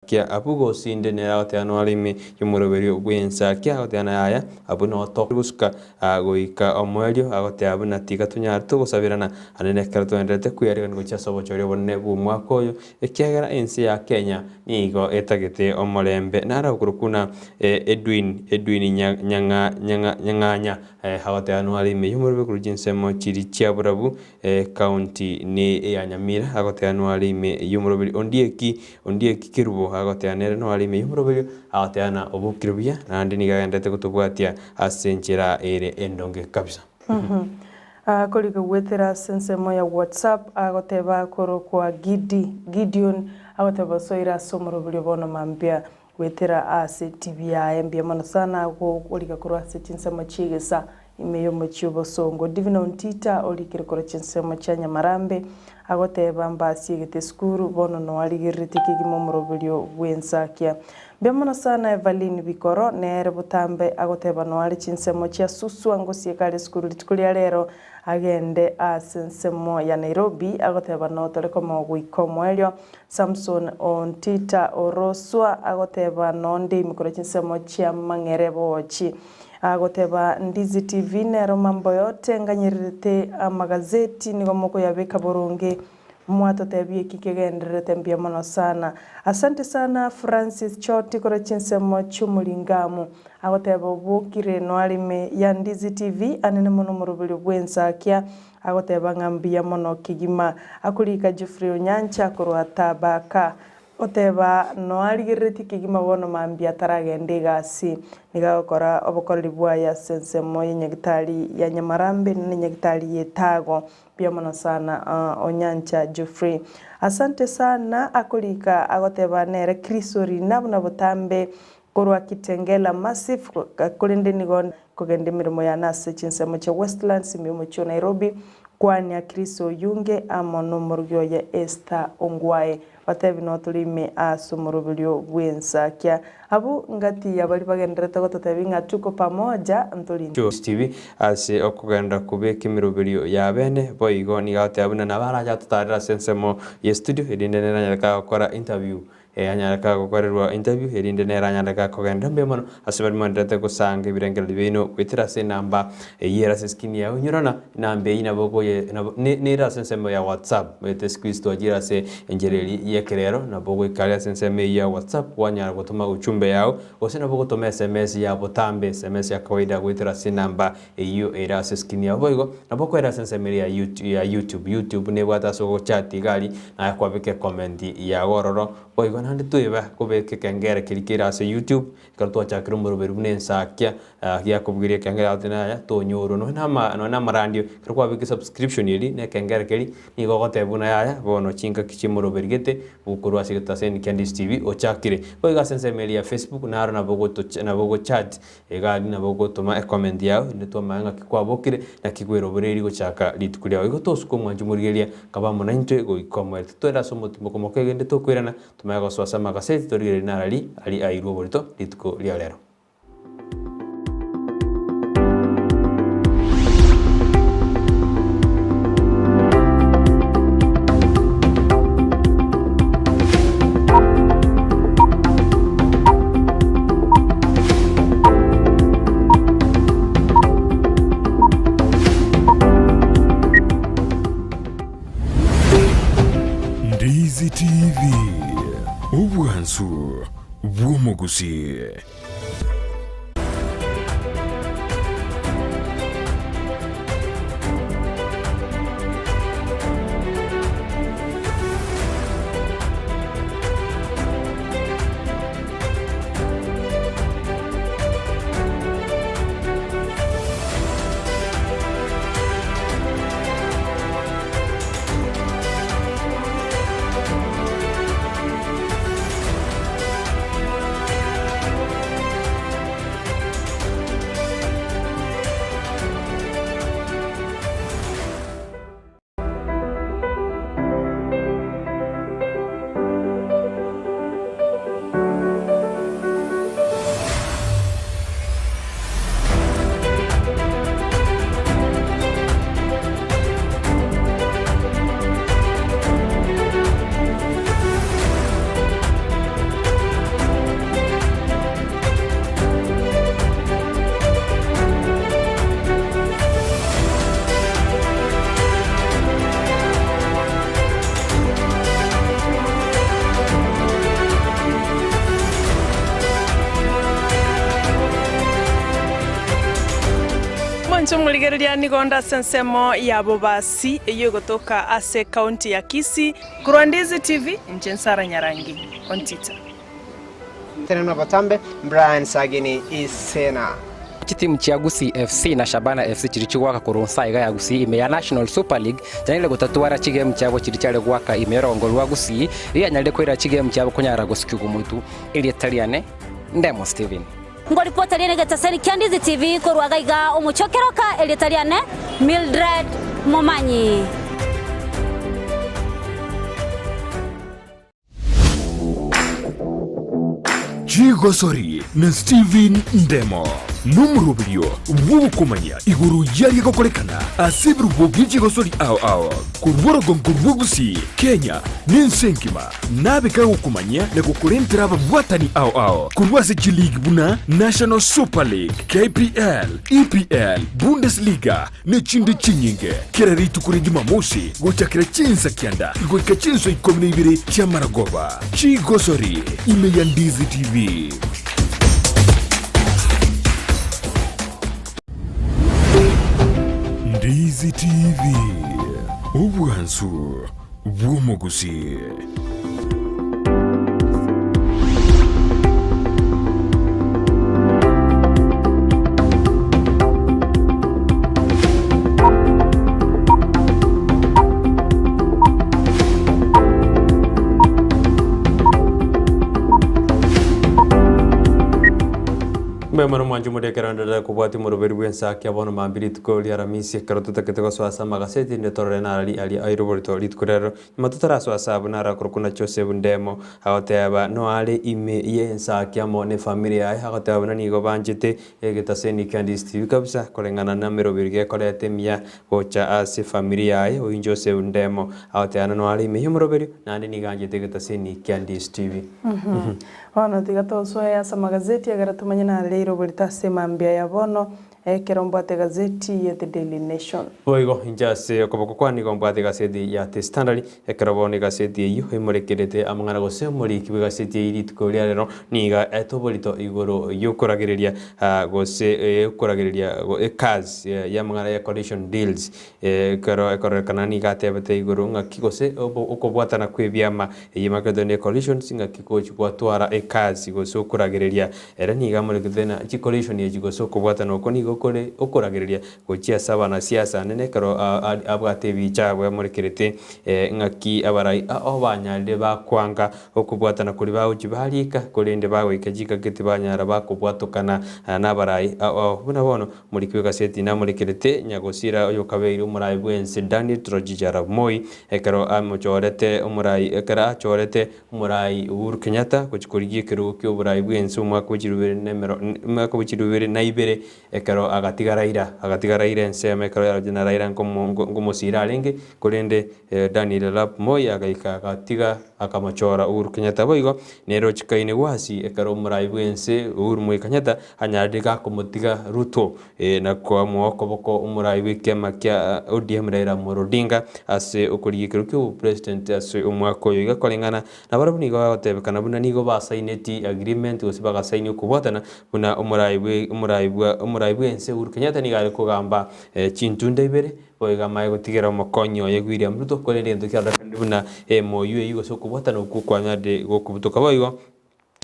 kia apugo sinde ne agote anwalimi yumuroberi Ensakia agote anaya abuno tokuska goika omwelio agote abuna tika tunyartu gusabirana anene karto endete kuyari ngo chasobo chori bonne bu mwakoyo ekiagera ensi ya Kenya nigo etagete omolembe nara kurukuna Edwin nyanganya agote anwalimi yumuroberi jinsemo chiri chiaburabu county ni ya Nyamira agote anwalimi yumuroberi ondieki kirubo agoteanere no alime yumurobelio agoteana obukirubia nandi nigagendete gutubwatia asenjera ere endonge kabisa. Koliga wetera sensemo ya WhatsApp agoteba koro kwa Gideon agoteba soira somurobelio bono mambia wetera ase TV ya mbia mana sana koliga koro ase chinsemo chigesa imeyo mochibo songo divina Ontita olikire koro chinsemo cha Nyamarambe agoteba mbasi gete skuru bono no aligirite kigimo murobelio Ensakia bemana sana Evaline Bikoro nere butambe agoteba no ali chinsemo cha susu angosie kale skuru litukulia lero agende asensemo ya Nairobi agoteba no toleko mogwikomo elio Samson Ontita Oroswa agoteba no ndi mikoro chinsemo cha mangerebochi agoteba Ndizi TV nero mambo yote nganyirite magazeti nigo moko yabeka boronge mwato tebie kikegenderete mbia mono sana. Asante sana Francis Choti kora chinsemo chumulingamu agoteba bukire no alime ya Ndizi TV anene mono murubili Ensakia agoteba ngambia mono kigima akulika Jeffrey Onyancha koro atabaka oteba no aligiriti kigima bono mambia taragende gasi nigakora obokoreri bwaya sensemo yenyagitali ya Nyamarambe nenyagitali yetago pia mono sana Onyancha Jeffrey. Asante sana akulika agoteba nere Krisori nabuna butambe korwa Kitengela Massive kulinde nigon kugende mirimo ya nase chinsemo cha Westlands mirimo cha Nairobi kwani ya Kristo Yunge amono murugyo ya Esther Ongwae batebi no tulime asumurubulio Ensakia abu ngati ya bali bagenderete gototebi ngatuko pamoja ntulini TV ase okugenda kubeka imirubulio ya bene boigo ni gate abuna nabara tutarira sensemo ye studio edinde nera gukora interview anyaraka gukorerwa interview erinde nera anyaraka kugenda mbemono asibari mandete gusanga ibirengero bino kwitira se namba yera seskini ya unyurana nambe ina bogo ye nera sensemo ya WhatsApp mete Kristo agira se enjereri yekerero na bogo ikalia sensemo ya WhatsApp wanyara gutuma uchumbe yao osina bogo tome SMS ya botambe SMS ya kawaida kwitira se namba iyo era seskini ya bogo na bogo era sensemo ya YouTube ne bwata so chat gali na kwabike comment ya gororo bogo nandi tuiba kubeke kengere kirikira se YouTube karto cha kirumuru berubune Ensakia ya kubugire kengere atina ya to nyoro no na marandio kirkwa beke subscription yeli ne kengere keli ni gogote buna ya bono chinka kichimuro bergete bukurwa sigata sen Ndizi TV ochakire boga sense melia Facebook na bogo chat egali na bogo toma comment yao ne to manga kikwa bokire na kigwero bureri gochaka litukulia igo tosuko mwanjumurigelia kabamo na intwe go ikomwe twera somo timo kegende to kwirana tumaga swasa makaseti torigere narali ali airuo borito lituko lialero. Ndizi TV Ubwansu Bwomogusi. Mwancho muligereria nigonda sensemo ya bobasi iyo gotoka ase county ya Kisii. Kurwa Ndizi TV Njensara Nyarangi Ontita. Tena batambe Brian Sagini isena. Timu cha Gusii FC na Shabana FC chirichugwaka kurunsa iga ya Gusii ime ya National Super League janile gutatuara chigame cyabo chirichale gwaka imerongorwa Gusii iya nyalde kwira chigame cyabo kunyara gusikigu muntu ili Italiane Ndemo Steven ngori potaliane gataseni Ndizi TV kurwaga iga umuchokeroka ili Italiane Mildred Momanyi. Chigosori na Steven Ndemo numurubio wukumanya iguru yari gokorekana asibru bogiji gosori ao kurworogo ngurwugusi Kenya ninsenkima nabika gukumanya na gukurentera abwatani ao kurwase League buna National Super League KPL EPL Bundesliga ne chinde chinyinge kiraritu kuri Jumamosi gochakira Ensakia igweka chinso 12 cya Maragoba. Chigosori ime ya Ndizi TV. Ndizi TV ubwansu bw'umugusi. Mwana mwanju mudekeranda kubwati muruberi Ensakia bono mambiri tukoli Alamisi karotuta ketego swasa magaseti ndetore nari ali airoborito litkurero matutara swasa bunara kurukuna chose bundemo hawateba no ale ime Ensakia mo ne familia ai hawateba nigo banjete egetaseni Ndizi TV kabisa kolengana na merobirige kolete mia bocha ase familia ai oinjose bundemo hawateba no ale ime muruberi nandi niganjete egetaseni Ndizi TV. Wana tigato soya sa magazeti agaratumanya na leiro bulita sema mbia ya bono kerombo ate gazeti ya The Daily Nation. Oigo injase okoboko kwani gombo ate gazeti ya The Standard ekerobone gazeti iyo imurekerete amangana gose muri kibe gazeti iri tukoria rero niga etobolito igoro yukuragereria gose ukuragereria kazi ya mangana ya condition deals ekoro ni gatebete igoro ngaki gose okobwatana kwebyama yimakadone collisions ngaki coach gwatwara kazi gose ukuragereria era niga murekethena chi collision ye gose okobwatana okonigo kore okuragereria gochia saba na siasa nene karo abwate bicabwe murekerete ngaki abarai obanyalde bakwanga okubwatana kuri bawujibarika kurinde bawikajika kiti banyara bakubwatukana nabarai buna bono muri kwiga seti na murekerete nyagosira oyo kabeiri umurai bwense Daniel Trojijara Moi ekaro amuchorete umurai ekara chorete umurai Uhuru Kenyatta kuchikurigie kirugo kyo burai bwense umwaka w'ikirubere na ibere ekaro agatigaraira nseme ekaro ya generaira ngomusira arenge kurinde Daniel Arap Moi agatiga akamachora Uhuru Kenyatta boigo nero chikaine wasi ekaro umurai bwense Uhuru Kenyatta anyadika kumutiga Ruto na kwa mwoko boko umurai w'ikema kya ODM Raila Odinga ase ukurigie kirugo president ase umwaka oyo igakolengana na barabuni go batebekana buna nigo basaineti agreement osibaga saini kubotana buna umurai bwense Uhuru Kenyatta nigale kugamba chintunde ibere boiga maye gutigera umukonyo ye William Ruto kolende ndokyada buna MOU yigo sokubotana ukukwanyade gokubutoka boigo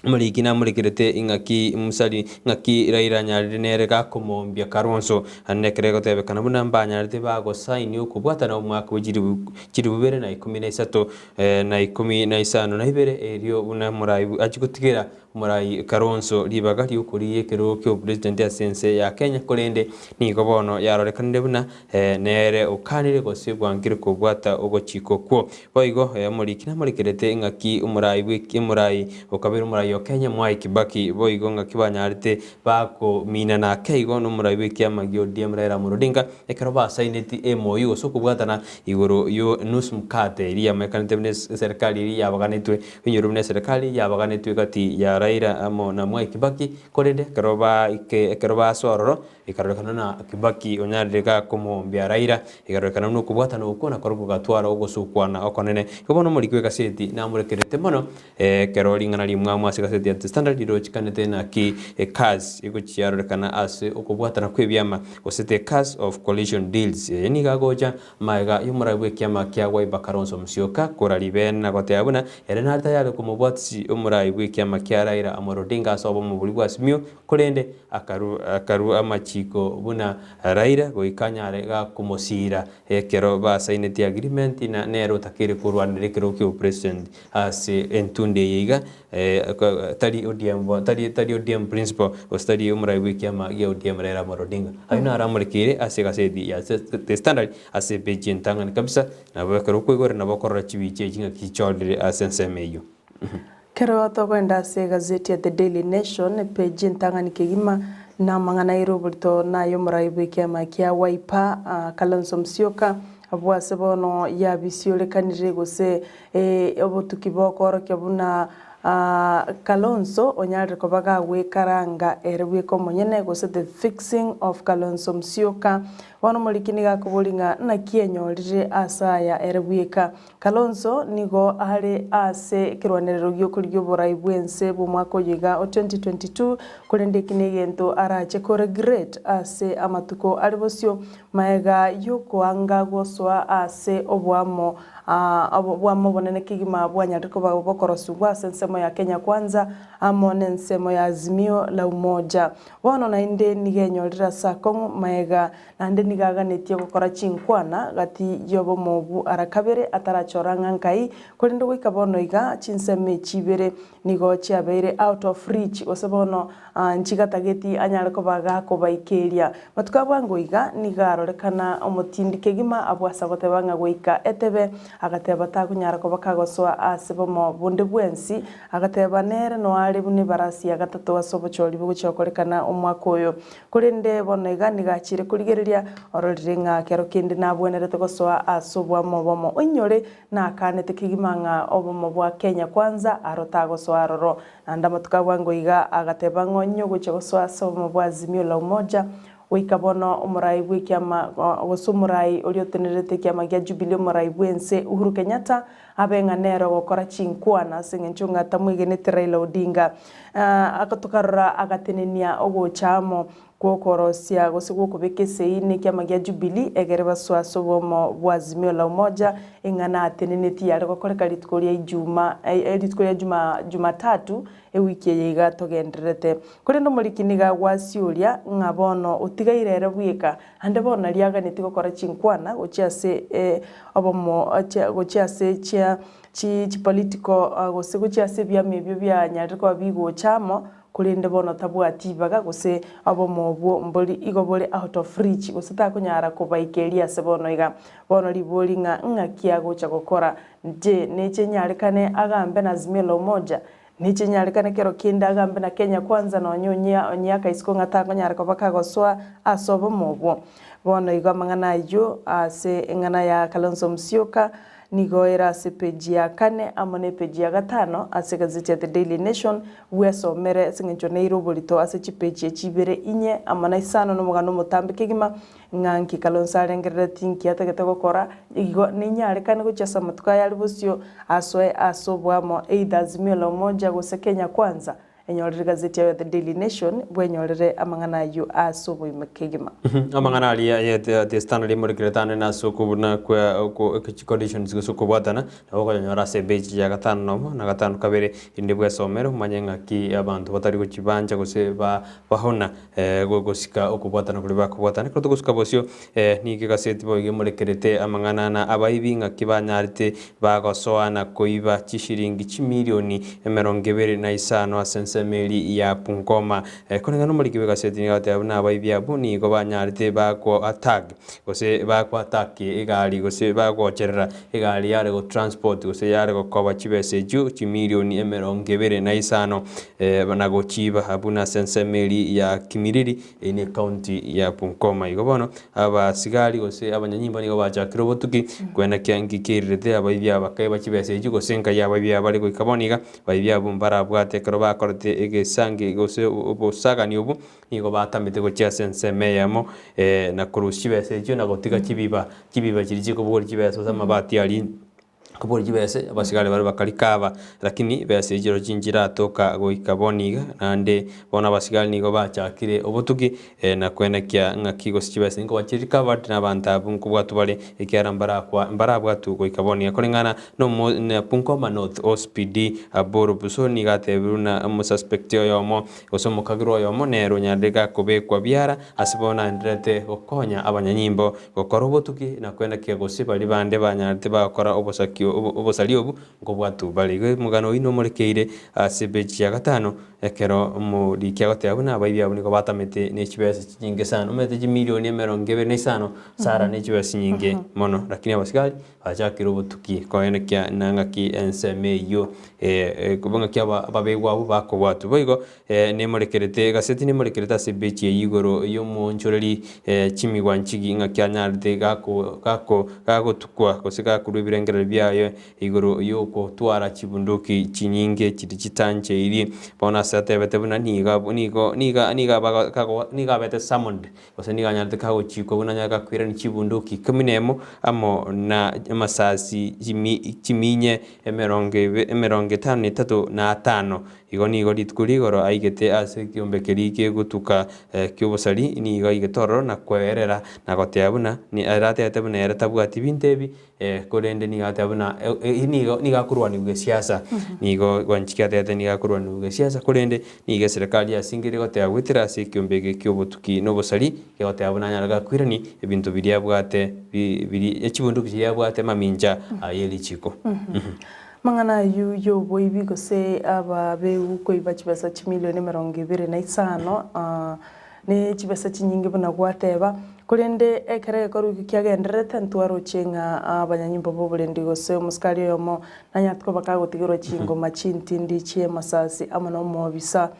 Mulikina mulikirete ingaki musali ngaki Raila nyarire nerega kumombya Karonso anekere gotebekana buna mbanyarite bago sign yo kubwatana umwaka w'ikirubere na 13 na 15 na ibere eriyo buna murai achigutigera murai Karonso libaga lyukuriye kero kyo president ya sense ya Kenya kolende nigo bono yarorekande buna nere ukanire gose gwangire kubwata ogochiko kwo boigo mulikina mulikirete ingaki umurai ukabira umurai Kenya Mwai Kibaki boigo ngakibanyarite bako mina na keigo no murai w'ikiama gyo ODM Raila Odinga ekero basaineti MOU so kubwatana igoro yo nus mkate iri amekanite serikali iri yabaganetwe binyurumne serikali yabaganetwe kati ya Raila amo na Mwai Kibaki korede keroba sororo ikarekana na Kibaki onyarega kumombya Raila ikarekana no kubwatana ukona korgo gatwara ogosukwana okonene kubono muri kwega seti na murekerete mono kero lingana limwa mwase gazeti ya The Standard irochikanete na ki cause iguchiarorekana ase ukubwatana kwebyama gosete cause of coalition deals yani gagoja maiga yumurabwe kyama kya Wiper Kalonzo Musyoka koraliben na goteabuna erena tayari kumubwatsi umurabwe kyama kya Raila Amolo Odinga asobo mu buli bwasimio kurende akaru amachiko buna Raila goikanyare ga kumosira kero ba signed agreement na nero takiri kurwanire kero kyo president ase entunde yiga tari ODM principal o study umurabwe kyama ya ODM Raila Amolo Odinga ayina aramurikire ase gasedi ya The Standard ase page ntangani kabisa na bakero kwigore na bakora chibiche jinga kichodire asensemeyo kero tokwenda ase gazeti ya The Daily Nation page ntangani kigima na mangana irobulto nayo muraibu kyama kya Wiper Kalonzo Musyoka abwase bono ya bisiolekanire gose obutukibokoro kyabuna Kalonzo onyare kobaga wekaranga erwiko monyene gose the fixing of Kalonzo Musyoka wano mulikini gakubulinga na kienyorire asaya erwika Kalonzo nigo ari ase kirwanerero gyokuryo boraibwense bo mwako yiga 2022 kurende kinegento arache ko regret ase amatuko aribosyo maega yuko anga goswa ase obwamo bonene kigima bwanyariko babokorosugwa sensemo ya Kenya Kwanza amone nsemo ya Azimio la Umoja wono na inde nigenyorira sakong maega na inde nigaganetio gukora chinkwana gati yobo mobu arakabere atarachoranga nkai kurindo gwikabono iga chinseme chibere nigo chiabeire out of reach osebono nchigatageti anyariko baga kobaikeria matukabwango iga nigarorekana omutindi kegima abwasa gotebanga goika etebe agateba takunyara ko bakagoswa asebo mo bunde bwensi agateba nere no ari buni barasi agatatu asobochori buguchokorekana omwakoyo kurinde bonega nigachire kurigereria ororinga kero kindi nabwenerete goswa asobwa mobomo onyore na kanete kigimanga obomo bwa Kenya Kwanza arotagoswa aroro andama tukabwango iga agateba ngonyo guchogoswa asobo bwa Azimio la Umoja wikabono umurai bw'ikyama gosumurai oriotenerete kyama gya Jubilee umurai bwense Uhuru Kenyatta abenga nero gukora chinkwana singenchunga tamwigenete Raila Odinga akatukarura agatenenia ogochamo gwokorosia gosiguo kubekeseini kyama gya Jubilee egere baswaso bomo bwa Azimio la Umoja ingana ateneneti yari gokoreka litkoria Jumatatu ewiki yiga togenderete kuri no mulikiniga gwasiuria ngabono utigairere bwika ande bona liaganeti gukora chinkwana gochiase obomo gochiase chi political gochiase byamebyo bya nyariko bigo chamo kurinde bono tabwatibaga gose abomo bwo mboli igobole out of reach gose takunyara kubaikeria sebono iga bono libolinga ngakia gocha gukora je neche nyarekane agambe na Azimio la Umoja niche nyarekane kero kinda agambe na Kenya Kwanza no onyaka isiko ngatako nyarako bakagoswa asobo mobwo bono iga mangana yo ase ngana ya Kalonzo Musyoka nigoera ase page ya 4 amone page ya 5 ase gazeti ya The Daily Nation wesomere singencho neirobulito ase chipeji chibere inye amana isano no mugano mutambe kigima nganki Kalonzo arengerera tinki ategete gukora igo ninyarekane guchasa matuka yali busyo aswe asobwamo either Azimio la Umoja gose Kenya Kwanza enyorere gazeti ya The Daily Nation bwenyorere amangana yu asobo imekegima amangana ali ya The Standard imurikirana na sokubuna kwa conditions gusukubwatana nabo nyora se beji ya gatano nomo na gatano kabere indi bwesomero manyenga ki abantu batari gukibanja gose bahona gosika okubwatana kuri bakubwatana ko gusika bosyo niki gazeti bo imurikirete amangana na abayibinga kibanyarite bagosoana koiba chishiringi chimilioni 25 asense meli ya Pungoma kone no muri kibega seti ngate abuna abaibya buni go banyarite bako attack gose bako attack igali gose bako cherera igali yare go transport gose yare go koba chibese ju chimilioni 25 bana go chiba abuna sense meli ya Kimiriri ine county ya Pungoma igo bono aba sigali gose abanyanyimba nigo bacha kirobotuki kwena kyangi kirete abaibya bakaiba chibese ju gose nka yababya bari go ikaboniga baibya bumbara bwate kroba egesange gose obosaga ni ubu nigo batamite go chia sense meyamo na kurushibese cyo na gotiga kibiba kirije ko bwo kibese za mabati ali kabori jibese abasigale bari bakarikaba lakini bese ijiro jinjira toka goika boniga nande bona abasigale nigo bachakire obutugi na kwenekia ngaki gosibese ngo bachirika bati nabantu nkubwatu bari ikyara mbarabwatu goika boniga kolengana no punkoma north ospd aboro busoni gatebiruna mususpect yomo osomukagiro yomo nero nyandega kubekwa byara asibona ndrete gokonya abanyanyimbo gokora obutugi na kwenekia gosiba libande banyarte bakora obosali obu ngo bwatu bari mugano ino murekeire sebeji ya gatano ekero muri kya gotebu na bayi byabo niko batamete ne kibese nyinge sana umete ji milioni 25 sara ne kibese nyinge mono lakini abasigari ajakira obutuki koene kya nangaki enseme yo kubanga kya babegwa abo bako bwatu boigo ne murekerete gaseti ne murekereta sebeji yigoro yo monchoreri chimigwanchigi ngakya nyarite gako tukwa kosika kurubirengera byayo igoro yoko twara kibunduki chinyinge kiri kitanje iri bona sate betebuna niga bete summoned ose niga nyarte kago chiko buna nyaga kwira ni kibunduki kaminemo amo na masasi chiminye emeronge 53 na 5 igo nigo litkuri goro aigete ase kiombekeri ke gutuka kyobosari niga igetoro na kwerera na goteabuna ni arate atebuna era tabwati bintebi korende niga atabuna niga kurwani bwe siasa nigo gwanchika tete niga kurwani bwe siasa korende niga serikali asingire goteagwitira ase kiombege kyobotuki no bosari ke goteabuna nyaraga kwirani ebintu biria bwate biri ekibundu kiria bwate maminja ayeli chiko mangana yo boibi gose aba beu koiba chibesa chimilioni 25 ne chibesa chinyinge buna gwateba kurende ekere koru kyagenderete ntwaro chenga abanyanyimbo bobulendi gose muskali yomo nanyatko bakagotigiro chingo machintindi chie masasi amano mobisa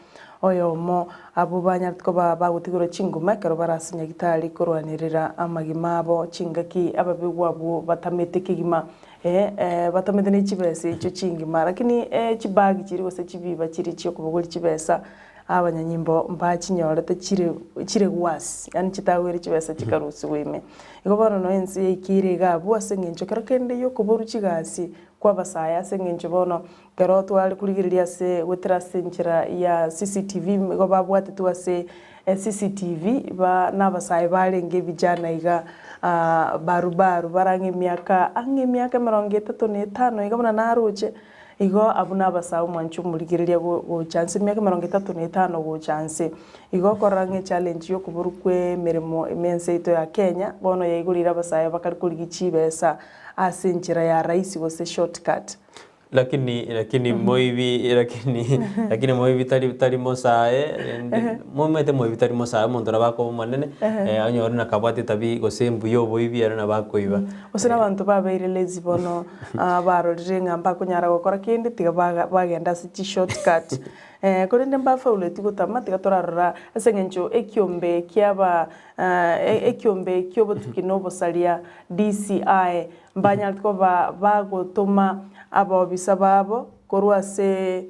oyomo abo banyatko bagotigiro chingo makero barasinya gitari korwanirira amagimabo chingaki ababegwabo batamete kigima batamete ne chibese cyo chingima lakini chibagi kiri gose chibiba kiri cyo kubuguri chibesa abanyanyimbo mbachinyorete chire gwasi yani chitawere chibesa chikarusi wime igobano no ensi ikire gabu asengencho kerakende yo kuboru chigasi kwa basaya asengencho bono kero twali kurigiriria se wetrasenchira ya CCTV go babwate tuase CCTV ba nabasaya balenge vijana iga barubaru barange miaka 35 igabona naruche igo abuna basawo mwanchu murigiriria go chance miaka 35 go chance igo korange challenge yo kuburukwe mirimo imense ito ya Kenya bono yaigurira basaya bakari kurigicibesa asenchira ya rais gose shortcut lakini moibi lakini moibi tari mosae momete moibi tari mosae mondora bako manene anyoro na kabati tabi gosembu yo boibi ara na bako iba osina bantu babeire lezi bono barorire ngamba kunyara gukora kindi tiga bagenda si shortcut korende mbafaule tigotama tigatorarora asengencho ekiombe kyaba ekiombe kyobotuki nobosalia DCI mbanyatko bagotoma abobisa babo korwase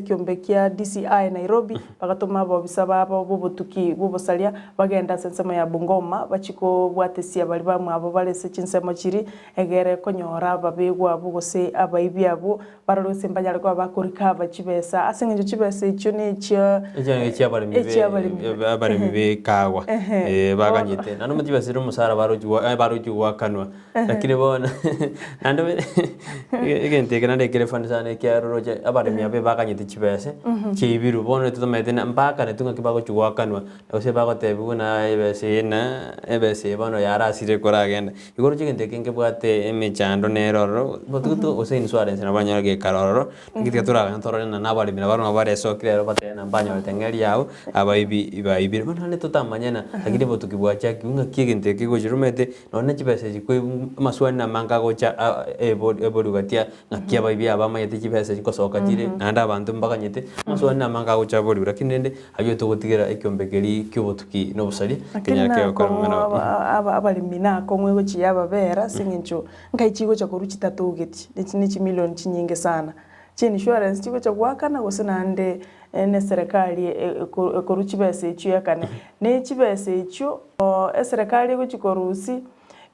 kiombe kia DCI Nairobi bagatoma abobisa babo bobotuki bobosalia bagenda sensemo ya Bungoma bachiko bwatesia bali bamwe abo balese chinsemo chiri egere konyora babegwa bugose abaibi abo barose mbanyale kwa bakorika bachibesa asengenjo chibesa icho ne chia abari mibe kawa baganyite nano mutibese rumusara barojuwa kanwa lakini bona nando igente kana ndekere fanisane kia roje abari miabe baganyite chibese chibiru bona tutomete na mpaka ne tunga kibago chuwakanwa ose bago tebu na ebese bano yara sire koragenda igoro chigente kenge bwate emechando neroro botuto ose insurance na banyara ge karoro ngiti turaga ntoro na nabari mina baro nabare so kirero bate na banyo tengeri yao abaibi bano ne tutamanyana lakini botuki bwacha kiunga kigente kigojirumete none chibese chikwe maswani na manga gocha eborugatia ngakia baibi abama yete chibese chikosoka chire nanda abantu mbaganyete maswani na manga gocha boru lakini nende ayo tugotigera ekyombekeri kyobotuki no busari kenyake okora mwana abali mina komwe go chiyaba bera singincho nkaichigo cha koruchita togeti ni milioni chinyinge sana chini insurance chigo cha gwakana gose nande ne serikali koruchibese icho yakane ne chibese icho serikali go chikorusi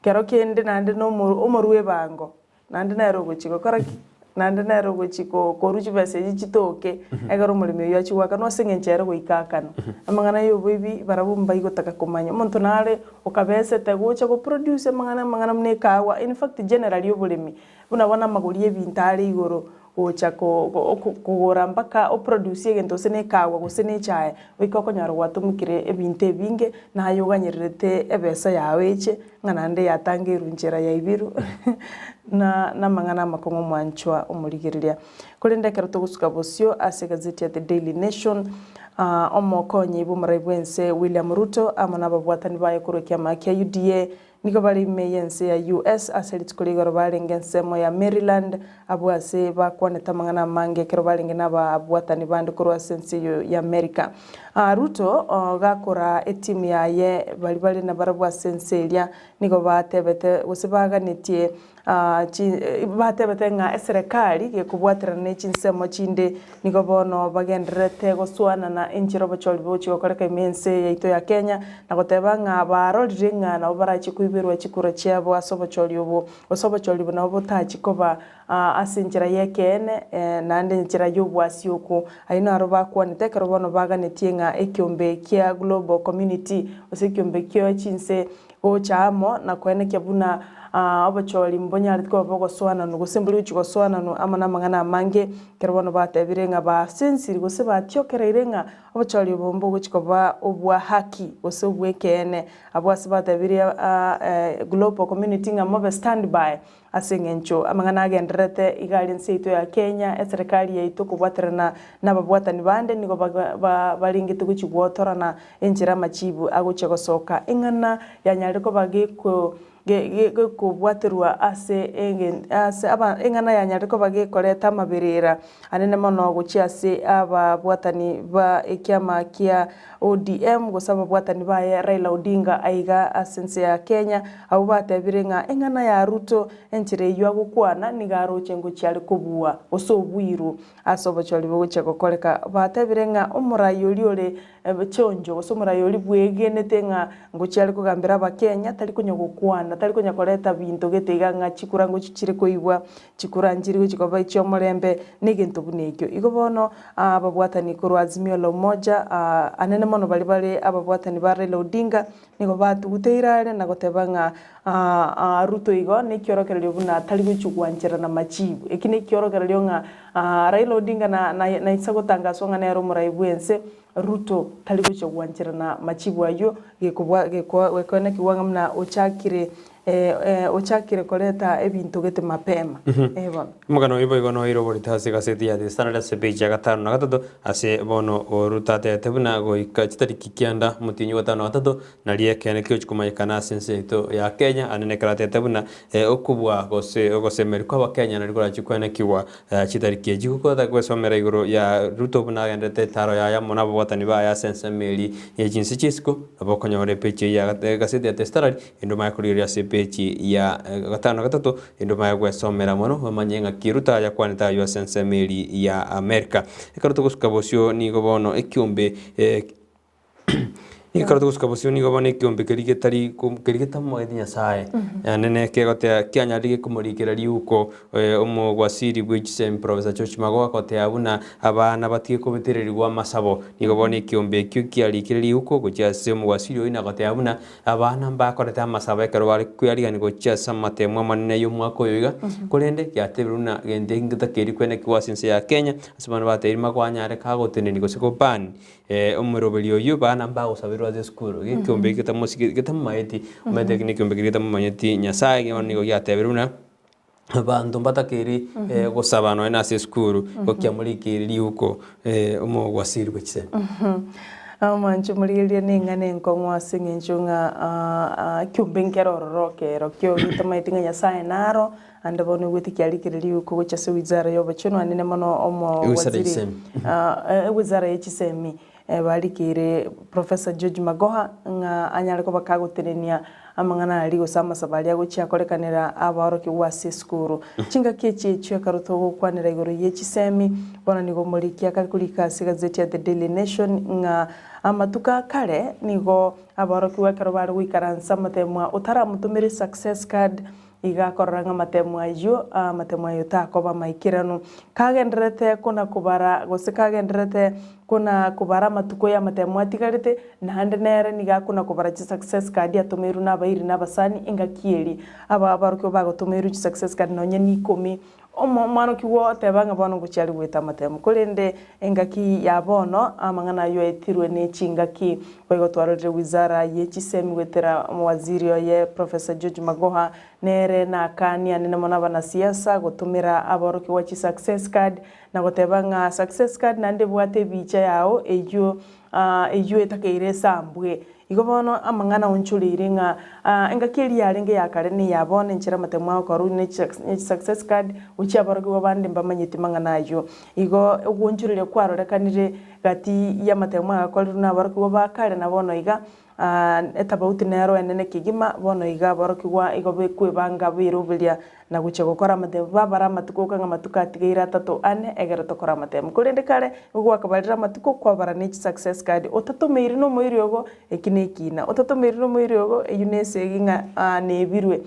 kero kende nande no umurwe bango nandi nero gochiko koraki nandi nero gochiko koruchi bese yichitoke egaro mulimi yo chiwaka no singenchere goikakana amangana yo bibi barabumba igotaka kumanya muntu nare ukabese tegocha go produce mangana mnekawa in fact generally yo bulimi bunabona maguri ebintari igoro ocha kugora mpaka o produce egento sene kawa gusene chae wikoko nyaro watumukire ebinte binge na yoganyerete ebesa yaweche nganande yatange runjera ya ibiru na mangana makongo mwanchwa omurigiriria kulendekero tugusuka bosio ase gazeti ya The Daily Nation omokonyi bumaraibwense William Ruto amana babwatani baye kurokia makia UDA niko bali meyense ya US aselit kuligoro balenge nsemo ya Maryland abwase bakwaneta mangana mange kero balenge naba abwatani bandi kurwa sense ya America Ruto gakora etimu yaye bali na barabwa senselia niko batebete usibaganitie batebete nga serikali ge kubwatira nechi nsemo chinde niko bono bagenderete goswana na injiro bacholi bochi gokoreka imense ya ito ya Kenya na goteba nga barorire nga na barachi kuibirwa chikura cyabo asobacholi obo osobacholi bo nabo tachi koba asinjira yekene nande njira yobwasi uko aino aroba kwanete kero bono baganitie nga ekyombe kya global community osekyombe kyo chinse ochamo na kwene kyabuna abacholi mbonya litko bogoswana no gusembuli uchigoswana no amana mangana mange kerbono batebirenga ba sensiri gose batyokereirenga abacholi bombo guchikoba obwa haki gose obwekene abwasi batebiria global community nga mobe standby asengencho amangana agenderete igali nseito ya Kenya serikali yaito kubwaterana nababwatani bande niko balingite guchigwotorana enjira machibu aguchegosoka ingana yanyaliko bagiko kubwaterwa ase aba engana yanyaliko bagikoreta mabirira anene mono guchiase aba bwatani ba ekyama kia ODM gusaba bwatani ba Raila Odinga aiga asense ya Kenya abo batebirenga engana ya Ruto enchire yo gukwana nigaro chengo cyali kubua osobwiru asobacholi boguche gokoreka batebirenga omurayoli ole chonjo osomurayoli bwegenete nga ngucyali kugambira abakenya tali kunyogukwana tali kunyakoreta bintu getega nga chikura ngo chichire koibwa chikura njiri uchikoba icho murembe negento bunekyo igobono ababwatani kurwa Azimio la Umoja anene mono bali ababwatani ba Raila Odinga niko batuguteirare na gotebanga Ruto igo nekyorokerero buna tali guchugwanjira na machibu ekine kyorokerero nga Raila Odinga na isagotangazwa nga nero muraibwense Ruto tali guchugwanjira na machibu ayo gekone kiwanga mna ochakire koleta ebintu gete mapema ebona mugano iboigono iroborita ase gaseti ya The Standard ase page ya 5 na 3 ase bono orutate tebuna goika chitariki kianda mutinyi wa 5 na 3 na liekene kyo chikumayikana sense ito ya Kenya anene karate tebuna okubwa gose meriko wa Kenya na rikora chikwene kiwa chitariki ejikuko da kwesomera iguru ya Ruto buna gendete taro ya mona bwatani ba ya sense meli ya jinsi chisko abokonyore page ya gaseti ya The Standard ndo makuri ya page ya 5 na 3 ndo mayagwesomera mono manyenga kiruta ya kwanita yo sense meli ya America ikaruto kuskabosyo ni gobono ekyombe ikaruto kuskabosyo ni gobono ekyombe kerigetari kerigeta mwedinya sae nene kegote kyanyarige kumurikira liuko omugwasiri bw'Gisem Professor George Magoha kote abuna abana batie kubitirirwa masabo ni gobono ekyombe kyarikira liuko gochase omugwasiri oina kote abuna abana mbakoreta amasabo ekero bari kwariga gochase amatemwa manene yo mwako yoiga kurende yatebiruna gende ngita keri kwene kiwasinse ya Kenya asibana bateri magwanyare kagoteneni gosiko ban omurobeli oyo bana mbagosabirwa ze skuru gikombe gitamumaeti umetekini kiombe gitamumayeti nyasaye ngonigo yatebiruna abantu batakeri gosabano ena se skuru gokyamurikiri uko omugwasiri bw'Gisem manchu murigeria ningane nkongwa singenchunga kyumbenkerororoke rokyo gitamayitinga nyasaye naro ande bono gwitikyarikiriri uko gochase wizara yo bachono anene mono omo waziri wizara ya Gisem balikire Professor George Magoha nga anyareko bakagotenenia amangana ali gusama sabali agochi akorekanira aboroki wase skuru chinga kechi cyo karuto kwanira igoro ye Gisem bona nigo murikia kakulika gazeti ya The Daily Nation nga amatuka kare nigo aboroki wakaro bari wikaransa matemwa utara mutumire success card igakorora nga matemu ayo takoba maikirano kagenderete kuna kubara gose kagenderete kuna kubara matuko ya matemu atigarite na hande nere niga kuna kubara success card ya tumeru na bairi na basani ingakieri aba barukyo bago tumeru success card nonye ni 10 mwana kiwo tebanga bono gucyari gwita matemu kurende engaki ya bono amangana yo etirwe ne chingaki bego twarore wizara yechisemi gwetera waziri ye Professor George Magoha nere na kania nene mona bana siasa gutumira aboroki wachi success card na gotebanga success card nande bwate bicha yao ejo etakeire sambwe igobono amangana onchulire nga engakiri yarenge yakare ni yabone nchira matemwa ko rune success card uchi aboroki wabande mbamanyiti mangana yo igo ugonchulire kwarorekanire gati ya matemwa ko runa aboroki wabakare na bono iga etabauti nero enene kigima bono iga boroki wa igo bekwe banga birubilia na guche gukora matemu babara matuko kanga matuka atigira 3 ane egera tokora matemu kurende kare ugwa kabalira matuko kwa bara ni success card otatumeiri no moiri ogo ekinekina otatumeiri no moiri ogo eyunese ginga nebirwe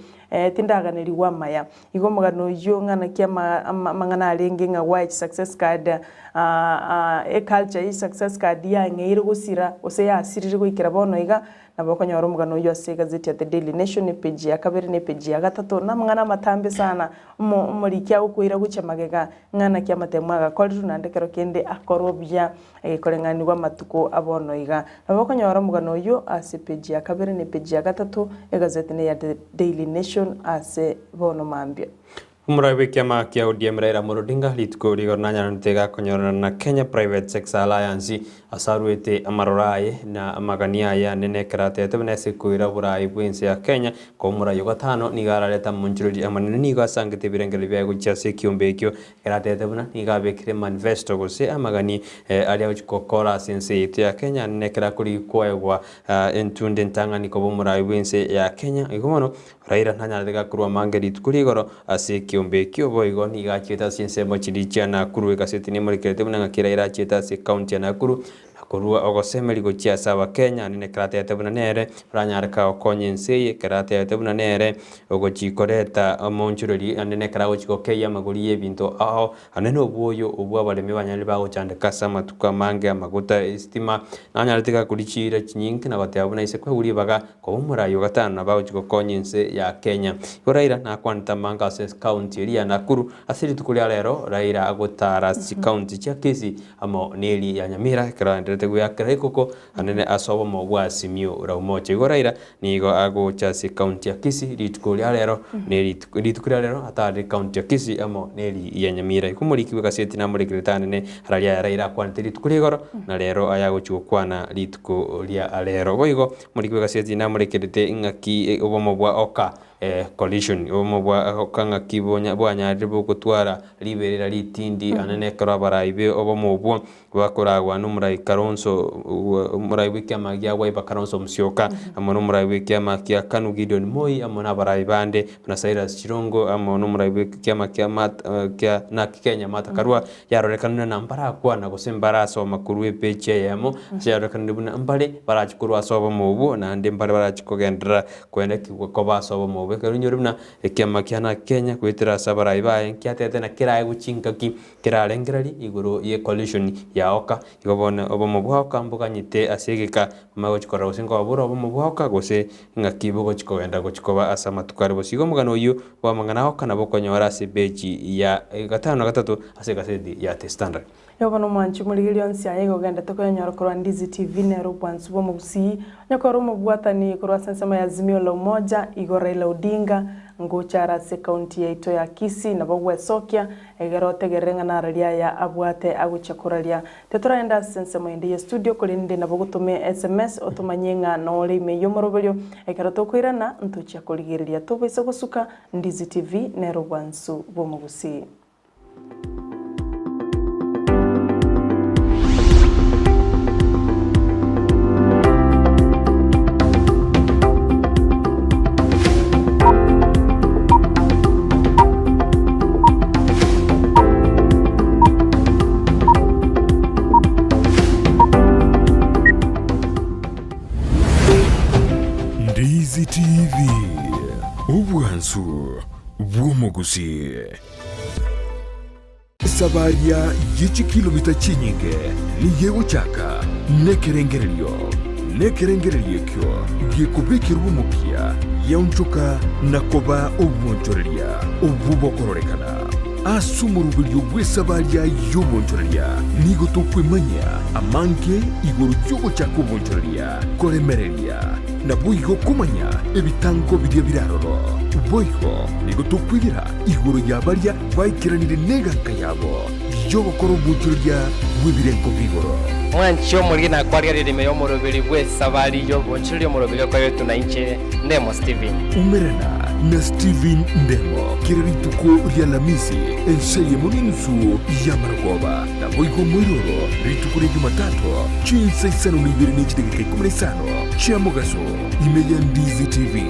tindaganiri wa maya igo magano yo ngana kia mangana alenge nga white success card culture success card ya ngeiro gusira ose ya asirire gwikira bono iga nabakonya waro mugano yo ase gazeti ya The Daily Nation page ya kabiri ne page ya gatatu na mangana matambe sana muri kya ukwira gucha magega ngana kya matemwa gakoriru nandekero kende akorobya korenganirwa matuko abono iga nabakonya waro mugano yo ase page ya kabiri ne page ya gatatu gazeti ne ya The Daily Nation ase bono mambia Umuraiwe kiama kia ODM Raila Odinga litiko rigornanya ntega konyorana na Kenya Private Sector Alliance asaruete amaroraye na amagania ya nene karate tebnese kuira burai bwense ya Kenya ko murayo gatano nigara leta munjuri amanene niga sangete birengele bya gucyase kiyombekyo karate tebna niga bekire manifesto gose amagani ali ukokora sense ya Kenya nene kara kuri kwaywa entunde ntangani ko murai bwense ya Kenya igomono Raila ntanya ndega kurwa mangeri tukurigoro ase kiyombekyo boigo niga cheta sense mochiricha na kuruwe kaseti ni muri kirete buna ngakira cheta se county na kuru kurua ogosemeri gochia sawa Kenya nene karate yatebuna nere ranyarka okonye nseye karate yatebuna nere ogochikoreta monchurori nene karago chikokeya maguri yebinto aho anene obuyo obwa baleme banyali bago chandeka sama tukamange amaguta estima nanyaliteka kulichira chinyinki na batebuna ise kwaguri baga ko murayo gatano na bago chikokonye nse ya Kenya Raila na kwanta manga se county ria Nakuru asiri tukuli alero Raila agotara si county cha kesi amo neli ya Nyamira karande teguya koko anene asobo mo bwa simio raumoche Raila nigo ago chasi county ya Kisi litukuli alero neli litukuli alero atari county ya Kisi amo neli ya Nyamira kumurikiwe kaseti na muri kiritane ne haralia ya Raila kwante litukuli goro na lero ayago chukwana litukuli alero boigo murikiwe kaseti na muri kirite ingaki obomo bwa oka collision omo bwa kanga kibonya bwanya ribu kutwara liberera litindi anene karabara ibe obomo bwo bakoragwa n'umurai Karonso umurai w'ikyama gya Wiper Karonso Musyoka amo n'umurai w'ikyama kya Kanu Gideon Moi amo n'abarai bande na Cyrus Chirongo amo n'umurai w'ikyama kya na Kenya Mata Karua yarorekana na mbara kwa na gusembara so makuru epeche yamo yarorekana buna mbale barachikuru asobo mubu na ande mbale barachikogendera kwenda ko basobo mubu karunyorumna ekyama kya na Kenya kwitira sabarai bae kyatete na kiraye guchinkaki kirarengerari iguru ye collision yaoka igobone obomo bwaka mbuganyite asigika magochikora usingo aburo obomo bwaka gose ngakibo gochikogenda gochikoba asama tukari bosigo mugano uyu wamangana hoka nabo konyora sebeji ya gatano gatatu asegasedi ya The Standard yobono mwanchi muri onsi ayego genda tokonyora kurwa Ndizi TV nero bwansu bo mugusi nyakoro mubwatani kurwa sensema ya Azimio la Umoja Raila Odinga ngochara se county yaito ya Kisi na bogwe Ensakia egerote gerenga na ralia ya abwate aguchakuralia tetoraenda sensema indi ya studio kulinde na bogutume SMS otumanyenga no lime yomorobelyo egeroto kwirana ntuchya kuligiria tobese gusuka Ndizi TV nero bwansu bo mugusi Ndizi TV, Ubwansu. bw'omugusi. Sabaria yichi kilomita chinyinge niye guchaka nekerengerelio kyo gikubikirwa umukia yaunchuka nakoba obwonchoreria obubokororeka asumurubiryo bw'esabaria y'obwonchoreria nigo tukwimanya amanke iguru y'ogo chako obwonchoreria koremereria na buigo kumanya ebitango birya biraroro boigo nigo tukwigira iguru yabaria baikiranire neganka yabo y'obokoro obwonchoreria bw'ebirenko bigoro mwancho mulina kwaria ririme y'omurubiri bw'esabaria y'obwonchoreria omurubiri kwayo tunaiche Ndemo Steven umerena na Steven Ndemo kirituko rya Alamisi enseye muninsu ya Maragoba na boigo mwiroro rituko rya Jumatatu chinsa isano n'ibiri n'ikidegeka 15 cya Mugaso imeya Ndizi TV.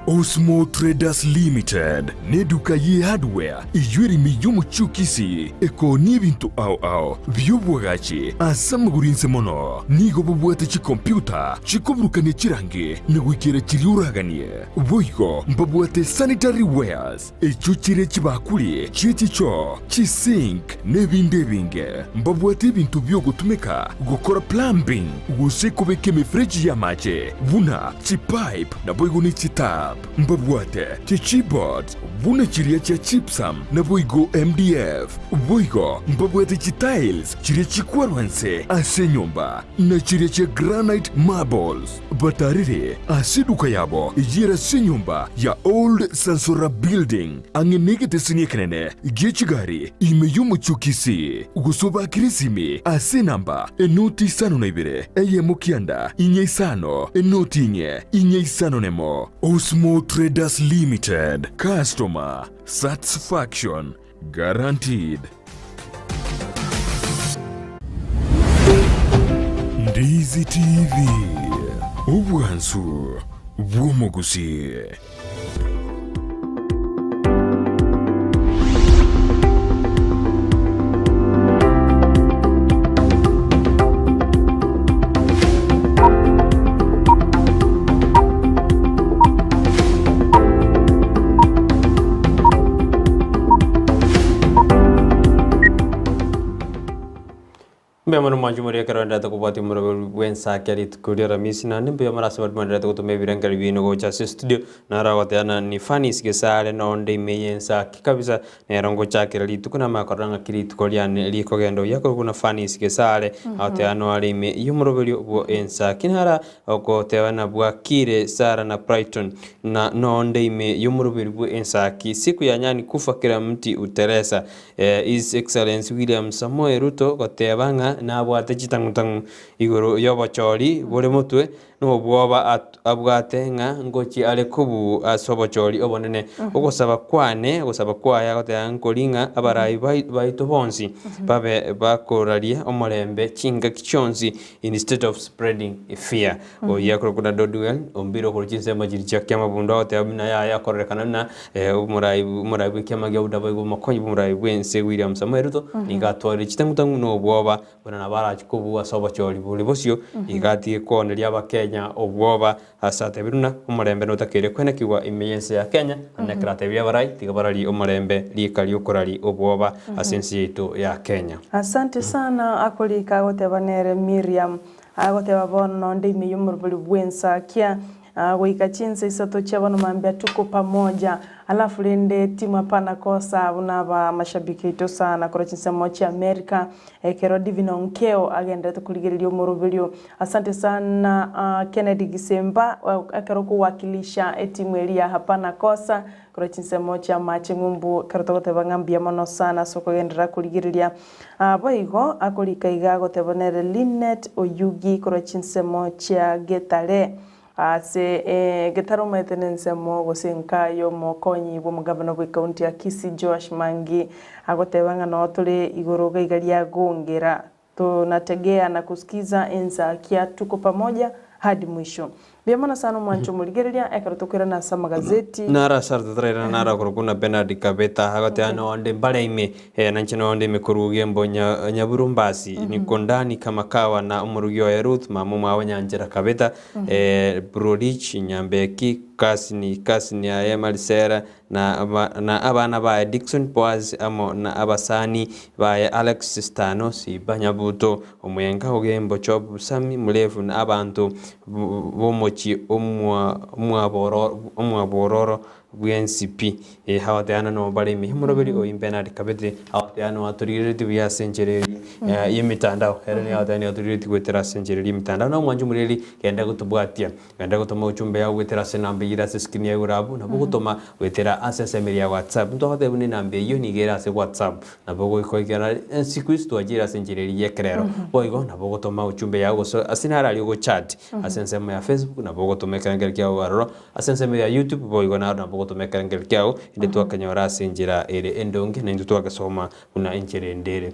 Osmo Traders Limited neduka ye hardware iyuri miyumuchukisi eko n'ibintu ao by'ubwagaci asamugurinse mono nigo bubwate chi computer chikoburukane chirange negwikira chiriuraganie boigo mbabwate sanitary wares echuchire chibakuli chichicho chisink nebindebinge mbabwate ibintu byo gutumika gukora plumbing gusekubeke mifreji ya mache buna chipipe na boigo ni chitap mbabwate chichibot buna chiria cha chipsam na boigo MDF boigo mbabwate chitiles chiria chikwarwanse ase nyumba na chiria cha granite marbles batarire asiduka yabo yera se nyumba ya old Sansora building angenegete sinyekenene gechigari imeyumuchukisi gusoba kirisimi ase namba enoti sano na ibere eye mukianda inye sano enoti inye sano nemo. Osmo Traders Limited, customer satisfaction guaranteed. Ndizi TV, ubwansu bw'omugusi. Mbemano manjumuri ya karonda ta kubati muro Ensakia ritukuria Alamisi na nimbe mara sabat mandra ta kutume birangari bino go cha studio na rawatana ni fani sigesale na onde me Ensakia kabisa na rongo chake ritukuna makaranga kiritukuria ne liko gendo yako kuna fani sigesale atano ali me yumuro bo Ensakia hara oko tewana bwakire Sara na Brighton na no onde me yumuro bo Ensakia siku ya nyani kufa kila mti uteresa His Excellency William Samoei Ruto gotebanga na bwate chitangutangu igoro yobochori bore mutwe no bwoba abwate nga ngochi ale kubu asobochori obonene ogosaba kwaya gote nkolinga abarayi baito bonsi babe bakoraria omorembe chinga kichonzi instead of spreading fear oyakro kuna doduel ombiro kurchinse majiricha kyama bundo gote abina ya korekana na umurayi kyama gauda bago makonyi umurayi bwense William Samoei Ruto ingatwari chitangutangu no bwoba na bara chikubu asobochori buri bosio igati koneria abakenya obwoba asate biruna umurembe no takere kwena kiwa imeyense ya Kenya na krateria barai tigabarali umurembe likali ukorali obwoba asensi yetu ya Kenya. Asante sana akolika gote banere Miriam agote babono ndi miyumurubuli Ensakia goika chinse isato chabano mambia tuko pamoja alafu lende timu hapana kosa unaba mashabiki ito sana kwa chinse mochi Amerika kero divino nkeo agenda tukuligirilio murubilio. Asante sana Kennedy Gisemba kero kuwakilisha timu elia hapana kosa kwa chinse mochi amache ngumbu kero tokote bangambia mano sana soko gendera kuligirilia boigo akolika igago tebonere Linet Oyugi kwa chinse mochi Getare ase getaro maintenance mo gosenkayo mo konyi bo mugabano bwe county ya Kisii Josh Mangi agotebanga no tole igoroga igalia gongera tunategea na kusikiza Ensakia tuko pamoja hadi mwisho. biamana sana mwancho muligereria ekaro tukwira na sa magazeti nara sarta traira nara kurukuna Bernard Kabeta hagate ano onde mbalaime nanchino onde mikurugie mbonya nyaburumbasi niko ndani kama kawa na umurugio ya Ruth mamu mwa nyanjira Kabeta Brodich Nyambeki kasini ya Emalisera na abana ba Dickson Boaz amo na abasani ba Alex Stano si banyabuto omuyenga ogembo chob sami mulevu na abantu bomochi omwabororo BNCP hawateana no bale mihumurobeli o Bernard Kabete hawateana waturire bya senjereri yimitandao herene hawateana waturire gwetera senjereri yimitandao no mwanju mureli kenda gutubwatia kenda gutuma uchumbe ya gwetera senambe ira skini ya urabu na bugutuma gwetera assemble ya WhatsApp ndo hade bune nambe iyo nigera se WhatsApp na bogo ikoigera sikristo ajira senjereri yekrero boigo na bugutuma uchumbe ya go asinara ali go chat asensema ya Facebook na bugutuma kangel kya waroro asensema ya YouTube boigo na tumeka ngel kyao inde twakanyora sinjira ere endonge na inde twakasoma kuna injere ndere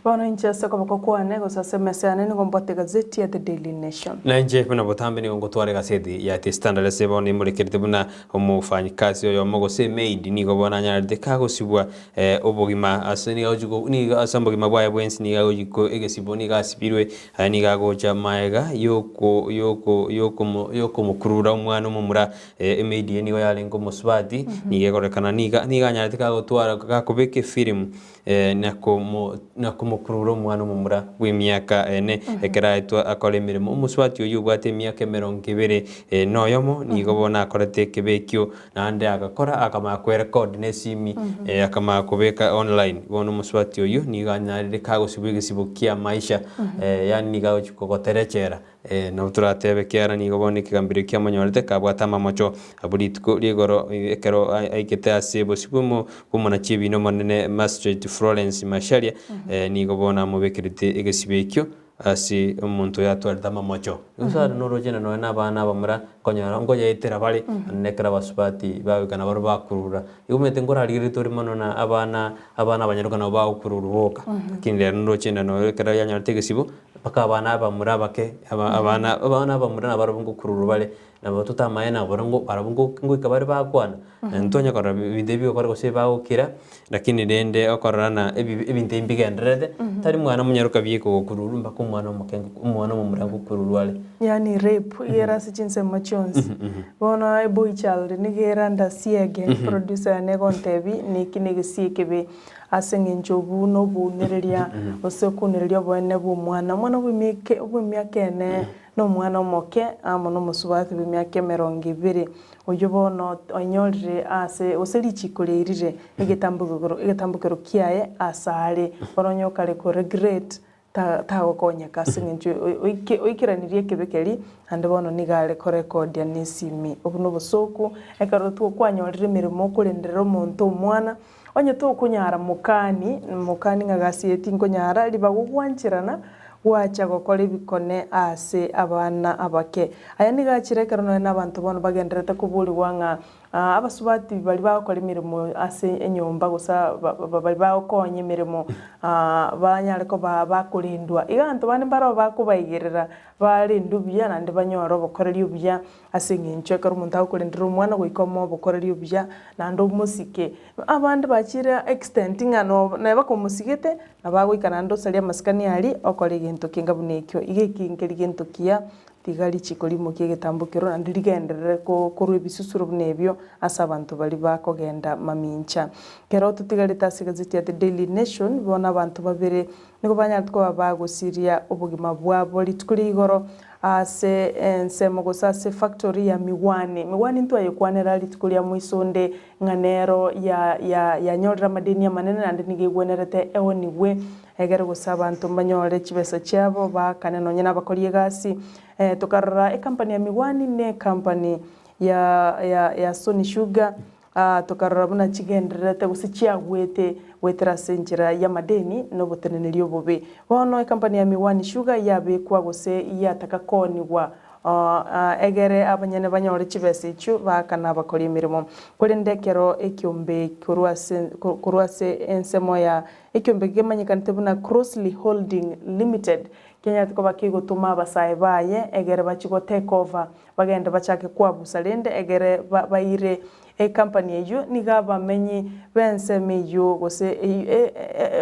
Bwana inchesa kwa kwane go sasa mesane ni gombote gazeti ya The Daily Nation na nje buna botambe ni ngo tware gazeti ya The Standard sebo ni murekerete buna omufanyikazi yo mogo se maid ni go bona nya de kago sibwa obogima aseni ojugo ni asambogima bwa bwensi ni gago jiko egesibo ni gasibirwe ni gago jamaega yoko mukurura umwana mumura maid ni go yale ngo muswati ni gekorekana ni ganya de kago twara gakobeke film na kumukurura umwana mumura w'imyaka ene ekeraitwa akore mirimo umuswati uyu bwate imyaka 20 noyomo nigobona akorete kebekyo nande agakora akamakwera code nesimi akamakobeka online bono umuswati uyu niganyarire kago sibugisibukia maisha yani nigawo chikogoterechera no turatebe kiara nigobone kigambire kya monyorete kabwata mamocho aburitko ligoro ekero aikete asebo sibumo kumona chibino monene Magistrate Florence Masharia nigobona mubekirite egesibekyo asi umuntu yatwarita mamocho usara norojena no nabana bamura konyara ngo yetera bali nekera basubati babikana baro bakurura yumete ngora rigiritori mono na abana abanyarukana bakurura boka kinde norojena no kera yanyarte gesibo paka abana bamura bake abana bamura nabarungu kurura bale nabo tutamaye nabarongo barabungu ngwika bari bakwana ntonya kora bidebi okora gose baukira lakini dende okorana ebinte imbigendrede tari mwana munyaruka bieko kururumba ko mwana mumurango kururwale yani rape yera sichinse machons bona a boy child ni geranda siege producer ne kontebi ni kinege siekebe asenge njobu no bunereria osekunereria bone bu mwana bw'imyaka ene no mwana omoke amono musubati b'imyaka 20 uyu bono onyorire ase oserichikuleirire igetambukero kiaye asare boronyokare ko regret tago konya kasinge oikeranirie kebekeri ande bono nigare ko record ya nisimi obuno busoku ekaro tu kwanyorire mirimo kurendera omuntu omwana onye tu kunyara mukani ngagasieti nkonyara libagugwanchirana wacha gukora ibikone ase abana abake aya nigachirekera no n'abantu bono bagenderete kuburirwa nka abasubati bali bakora imirimo ase enyomba gusa bali bakonye imirimo banyareko bakurindwa iganto bane baro bakubayigerera bali ndubya nande banyoro bokorera ubya ase ngincheka rumuntu akurindira umwana gwikomo bokorera ubya nande umusike abandi bakira extending ano na bakomusigete nabagwikana ndo salia maskani ali okore gintu kingabunekyo igekingeri gintu kia tigari chikolimo kigetambukiro andirigenderere ko kurwe bisusuro bunebyo asa abantu bali bakogenda mamincha kero tutigari tasigaziti ya The Daily Nation bona abantu babere niko banyatwa bagusiria ubugima bwabo litukuri igoro ase ensemo gosase factory ya miwani ntwa yekwanera litukuria muisonde nganero ya nyorra madeni ya manene andi nigegwenerete ewoniwe egere gusaba abantu banyore kibesa cyabo bakane nyina bakoriye gasi tukarora company ya miwani ne company ya Sony Sugar tukarora buna kigenderete gusikia wetera senjira ya madeni no botenenelio bobe bono company ya miwani Sugar yabe kwa gose yataka koni wa egere abanyene banyore chibese ichu bakana bakora imirimo kuri ndekero ekyombe kurwase ensemo ya ekyombe gemanyikanite buna Crossly Holding Limited Kenya tiko bakigutuma abasaye baye egere bachigo take over bagenda bachake kwabusa rende egere bayire company eyo niga bamenyi benseme yo gose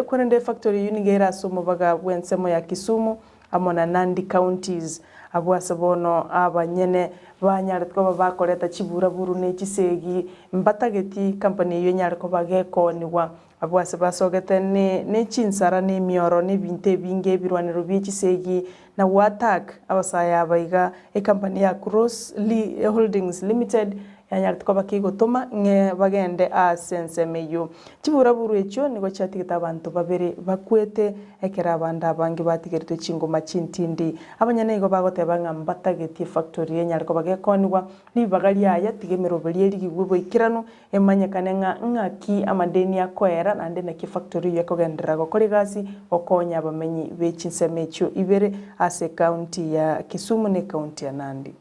kurende factory unigera somo baga bwensemo ya Kisumu amona Nandi counties abwasabono abanyene banyare twa bakoreta chibura buru ne chisegi mbatageti company eyo nyare ko bagekoniwa abwase basogete ne chinsara ne mioro ne binte binge birwaniro bichisegi na watak abasaya abaiga company ya Crossly Holdings Limited yanyar twa bakigutuma nge bagende asensemeyo chibura buru echo nigo chatigita abantu babere bakwete ekera abanda abangi batigerite chingoma chintindi abanyane igo bagoteba ngambatageti factory yenyar ko bagekoniwa nibagali aya tigemero belieri gigwebo ikirano emanyekane ngaki amadeni akwera nande na ki factory yakogendera gukora gasi okonya abamenyi bechinsemecho ibere ase county ya Kisumu ne county ya Nandi.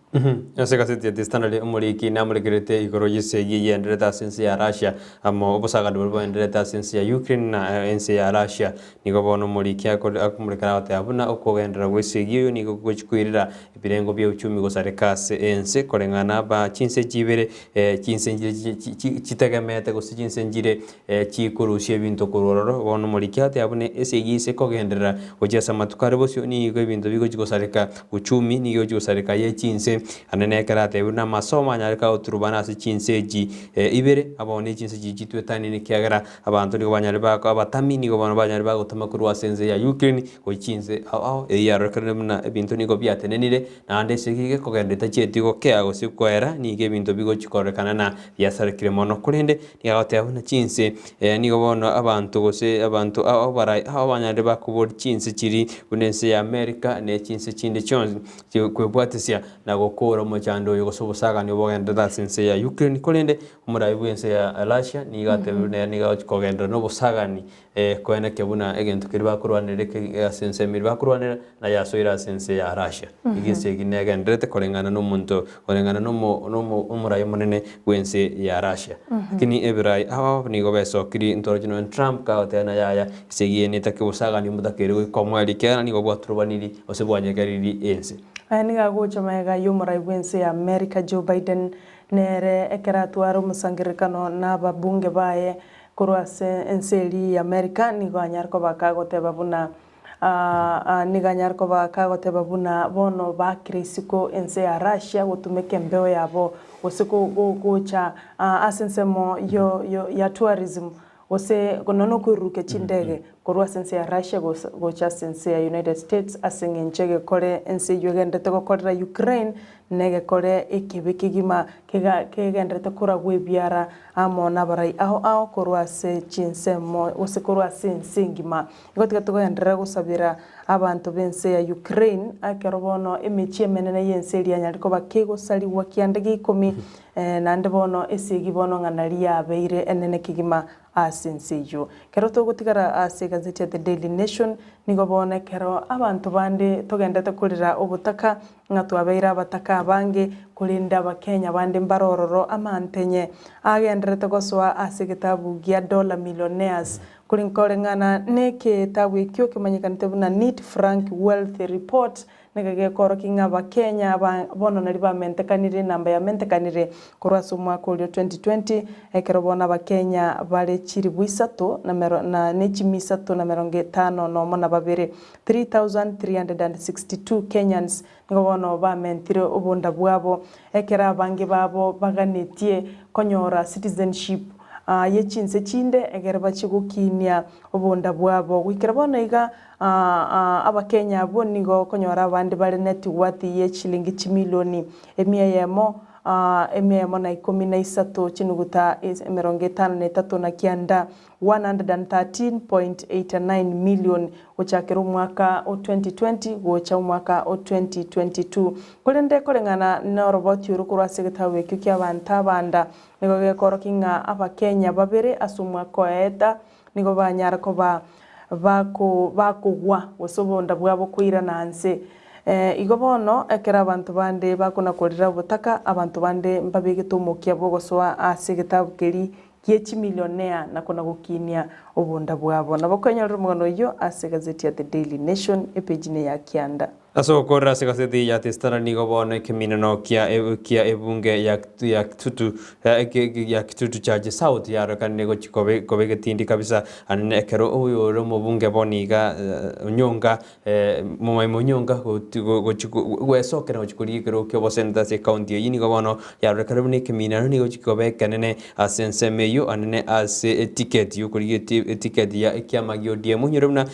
Ase kasiti distanale umuriki namuregerete igoro yisegi yendereta sinsi ya Russia amo obusaga dubwo yendereta sinsi ya Ukraine na ensi ya Russia nigo bono umuriki akumurikana batabuna okogendera gwesegi yo nigo gwechikwirira ibirengo bya uchumi gosarekase ense korengana ba chinse jibere chinse chitegemete gosi chinse njire chikurushye bintu kurororo bono umuriki atabune esegi se kogendera ojesa matukare bosyo nigo ibintu bigo gosareka uchumi nigo gosareka ye chinse anene karate buna masoma nyarika uturubana se chinseji ibere abone chinseji jitwetani ni kiagara abantu ni banyari bako abatami ni bano banyari bako tamakuru wasenze ya Ukraine ko chinse yarokana muna ebintu ni go byatenenire nande sekike ko gendeta chetigo kyago sikwera ni ge bintu bigo chikorekana na yasarekire mono kurende ni agote abuna chinse ni go bono abantu gose abantu barai abanyari bako bo chinse chiri bunense ya America ne chinse chinde chonzi kwebwatesia na gukora mu cyando yo gusobusaga ni bogenda sinse ya Ukraine kolende umurayi bwense ya Russia ni gatebune ni gakogenda no busagani kwene kebuna egento kiri bakurwanire ke sinse miri bakurwanira na yasoira sinse ya Russia igise ginega ndrete kolengana no muntu kolengana no umurayi munene bwense ya Russia kini ebirai aho ni go beso kiri ntorojino Trump ka otena yaya segiye ni takibusagani mudakere ko mwali kera ni go bwaturubaniri osebwanye gariri ense niga gocha mega yumura ibwense ya America Joe Biden nere ekera twaro musangirikano na babunge baye kurwase enseli ya America nigo anyarko bakagote babuna niga nyarko bakagote babuna bono bakrisiko ense ya Russia gutumeke mbeo yabo osiko gocha asensemo yo ya tourism ose gonono kuruke chindege korwa sense ya Russia gocha sense ya United States asengenchege kore ense yogendete gokorera Ukraine nege kore ekibikigima kegendete kora gwebiara amona barai aho korwa se chinsemo ose korwa sengima igotika togendera gusabira abantu bense ya Ukraine akerobono emichie menene yense ya nyariko bakego sali wakiandege 10 nande bono esigi bono nganaria beire enene kigima asenseyo kero to gutigara asegazeti ya The Daily Nation nigo bone kero abantu bande togendete kurira obutaka ngatwabeira abataka abange kulinda abakenya bande mbarororo amantenye agenderete goswa asegetabu gya $1 millionaires kulinkorengana neke tabu kyo kimanyikanite buna Neat Frank Wealth Report negege koro kinga bakenya bono nari bamentekanire namba ya mentekanire kurwaso mwaka wa 2020 ekero bona bakenya bale chiri bwisato na nechimisato na 50 no mona babere 3362 Kenyans ngobono bamentire obonda bwabo ekera abange babo baganetie konyora citizenship yechinse chinde egere bachigukinia obonda bwabo gwikira bona iga abakenya bo nigo konyora abandi bari net worth ye shilingi 1 milioni emiyemo na 13 chinuguta 53 na kianda 113.89 million uchakira mwaka o 2020 gocha mwaka o 2022 kulende kolengana na robot yurukurwa segetawe kyo abantu abanda nigo gekoro kinga abakenya babere asumwa koeta nigo banyara ko bakugwa osobonda bwabo kwira nanse igo bono ekera abantu bande bakona korera butaka abantu bande mbabigitumokia bogosoa ase gitabu keri kiechi millionaire nakona gukinia obunda bwabo nabo kwenyarira mugano yo ase gazeti ya The Daily Nation epejine ya Kianda. Aso korra se gazeti ya testara nigo bono keminano kia ebunge ya kitutu chaje south ya rakane go chikobe getindi kabisa anene ekero uyo romo bunge boniga nyonga munyonga go sokera go chikuri kero kyo bosenta se county yini go bono ya rakane ni keminano nigo chikobe kanene asense meyo anene ase ticket yo kuri ticket ya kiamagio die munyurumna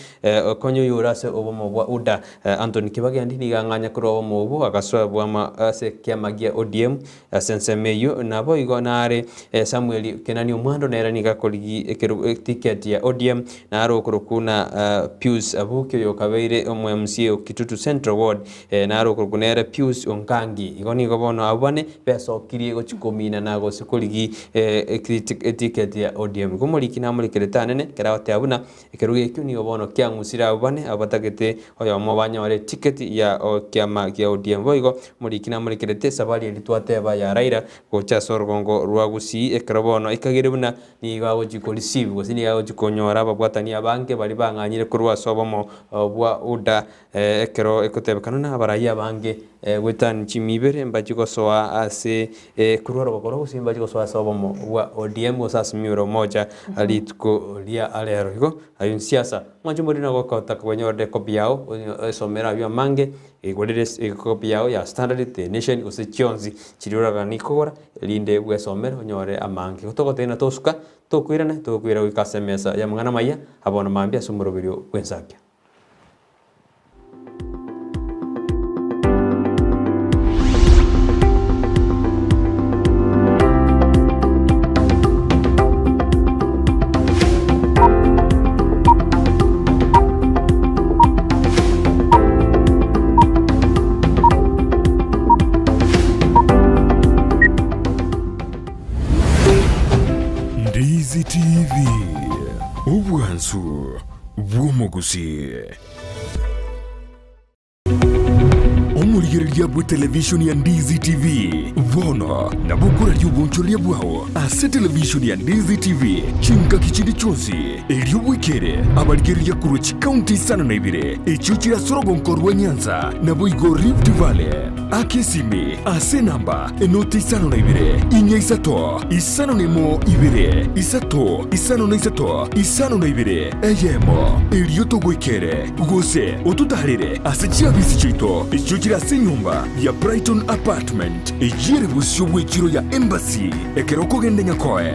konyo yorase obomo bwa uda Anthony Kibagandi ni ganganya kuro mubu agaswa bwama ase kiamagia ODM sense meyo nabo igo nare Samuel Kenani Omwando nera ni gakoligi ticket ya ODM naro kurukuna Pius Abukyo yokabeire omwe Kitutu Central Ward naro kurukunera Pius Onkangi igo ni gobono abane peso kiri go chikomina nago sikoligi ticket ya ODM gumuliki namulikireta nene kerawate abuna keruge kyo ni gobono kyangusira abane abatagete oyo mobanya wale ticket ya kiama kia ODM boigo mulikina mulikirete sabali elitwateba ya Raila gocha sorgongo rwagusi ekarabono ikagirebuna ni gago jikolisibi gosini gago jikonyora babwatani abange bali banganyire kurwa sobomo bwa uda ekero ekotebekana abaraya bange wetan chimibere mbajiko soa ase kurwaro bakoro gusimba jiko soa sobomo bwa ODM gosas miuro moja alitko lia alero igo ayun siasa mwanjumuri nago kota kwenyorde kopiao somera bya mange igorere kopiao ya Standard The Nation usechionzi chiruraga nikora linde bwesomera onyore amange gutogotena tosuka tokwirana tokwira wikasemesa ya mwana maya abona mambia sumurobirio Ensakia. Ndizi TV ubwansu bw'omugusi omulirya bwa television ya Ndizi TV bono na bukura ly'obunchorya bwawo ase television ya Ndizi TV chinka kichindi chonsi ery'obwikere abaligeriya kurwa chikaunti sana na ibire ekyo kirasorogonko rwa Nyanza na boigo Rift Valley akesimi ase namba enoti isano na ibire inya isato isano nemo ibire isato isano na isato isano na ibire eyemo eryoto gwikere gose otutarire ase chiabisi chito ekyo kirase nyumba ya Brighton Apartment ejire busyo bwekiro ya Embassy ekeroko gende nyakoe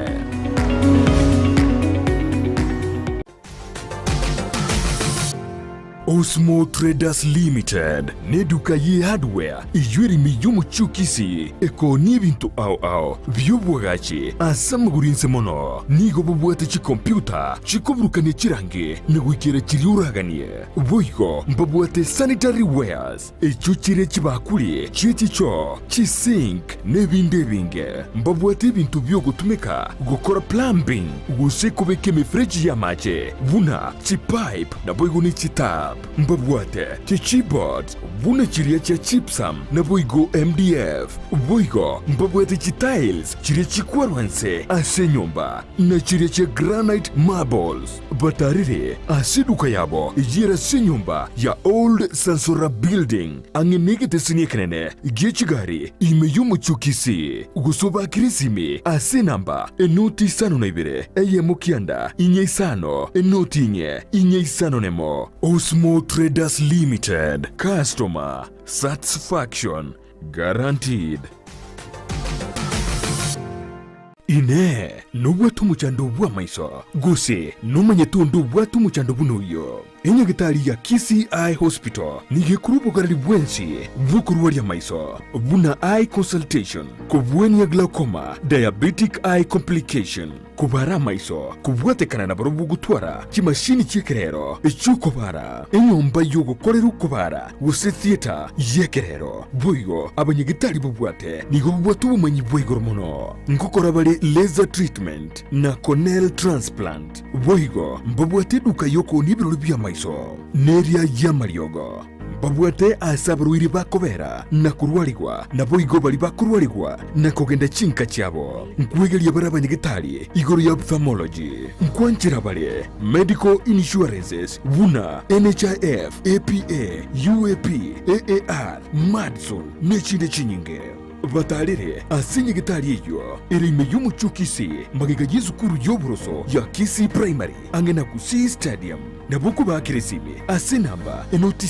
Osmo Traders Limited neduka ye hardware ijwiri miyumu chukisi eko nibintu au vyobwagachi asamugurinse mono nigo bubwate chi computer chikobrukane chirange negwikere chiriuraganie boigo mbabwate sanitary wares echuchire chibakuri chichicho chisink nebinde binge mbabwate bintu byo gutumika gukora plumbing gusekobeke mifreji ya mache buna chipipe na boigo ni chitap mbabwate keyboard buna chiria cha chipsam na boigo MDF boigo mbabwate tiles chiria chikwarwanse ase nyumba na chiria cha granite marbles batarire asiduka yabo ijira se nyumba ya Old Sansora Building angenegete siniekenene giechigari imeyumu chukisi gusoba kirisimi ase namba enoti sano na ibire eyemukianda inye isano enoti inye isano nemo Osmo Traders Limited. Customer satisfaction guaranteed. Ine nubwatu muchando bwa maiso guse numanyetundu bwatu muchando bunuyo enye gitari ya KCI Hospital nige kurupo garali bwensi bukuru ya maiso buna eye consultation kubweni ya glaucoma diabetic eye complication kubara maiso kubwate kanana barubu gutwara kimashini chikerero echukobara enyomba yogo koreru kubara guse theater yekerero boigo abanyegitari bubwate nigo bubwatu bumanyi boigo mono ngokora bale laser treatment na corneal transplant boigo mbabwate duka yoko nibirori bya maiso neria ya mariogo babwate asabruiri bakobera na kurwarigwa na boigo bali bakurwarigwa na kugenda chinka chabo nkwegeria barabanyegitari igoro ya ophthalmology nkwanchira bale medical insurances buna NHIF APA UAP AAR Madson nechinde chinyinge batarire asinye gitari iyo irime y'umucukisi magiga y'izukuru y'oburoso ya Kisi Primary angena kusi stadium nabuku bakiresime asinamba enoti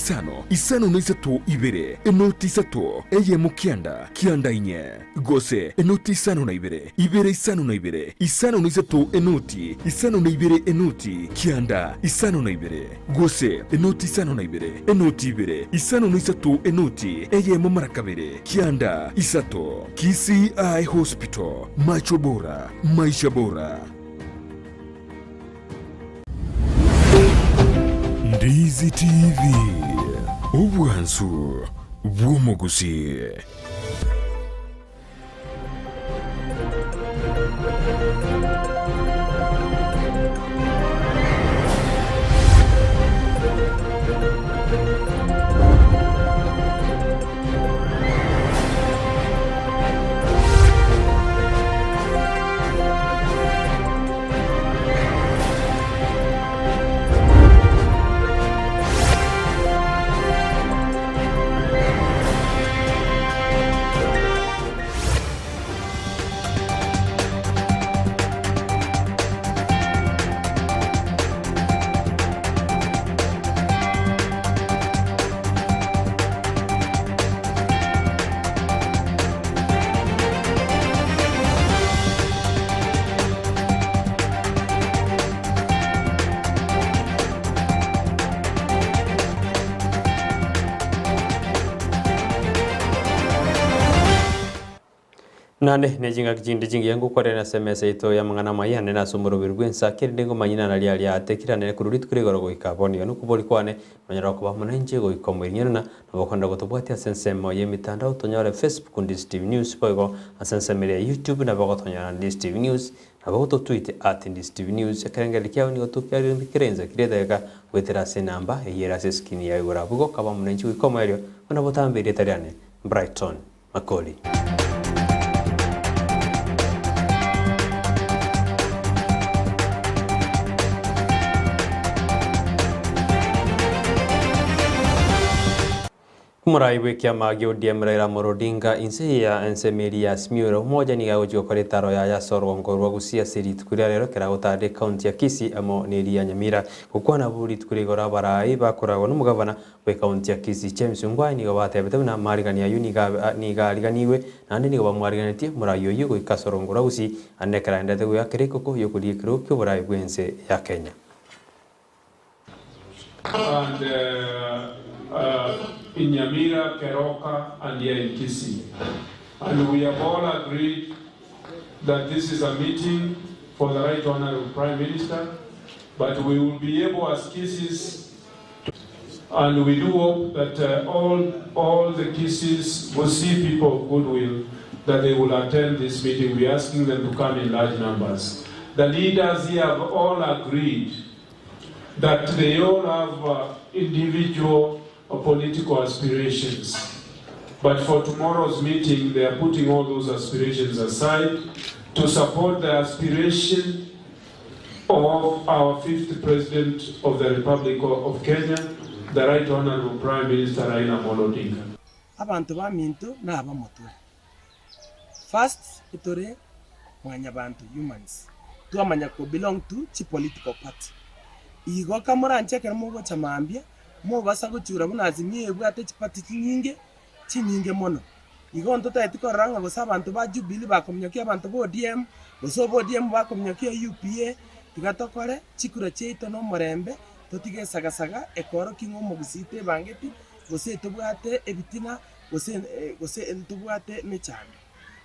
isano n'isatu ibere enoti isatu eye mukianda kianda inye gose enoti isano na ibere isano na ibere isano n'isatu enoti isano na ibere enoti kianda isano na ibere gose enoti isano na ibere enoti ibere isano n'isatu enoti eye mumarakabere kianda isato. Kisi Eye Hospital, macho bora, maisha bora. Ndizi TV, ubwansu bw'omugusi. Nane nejinga kijindi jingi yangu kwa rena semese ito ya mangana mayane na sumuro birgwen sakiri dengo manyina na liya tekira ne kururit kuri goro ikaboni yanu kuboli kwane manyara ko bamuna nje go ikomwirnyana na bakonda gotobwati asensemo ye mitandao tonyore Facebook Ndizi TV News pogo asensemere YouTube na bagotonyana Ndizi TV News na bagoto tweet @Ndizi TV News akarengeli kyao ni gotupya kirenza kireda wetera senamba yera seskini ya igora bugo kabamuna nje ikomweryo na botambere tariane Brighton Makori. Kumuraiwe kia magio diemraira morodinga inse ya ensemeri ya smiuro moja ni gaujo kore taro ya soro ngorwa gusia serit kuria rero kera utade county ya Kisi amo neri ya Nyamira kukwana burit kuri gora barai bakorago n'umugavana we county ya Kisi James Ngwai ni gabate betuna marigani ya uniga ni galiganiwe nandi ni gabamwariganiti murayo yugo ikasoro ngorwa gusi anekara ndate ya kereko ko yokuri kiro kyo burai bwense ya Kenya. In Nyamira, Keroka, and here in Kisi. And we have all agreed that this is a meeting for the Right Honorable Prime Minister, but we will be able as Kisis, and we do hope that all the Kisis will see people of goodwill, that they will attend this meeting. We are asking them to come in large numbers. The leaders here have all agreed that they all have individual political aspirations. But for tomorrow's meeting, they are putting all those aspirations aside to support the aspiration of our 5th President of the Republic of Kenya, the Right Honorable Prime Minister Raila Amolo Odinga. Abantu baminto na abamotwe. First, itore mwanyabantu humans. Tuamanya ko belong to chi political party. Igo kamura ncheke mugo chamambia mo basa gucura bunazimye bwate chipati chinyinge mono igo ntota etikoranga go sabantu ba Jubilee bakomnyokia abantu bo ODM gosobo ODM bakomnyokia UPA tigatokore chikura cheito no morembe totige sagasaga ekoro kingo mugusite bangeti gose tubwate ebitina gose entubwate mechano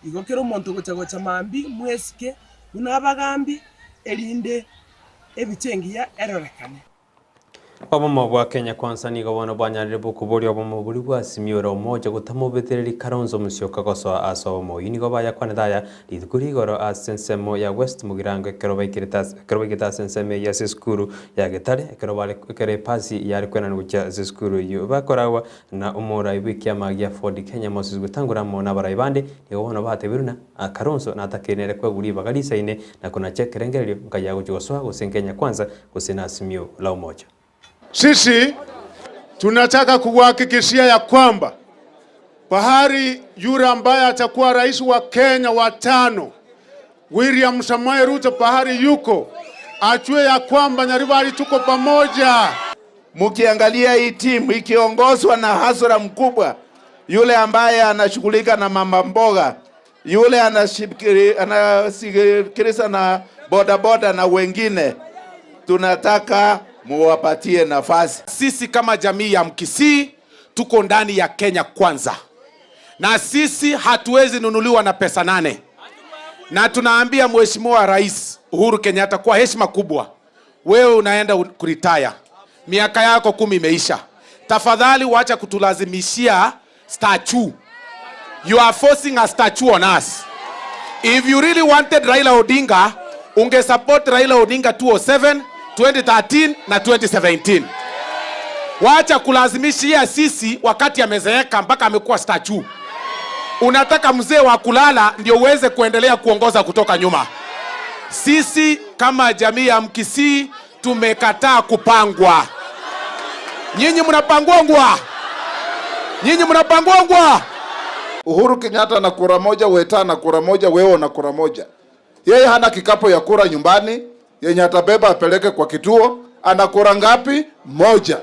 igo kero monto gocha mambi mwesike unabagambi elinde ebichengia erorekane. Obomo bwa Kenya Kwanza nigo bono bwanyarire bukubori obomo buri bwa simiora omoja gutamubetereri Karonzo Musyoka gosoa asomo inigo baya kwanedaya lidukuri igoro asensemo ya West Mugirango keroba ikireta sensemo ya seskuru ya Getare keroba kere pasi ya kwena ngucha seskuru yu bakorawa na umura ibiki amagia Ford Kenya Moses gutangura mo na baraibande nigo bono batebiruna Karonzo na atakenere kwa guri bagalisa ine na kuna chekerengerio ngaya gujosoa gusengenya Kwanza gusina simio la umoja. Sisi tunataka kuhakikishia ya kwamba pahari yule ambaye atakuwa rais wa Kenya wa 5 William Samoei Ruto pahari yuko achue ya kwamba Nyaribari tuko pamoja. Mukiangalia hii timu ikiongozwa na hasara mkubwa, yule ambaye anashughulika na mama mboga, yule anasikiliza na bodaboda na wengine, tunataka muwapatie nafasi. Sisi kama jamii ya Mkisii tuko ndani ya Kenya Kwanza, na sisi hatuwezi nunuliwa na pesa 8. Na tunaambia Mheshimiwa Rais Uhuru Kenyatta kwa heshima kubwa, wewe unaenda kuretire, miaka yako 10 imeisha. Tafadhali wacha kutulazimishia statue. You are forcing a statue on us. If you really wanted Raila Odinga, unge support Raila Odinga 2007, 2013 na 2017. Wacha kulazimishia sisi wakati amezeeka mpaka amekuwa statue. Unataka mzee wa kulala ndio uweze kuendelea kuongoza kutoka nyuma. Sisi kama jamii ya Mkisii tumekataa kupangwa. Nyinyi mnapangwangwa. Nyinyi mnapangwangwa. Uhuru Kenyatta na kura moja, Weta na kura moja, wewe na kura moja. Yeye hana kikapo ya kura nyumbani yenye atabeba apeleke kwa kituo. Ana kura ngapi? Moja.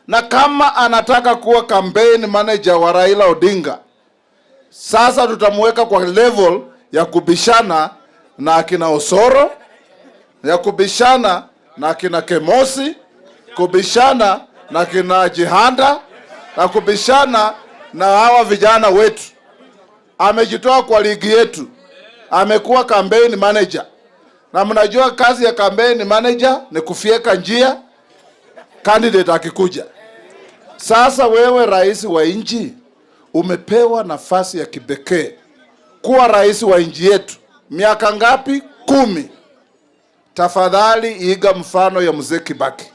Na kama anataka kuwa campaign manager wa Raila Odinga, sasa tutamweka kwa level ya kubishana na akina Osoro, ya kubishana na akina Kemosi, kubishana na akina Jihanda, na kubishana na hawa vijana wetu. Amejitoa kwa ligi yetu, amekuwa campaign manager. Na mnajua kazi ya campaign manager ni kufieka njia candidate akikuja. Sasa wewe rais wa nchi umepewa nafasi ya kipekee kuwa rais wa nchi yetu. Miaka ngapi? 10. Tafadhali iga mfano ya mzee Kibaki.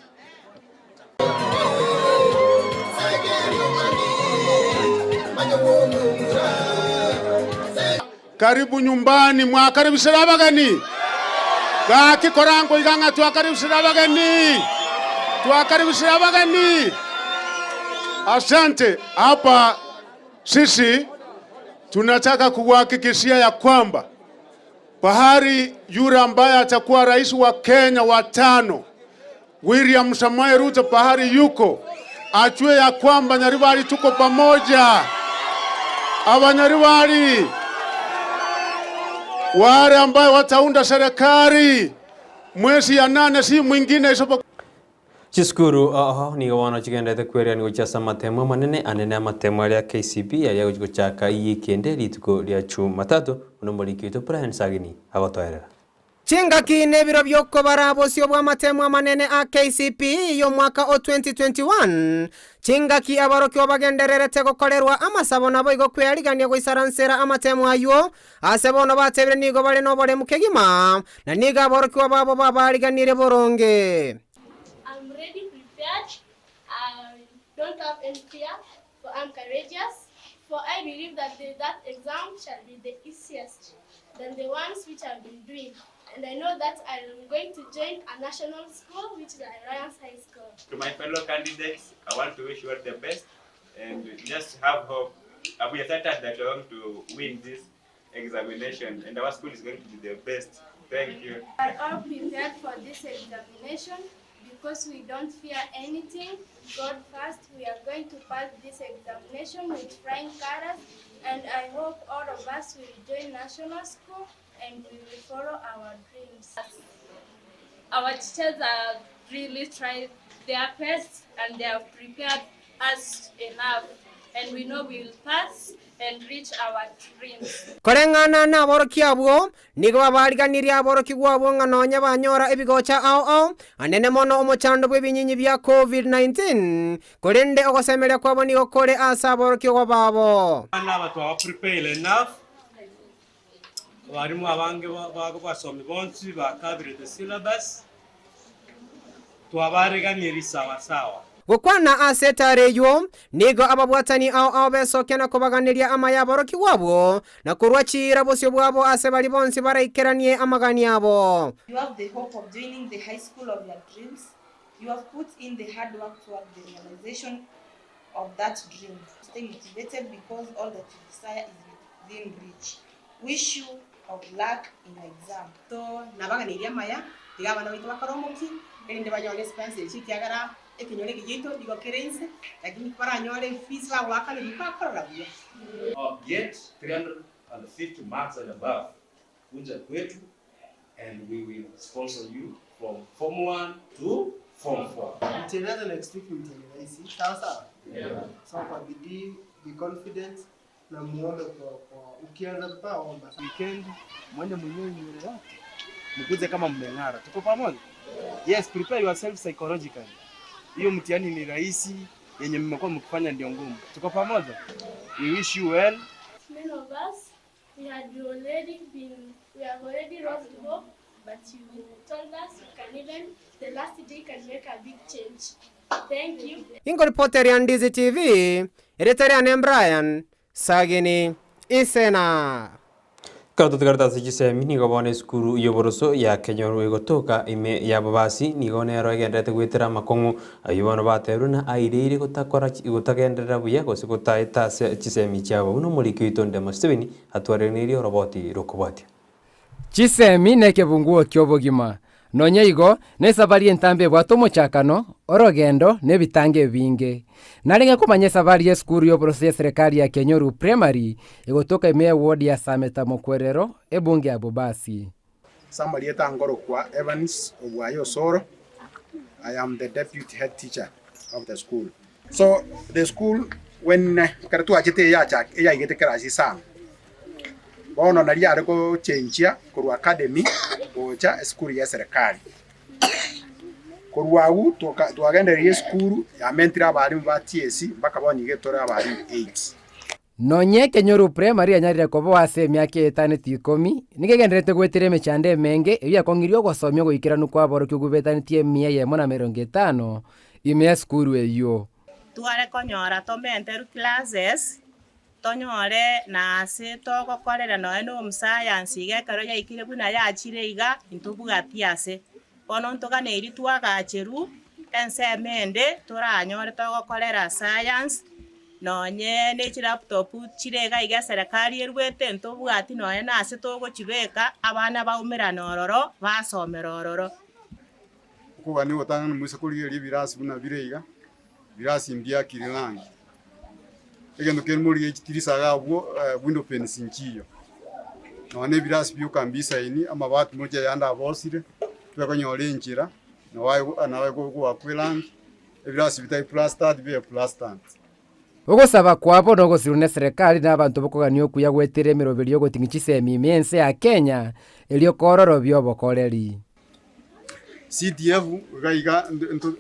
Karibu nyumbani, mwakaribisha abageni. Gaki korango iganga twakaribisha abageni. Twakaribisha abageni. Asante. Hapa sisi tunataka kuhakikishia ya kwamba pahari yule ambaye atakuwa rais wa Kenya wa 5 William Samoei Ruto pahari yuko achue ya kwamba Nyaribari tuko pamoja. Abanyaribari wale ambao wataunda serikali mwezi ya 8 si mwingine isipokuwa Chiskuru nigo wana chigendete kweria ni guchasa matemo manene anene amatemo ya KCB ya guchaka yikende rituko lya Jumatatu uno muliki wetu Brighton Sagini agotwerera Chingaki nebiro byoko barabosio bwa matemo manene a KCP yo mwaka o 2021 Chingaki abaroki obagendererete gukorerwa amasabo nabo igo kwirigania guisaransera amatemo ayo asebono batebire nigo bale no bole mukegima na niga abaroki babo babariganire boronge. I'm ready, prepared. I don't have any fear, for I'm courageous. For I believe that that exam shall be the easiest than the ones which I've been doing. And I know that I'm going to join a national school, which is Alliance High School. To my fellow candidates, I want to wish you all the best and just have hope. We are certain that you're going to win this examination and our school is going to be the best. Thank you. We are all prepared for this examination. Because we don't fear anything, God first, we are going to pass this examination with flying colors, and I hope all of us will join national school and we will follow our dreams. Our teachers have really tried their best and they have prepared us enough and we know we will pass and reach our dreams. Korengana na aboroki abo nigo babariganiria aboroki gwabo nganonya banyora ebigocha ao anene mono omochando bw'ebinyinyi bya COVID-19 korende ogosemeria kwabo nigo kore asa aboroki gwabo Aba twa prepare enough barimu abange bago basomi bonsi bakadire the syllabus twabariganira sawa gukwana asetare yo nigo ababwatani ao besokena kubaganiria amayaboroki gwabo na kurwachira bosyo bwabo ase bali bonsi baraikeranie amagani abo. You have the hope of joining the high school of your dreams. You have put in the hard work toward the realization of that dream. Stay motivated because all that you desire is within reach. Wish you of luck in your exam. So nabaganiria maya digaba na bitu bakoromoki elinde banyole expense chikiagara ekinyole kijito digo kerense lakini para nyole fees wa waka ni bakora bia. Get 350 marks and above kunja kwetu and we will sponsor you from Form 1 to Form 4. Mtendana next week mtendaisi sawa. So kwa bidii, be confident na muombe kwa ukianza kuomba weekend mwende mwenyewe nywele yake mkuze kama mmeng'ara. Tuko pamoja? Yes, prepare yourself psychologically. Hiyo mtihani ni rahisi, yenye mmekuwa mkifanya ndio ngumu. Tuko pamoja? We wish you well. Many of us we have already lost hope, but you told us you can even the last day can make a big change. Thank you. Ingo reporter ya Ndizi TV, editor Brian Sagini Isena. Karatasi gisemi nigo bone skuru yoboroso ya Kenyoru igotoka ime ya babasi nigo nero egendete gwitira makongu ayobono bateruna aireire gutakora igutagendera buya gose gutaita gisemi cyabo uno muri kwitonde Museveni atwareniri roboti rokobati gisemi nekebunguo kyobogima nonye igo nesabari entambe bwatomo chakano orogendo nebitange binge naringa kumanya sabari ya skuru yoboroso ya serikali ya Kenyoru primary igotoka ime ward ya Sameta Mokwerero ebunge ya Bobasi. Samarieta Ngorokwa Evans Obwayo Soro. I am the deputy head teacher of the school. So the school when karatu ajete ya chak eya igete karaji sang bono na liare ko chenchia ku academy ocha school ya serikali kurwagu twagenderie school ya mentira abarimu ba TSC mpaka bonige tore abarimu 8 nonye Kenyoru primary anyarire ko bwase myaka 10 nigegenderete gwetire mechande menge ebya kongirio gosomyo goikiranu kwa boro kyugubetanitie 150 ime school eyo tware konyora tomenteru classes tonyore na se toko korera no science igekaro ya ikire buna ya chire iga intubugatiase bono ntogane iri twagacheru ensemende turanyore toko korera science nonye ne laptop chirega iga serikali erwete ntubugati nonye na se togo chibeka abana baumira nororo basomera ororo kuba ni otanga mwise kuriye birasi buna bireiga birasi mbia kirilangi egendo kelmuri ekitirisa gabo window pane sinchiyo none birasi byo kambisa ini amabati moja yanda abosire twakonyora enjira nawe go kwilangi ebirasi bitai plastered be plastered ogosaba kwabo no gosirune serikali n'abantu bokoganio kuya gwetire miroberio gotingicisemi mense ya Kenya elio kororo byobokoreri CDF gaiga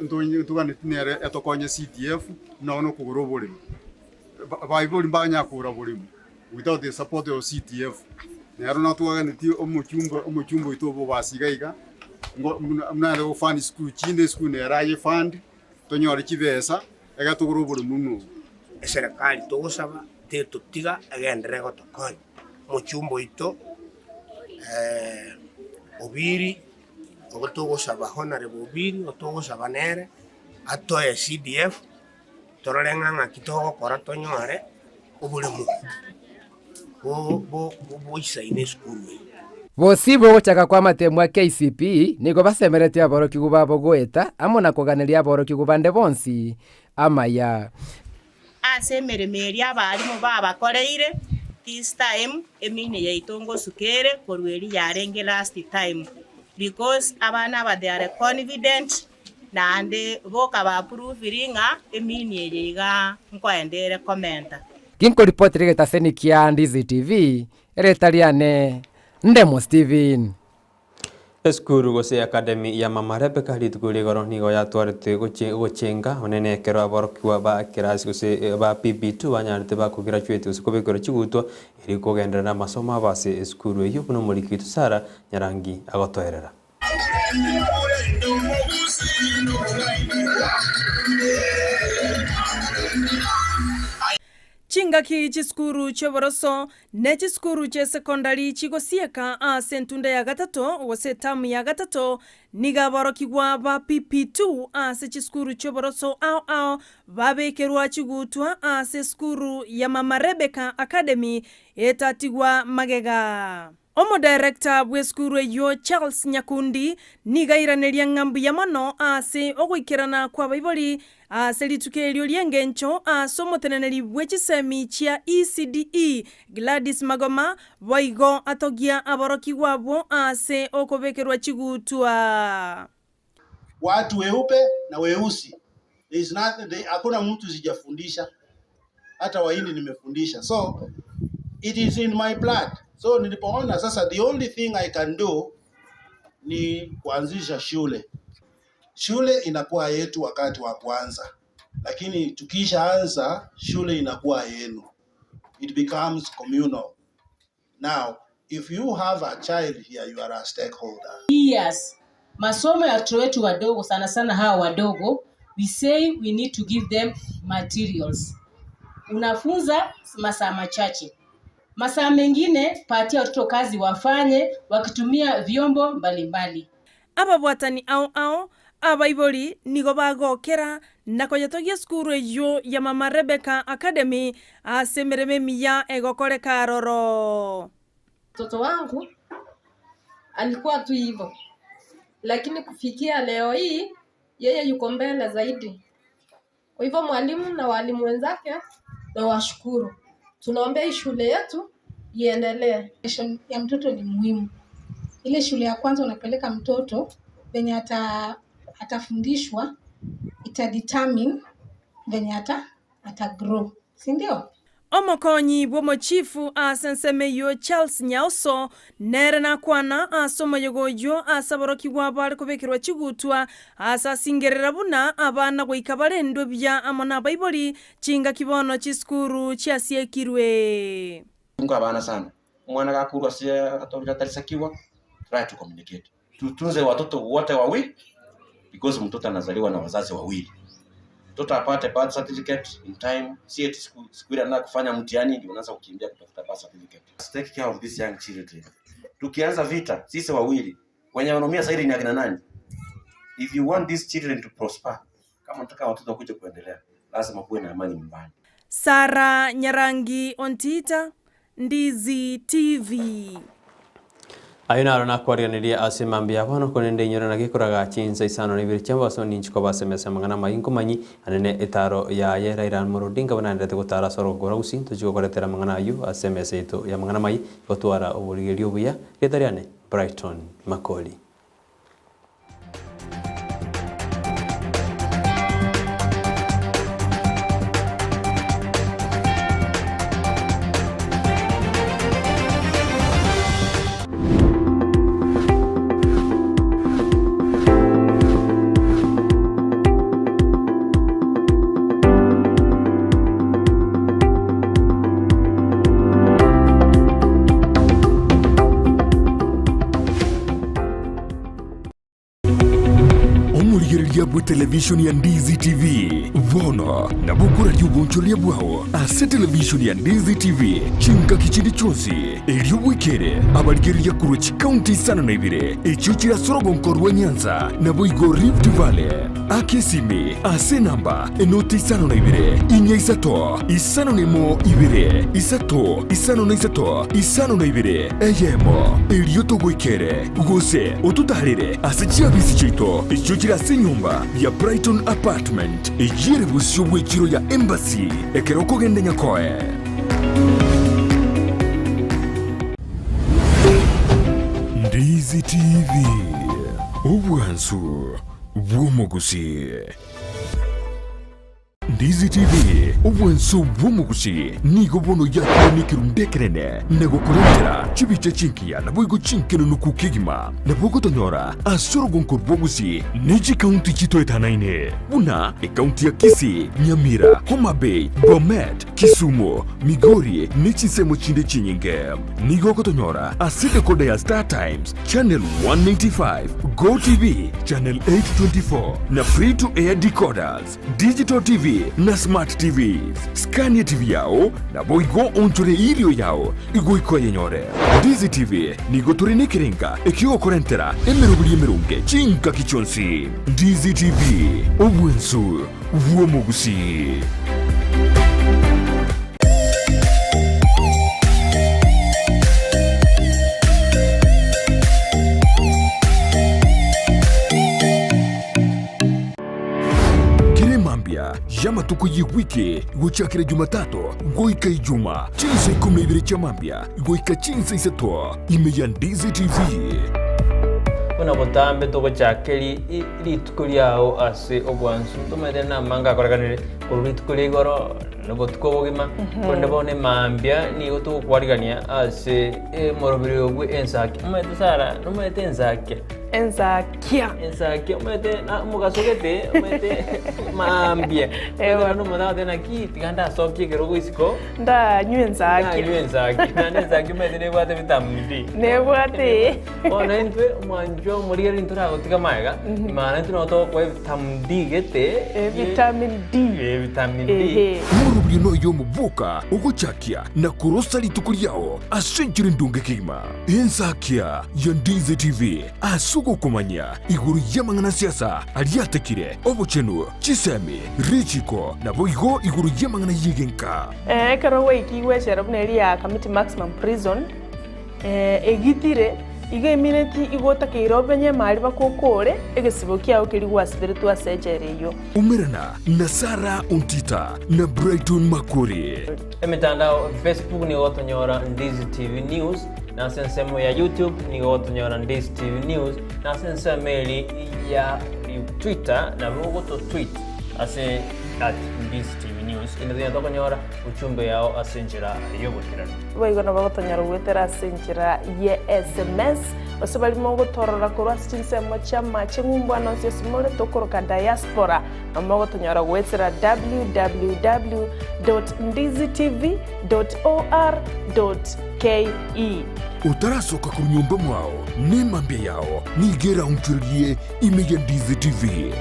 ntugane tinere etokonye CDF no kuguro bulimi Bible mbanya kura bulimi without the support of CDF nero natugane ti omuchumbo itobo basigaiga mnare go fund school chinde school neraye fund tonyore kibesa ega tuguro bulimi no serikali togosaba tutiga agendere gotokonya muchumbo ito obiri ogotogosaba honorable obiri otogosaba nere atoye CDF tororenganga kitogo kora tonyore obulemu bo isaine school bosibo gochaka kwa matemwa KCP nigo basemerete aboroki gubabo goeta amona koganeria aboroki gubande bonsi amaya asemeremeri abarimu babakoreire this time emine yaitongo sukere korweri yarenge last time because abana they are confident nande boka ba approve emini yega nkoendere komenta Kinko report regeta senikia Ndizi TV eretariane Ndemo Steven. Eskuru gose academy ya Mama Rebecca litukuli goro nigo ya twarete gochenga onene kero aborokwa ba kirasi gose ba PP2 banyarite ba ku graduate gose kubekoro chigutwa iri kugendera na masomo abase eskuru yo kuno muri kitu Sara Nyarangi agotwerera. Chingaki chiskuru choboroso ne chiskuru che sekondari chigosieka sentunda ya gatato wose tamu ya gatato niga barokigwa ba PP2 se chiskuru choboroso ao babekerwa chigutwa se skuru ya Mama Rebecca Academy etatigwa magega. Omo director bweskuru yo Charles Nyakundi niga iraneria ngambu ya mano ase ogwikirana kwa baiboli selituke lyoliengencho somoteneneri bwechisemi chia ECDE Gladys Magoma waigo atogia aboroki wabo ase okobekerwa chigutwa watu weupe na weusi. There is nothing, hakuna mtu sijafundisha, hata Wahindi nimefundisha, so it is in my blood. So nilipoona sasa the only thing I can do ni kuanzisha shule. Shule inakuwa yetu wakati wa kwanza, lakini tukishaanza shule inakuwa yenu. It becomes communal. Now, if you have a child here, you are a stakeholder. Yes, masomo ya watoto wetu wadogo, sana sana hawa wadogo, we say we need to give them materials. Unafunza masaa machache. Masaa mengine patia watoto kazi wafanye wakitumia vyombo mbalimbali. Ababwatani ao abaiboli nigo bagokera nakoyatogia skuru yo ya Mama Rebecca Academy asemereme miya egokore karoro. Mtoto wangu alikuwa tu hivyo, lakini kufikia leo hii yeye yuko mbele zaidi. Kwa hivyo mwalimu na walimu wenzake na washukuru. Tunaombea hii shule yetu iendelee. Ya mtoto ni muhimu. Ile shule ya kwanza unapeleka mtoto venye atafundishwa itadetermine venye ata grow, si ndio? Omokonyi bwomo chifu asensemeyo Charles Nyauso nere na kwana asoma yogoyo asaboroki wabale kubekirwa chigutwa asasingerera buna abana goikabalendo bya amona baiboli chinga kibono chiskuru chiasiekirwe. Tunga abana sana. Mwana gakurwa sia atorja talisakiwa try to communicate. Tutunze watoto wote wawili because mtoto anazaliwa na wazazi wawili. Mtoto apate birth certificate in time, si eti siku ile anataka kufanya mtihani ndio unaanza kukimbia kutafuta birth certificate. Take care of these young children. Tukianza vita sisi wawili, wenye wanaumia zaidi ni akina nani? If you want these children to prosper, kama unataka watoto kuja kuendelea, lazima kuwe na amani nyumbani. Sara Nyarangi, Ontita, Ndizi TV. Ayuna arona kwarianiria asimambia bono konende nyora na gikoraga chinsa isano ni birchamba so ninchiko basemesa mangana mainko manyi anene etaro ya yera iran morodinga banandete gutara soro gora usinto jigo koretera mangana ayu asemesa ito ya mangana mai gotwara oburigerio buya getariane Brighton Makori. Television ya Ndizi TV vono na bukura ry'ubuncholia bwao ase television ya Ndizi TV chinga kichindi chonsi elio wikere abarigeriya kurochi county sana na ibire echo chira sorogonkorwa Nyanza na boigo Rift Valley akesimi ase namba enoti sana na ibire inya isato isano nemo ibire isato isano na isato isano na ibire eyemo elio to wikere gose otutarire ase chiabisi chito echo chira senyumba ya Brighton Apartment ejire busyo bwekiro ya Embassy ekeroko gende nyakoe Ndizi TV ubwansu bw'omugusi. Ndizi TV obwenso bw'omugusi nigo bono yakiranikiru ndekerene negokorentera chibiche chinkiya nabwigo chinkeno nukukigima nabwogotonyora asorogonkor bw'ogusi niji kaunti chitoetanaine buna ekaunti ya Kisii, Nyamira, Homa Bay, Bomet, Kisumu, Migori nichisemo chinde chinyinge nigogotonyora asedekoda ya Star Times Channel 195, Go TV Channel 824 na free to air decoders, Digital TV na Smart TVs. Scania TV yao na boigo onchore irio yao igoiko yenyore. Ndizi TV nigo turine kirenga ekio korentera emerubuli emerunge chinka kichonsi. Ndizi TV obwensu vuomugusi. Yamatuko yiwiki guchakira Jumatatu goika Ijuma chinsa 12 cha mambia goika chinsa isato imeya Ndizi TV kuna botambe to gochakeri iritukuri yao ase obwansu tumede na manga koraganire uritukuri goro no tukobogima konde bone mambia ni goto kwarigania ase morobiri ogwe Ensakia umete sara numete Ensakia umete na mugasogete umete mambia ewa no moda tena kiti ganda sokye gerogo isiko nda Ensakia umete ne bwate vitamini ne bwate ona entwe manjo muriere intura gotika maega imana entwe to kwa vitamin D gete vitamin D murubiri no yo mubuka ugochakia na kurosa litukuri yao asenjiri ndunge kigima Ensakia ya Ndizi TV asugo kumanya iguru yamangana siasa aliatekire obuchenu chisemi richiko na boigo iguru yamangana yigenka karo wiki weshera buneri ya committee maximum prison egitire iga imineti igota kirobenye mari bakokore egesibo kiao kirigwa spiritu asejereyo umirana na Sara Ontita na Brighton Makori emitandao Facebook ni otonyora Ndizi TV News na sensemo ya YouTube ni otonyora Ndizi TV News na sensemo ya Twitter na bogoto tweet ase at Ndizi TV News ina tokonyora uchumbe yao asenjera yobotirana boigona bagotonyora gwetera asenjera ye SMS osabali mogo torora korwa sinsemo chama chengumbwana nsesmole tokoroka diaspora amogo tonyora gwetera www.ndizitv.or.ke utarasoka ku nyumba mwao ni mambia yao nigera unchurie imeya Ndizi TV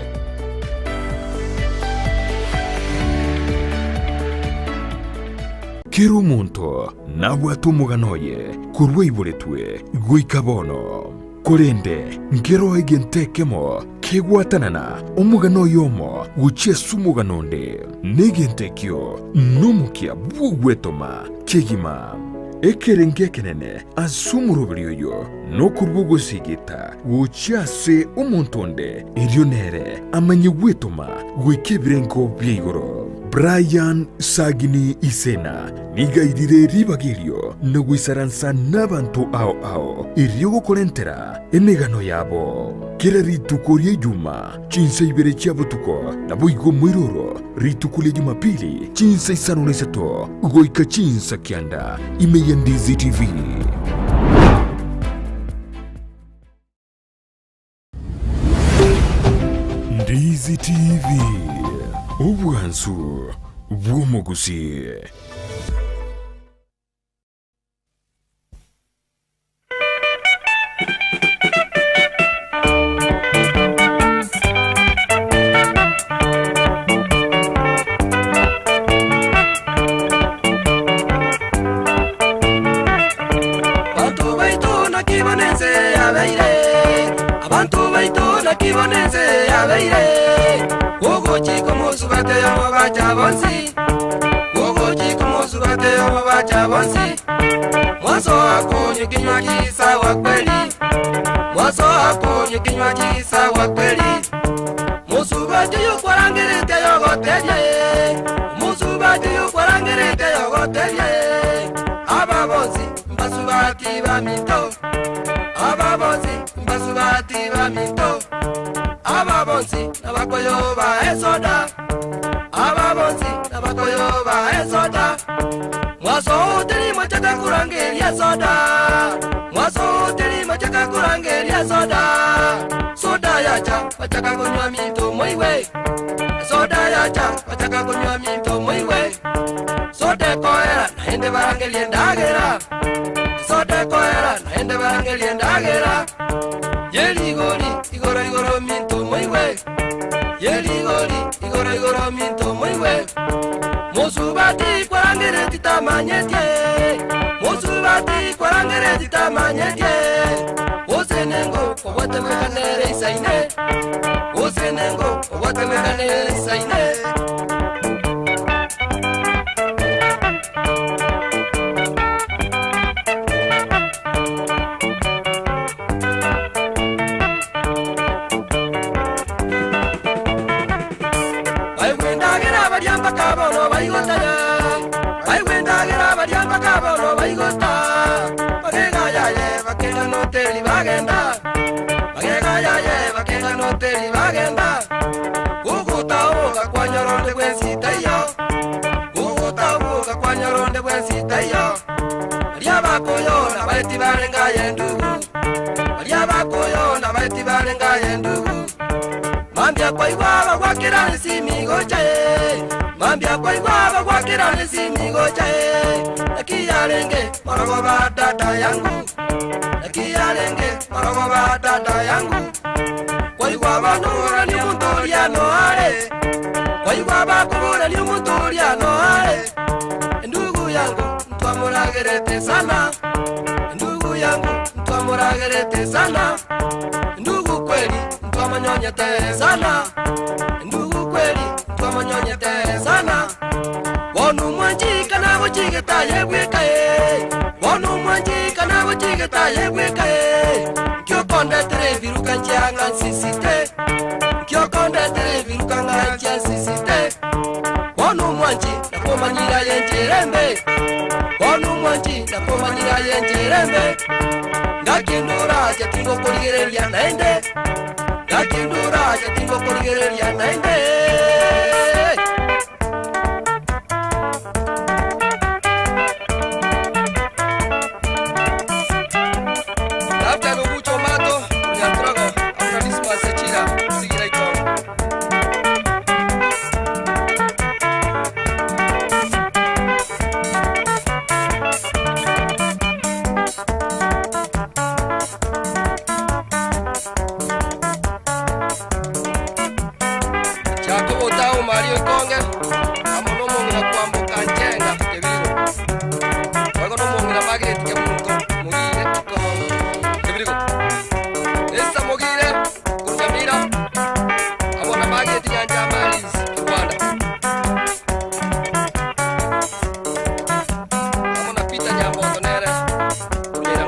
Kero muntu nawe atumuganoye kurwe iburetwe goikabono korende ngero egentekemo kegwatanana omugano yomo guchesu muganonde negentekyo numukia bugwetoma kegima ekerenge kenene asumurubiriyo no kurbugo sigita guchase umuntonde irionere amanye gwetoma gwekebirenko byigoro Brian Sagini Isena nigaidire ribagirio nagwisaransa n'abantu ao iryo korentera emegano yabo kera ritukorie Juma chinsa ibere cyabo tuko nabuigo mwiroro ritukulie Jumapili chinsa isano nesato goika chinsa kyanda imeya Ndizi TV Ndizi TV obwansu bw'omugusi Mwaso hakunye kinywaji sawa kweli, mwaso hakunye kinywaji sawa kweli. Musubati yukwarangirite yogotenye, musubati yukwarangirite yogotenye. Ababozi mbasubati bamito, ababozi mbasubati bamito, ababozi ababonsi nabakoyoba esoda ababonsi nabakoyoba esoda mwaso teri machaka kurangeria soda mwaso teri machaka kurangeria soda soda yacha machaka kunywa minto moiwe soda yacha machaka kunywa minto moiwe soda koera naende barangelia ndagera soda koera naende barangelia ndagera yeligori igoro minto moiwe yeligori igoro minto moiwe musubati kwarangere titamanyetie musubati kwarangere titamanyetie osenengo owatemekanere isaine osenengo owatemekanere isaine Kabono baigota bariamba kabono baigota bagega yaye bakenda noteli bagenda bagega yaye bakenda noteli bagenda uguta uga kwanyoronde kwensitayo uguta uga kwanyoronde kwensitayo bariaba koyona baiti barenga yendugu bariaba koyona baiti barenga yendugu mambia kwa igwaba gwakira simigocha mambia kwa igwaba gwakira simigocha nakiyalenge marogoba data yangu nakiyalenge marogoba data yangu kwa igwaba nura ni mutoria no ale kwa igwaba kubura ni mutoria no ale ndugu yangu ntwamuragerete sana ndugu yangu ntwamuragerete sana ndugu kweli ntwamanyonyete sana ndugu kweli ntwamanyonyete sana wonu mwanji kana buchigeta yebwekae wonu mwanji kana buchigeta yebwekae kyo konde tere viruka nchanga nsisite kyo konde tere viruka nchanga nsisite wonu mwanji nakomanyira yenjerembe wonu mwanji nakomanyira yenjerembe ngakindura chatingo koligereria naende ngakindura chatingo koligereria naende labda lugucho mato nyatrogo aunalisma sechira sigira ikono Mario Konge amono mongira kwambuka njenga kebiro wago no mongira magire tikemuko mugire ko kebiro esa mugire kunyamira abona magire tinyanja malis Rwanda amona pita nyamboto nere kunyera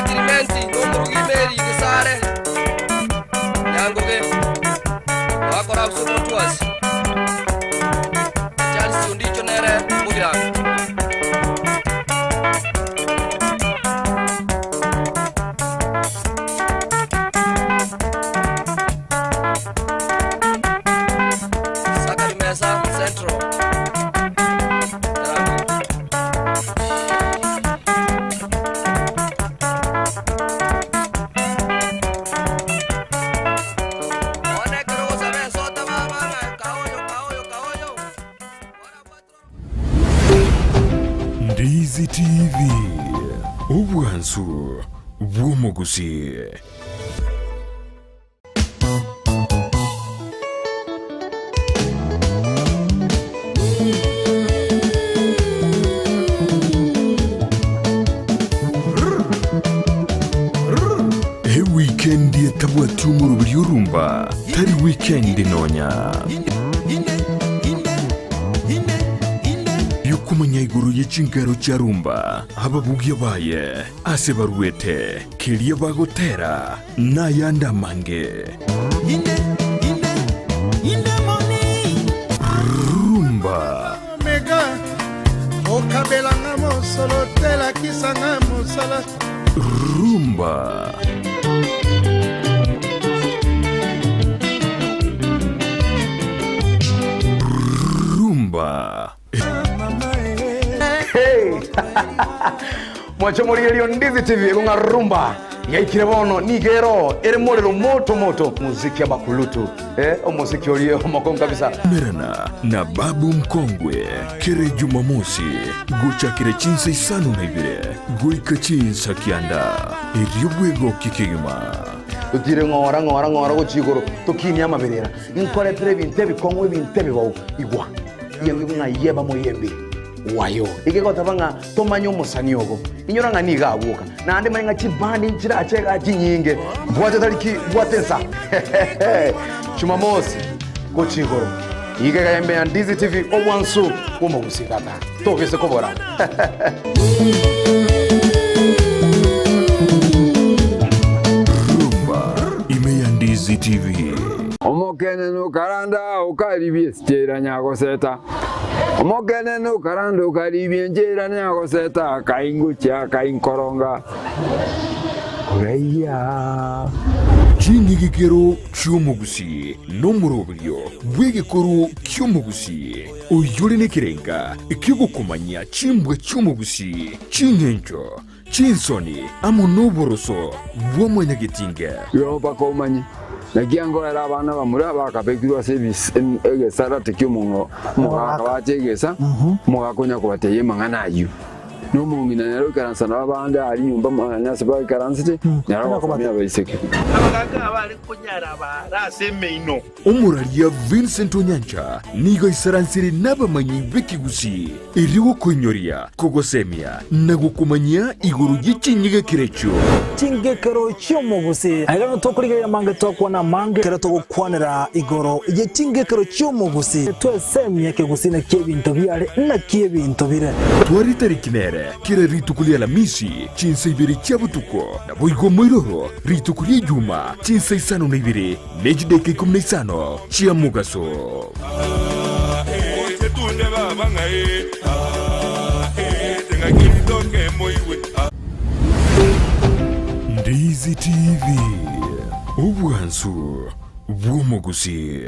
Kirimenti, Nomoro Gimeri, Gesare, Yangoge, Wakora Sumotuas, Charles Undicho Nere, Mugiran. Sakari Mesa, Central. Ndizi TV ubwansu bw'umuguzi. Weekend yetabwatu mu rubiri urumba tari weekend nonya yokumanya iguru y'ikingaro cya rumba ababugi baye ase baruete kiriye bagotera nayanda mange rumba mega okabela ngamos solo tela kisanga musala Rumba. Rumba. Hey! Mwacho murigelio Ndizi TV kunga rumba yaikire bono nigero ere morero moto muziki ya bakulutu muziki olio mokon kabisa Merana na babu mkongwe kere Jumamosi gucha kire chinsa isanu na ibire guika chinsa kianda eriobwego kikigima tutire ngora guchigoro tukini amaberera inkore tere bintebe kongwe bintebe bawo igwa yemwe ngayeba moyembe wayo ikekota banga tomanyo musanyogo inyora ngani gabuka nande manga chibandi nchira acheka chinyinge bwate taliki bwatensa Jumamosi kuchigoro ikeka yembe ya Ndizi TV omwansu kuma kusikata tokese kobora Rumba ime ya Ndizi TV omokene no karanda ukaribie stera nyako seta omokene no karanda ukaribie njera nyako seta kaingucha kainkoronga kuraiya Chingi gikero cyumugusi no murobyo bwegekoro cyumugusi uyuri nekirenga ikigukumanya chimbwe cyumugusi chingencho chinsoni amunoboroso bwomwenyagitinga yo bakomanyi nagiango era abana bamura bakabegirwa service egesara tekyomungo mugakabachegesa mugakonya kubateye manganayo no mungina nero karansa nabandi ari nyumba manyase ba karansite naro bakomya bayiseke abaganga abari kunyara barase meino Omuralia Vincent Onyancha nigo isaransiri n'abamanyi b'ikigusi iriwo konyoria kogosemia nagukumanya iguru y'ichinyiga kirecho chingekero cy'umugusi ariko tokurigerera mange tokwana mange kero togukwanira igoro ye chingekero cy'umugusi twesemye kegusi na kebinto byare na kebinto bire twari tarikinere kire Ritukuli Alamisi chinsa ibiri cyabutuko na boigo moiroro Ritukuli Juma chinsa isano na ibiri nejideke 15 chia mugaso Ndizi TV ubwansu bw'umugusi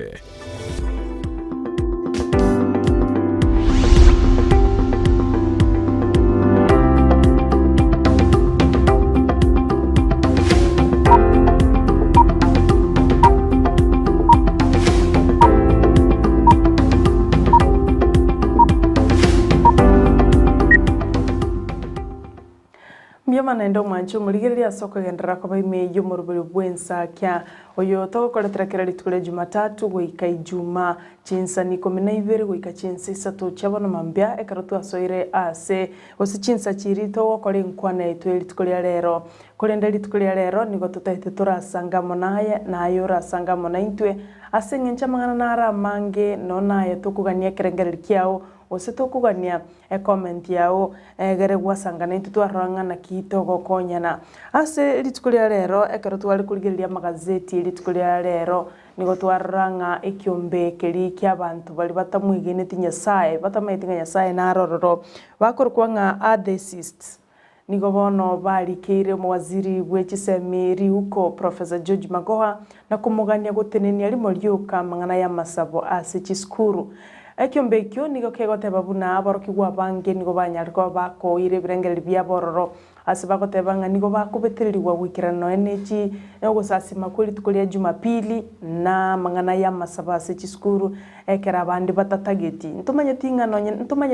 Nendo mwancho muligereria soko gendera kwa baime yo murubiri bw'Ensakia oyo togokoretera kera litukule Jumatatu goika Ijuma chinsa ni 12 goika chinsa 3 chabona mambya ekarotu asoire ase osi chinsa chirito gokore nkwana etwe litukule rero kolenda litukule rero nigo tutahite turasanga monaye nayo rasanga monaintwe ase ngencha mangana nara mange nonaye tukugania kerengere kiao osetokugania comment yao gere gwasangana into aranga na kito gokonyana ase litukulia rero ekero twali kuligeria magazeti litukulia rero nigo twaranga ekyombe keri ky'abantu bali batamwigene tinyasaye batamayitinga nyasaye narororo bakorkwanga atheists nigo bono barikire mwaziri bw'ekisemi uko Professor George Magoha na kumugania gutenenia ari moriuka mangana ya masabo ase chiskuru ekyombe kyo nigo kegoteba buna abarokigwa bange nigo banyariko bakoire birengeri bya bororo asibagoteba nga nigo bakubetererirwa gwikirano enechi egosasima kuri tukulia Jumapili na mangana ya masabase chiskuru ekera abandi batatageti ntumanye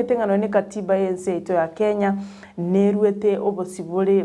tingano ne katiba yense ito ya Kenya neruete obosibole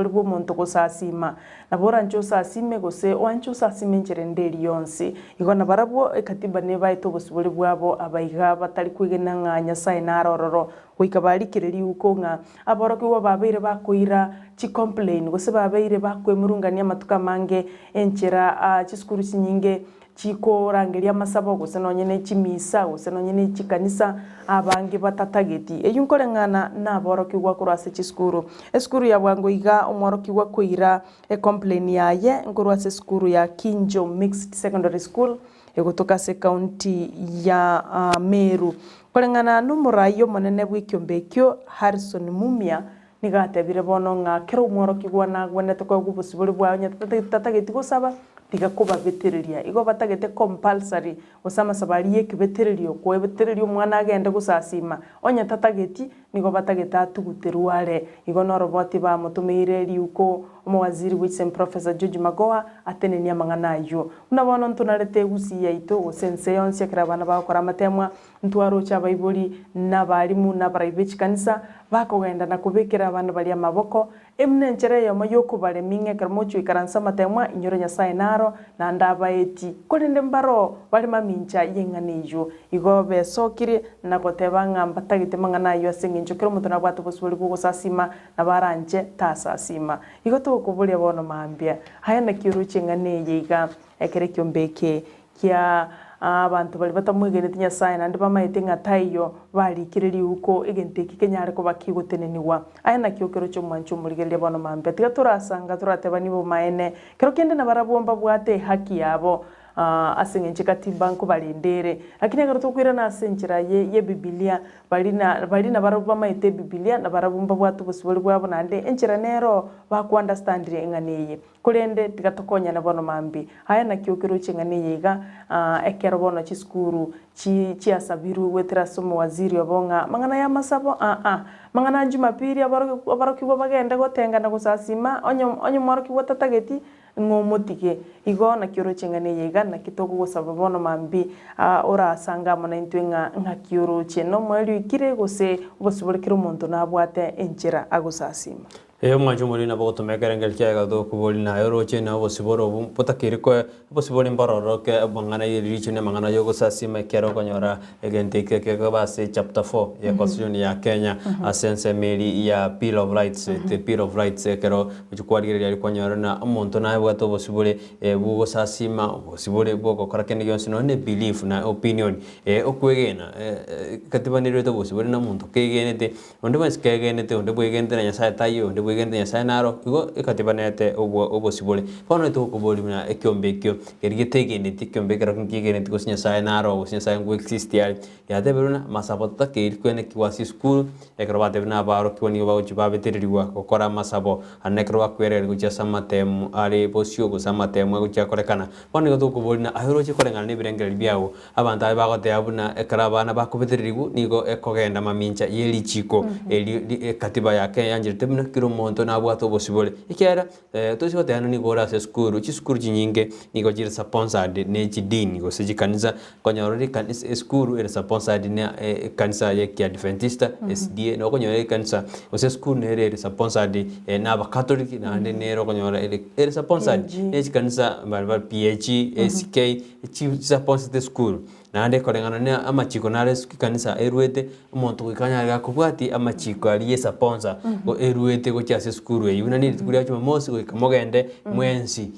bw'omuntu gosasima nabora ncho sasime gose wancho sasime ncherenderi yonse igona barabwo ekatiba ne baito obosibole bwabo abaiga batari kwigena nga nyasaye narororo goikabarikireri uko nga aborokigwa babeire bakoira chi complain gose babeire bakwemurungania matuka mange enchera chiskuru chinyinge chiko rangeria masabo gose nonyene chimisa gose nonyene chikanisa abange batatageti eyunkorengana naborokigwa kurase chiskuru eskuru ya bwango iga omorokigwa koira complain yaye nkurwase skuru ya Kinjo Mixed Secondary School egotoka se county ya Meru Kolengana n'umurayo monene bw'ikyombekyo Harrison Mumia nigatebire bono ng'a kero umworoki gwana gwenete kwa gubusibuli bwa tatageti gusaba tiga kubabetereria igo batagete compulsory osama sabari yekibetererio kwebetererio mwana agende gusasima onya tatageti nigo batageta tuguterware igo no roboti ba mutumire riuko omwaziri w'isem Professor George Magoha atenenia mangana yo unabona ntunarete gusi yaito osense yonse kira bana bakora matemwa ntwaro cha baibuli n'abarimu na private kanisa bakogenda na kubikira abana bali amaboko emnenchere yo mayoko bare minge kermocho ikaransa matemwa inyoro nyasaye naro na ndabaeti kolende mbaro bali mamincha yenganijo igo besokire na kotebanga mbatagite mangana yo asenginjo kero mutuna bwatu busubuli gusasima na baranje tasasima igo to kubulia bono mambia haya na kiruche ngane yiga ekere kyombeke kya abantu bali batamwegenete nyasaye nandi bamaite ng'atayo barikiriri uko egenteki kenyare ko bakiguteneniwa aya nakyo kero cyo mwancho murigereria bono mambe tiga turasanga turateba nibo maene kero kende na barabomba bwate haki yabo asengenche katiba nko balendere lakini agaro tukwira na asenchira ye Biblia bali na barabomba maite Biblia na barabomba bwatu busubuli bwabo nande enchira nero ba ku understand enganeye kulende tiga tokonya na bono mambi haya nakyo kero chenganeye ga ekero bono chiskuru chi asabiru wetera somo waziri obonga mangana ya masabo mangana Jumapili abaroki bagende gotenga na gusasima onyo maroki watatageti ngomotike igo na kioro chengane yega na kitoko gusaba bono mambi ora sanga mona intwenga nka kioro cheno mweli ikire gose ubosubulekero muntu nabwate enjira agusasima mwanjo muri na boto mekerengel kyaga do kuboli na yoro chena obosiboro potakiri ko obosibori mbaroro ke bangana yiriche ne mangana yogo sasima kero konyora egente ke base chapter 4 ya constitution ya Kenya asense meri ya Bill of Rights the Bill of Rights kero uchukwari yari konyora na omuntu na bwato obosibori bugo sasima obosibori bwo kora kende yonse ne belief na opinion okwegena katiba ni reto obosibori na muntu kegenete onde baskegene onde bwegende na nyasaye tayo onde wigende nyasaye naro igo ikatibanete obosibole pono to kuboli na ekyombekyo erigitegenete ekyombekero kinkigenete gosinya nyasaye naro gosinya nyasaye ngo exist ya teberuna masabota ke kwene kiwasi school ekrobate na baro kwani bawo babeteririwa gukora masabo anekro bakwere gucha samatemu ari bosio gusamatemu gucha korekana pono to kuboli na ahero chikorengana ne birengeri byabo abantu abagote abuna ekrabana bakubeteririgu nigo ekogenda mamincha yeli chiko eli katiba yake yanjirite mna kiro monto na bwato bosibole ikera tosi tano ni gora se skuru chinyinge ni go jira sponsored ne chidini go se kanisa konyorori kanisa skuru era sponsored ne kanisa ya Adventista SDA no konyorori kanisa o se skuru ne era sponsored na ba catholic na ne ro konyora era sponsored ne kanisa barbar PH SK chi sponsored skuru na ande korengana ne amachiko na resu kanisa eruete umuntu kwikanya ga kubwati amachiko ali sponsor go eruete go cyase skuru yuna ni tukuria cyuma mosi go kamogende mwensi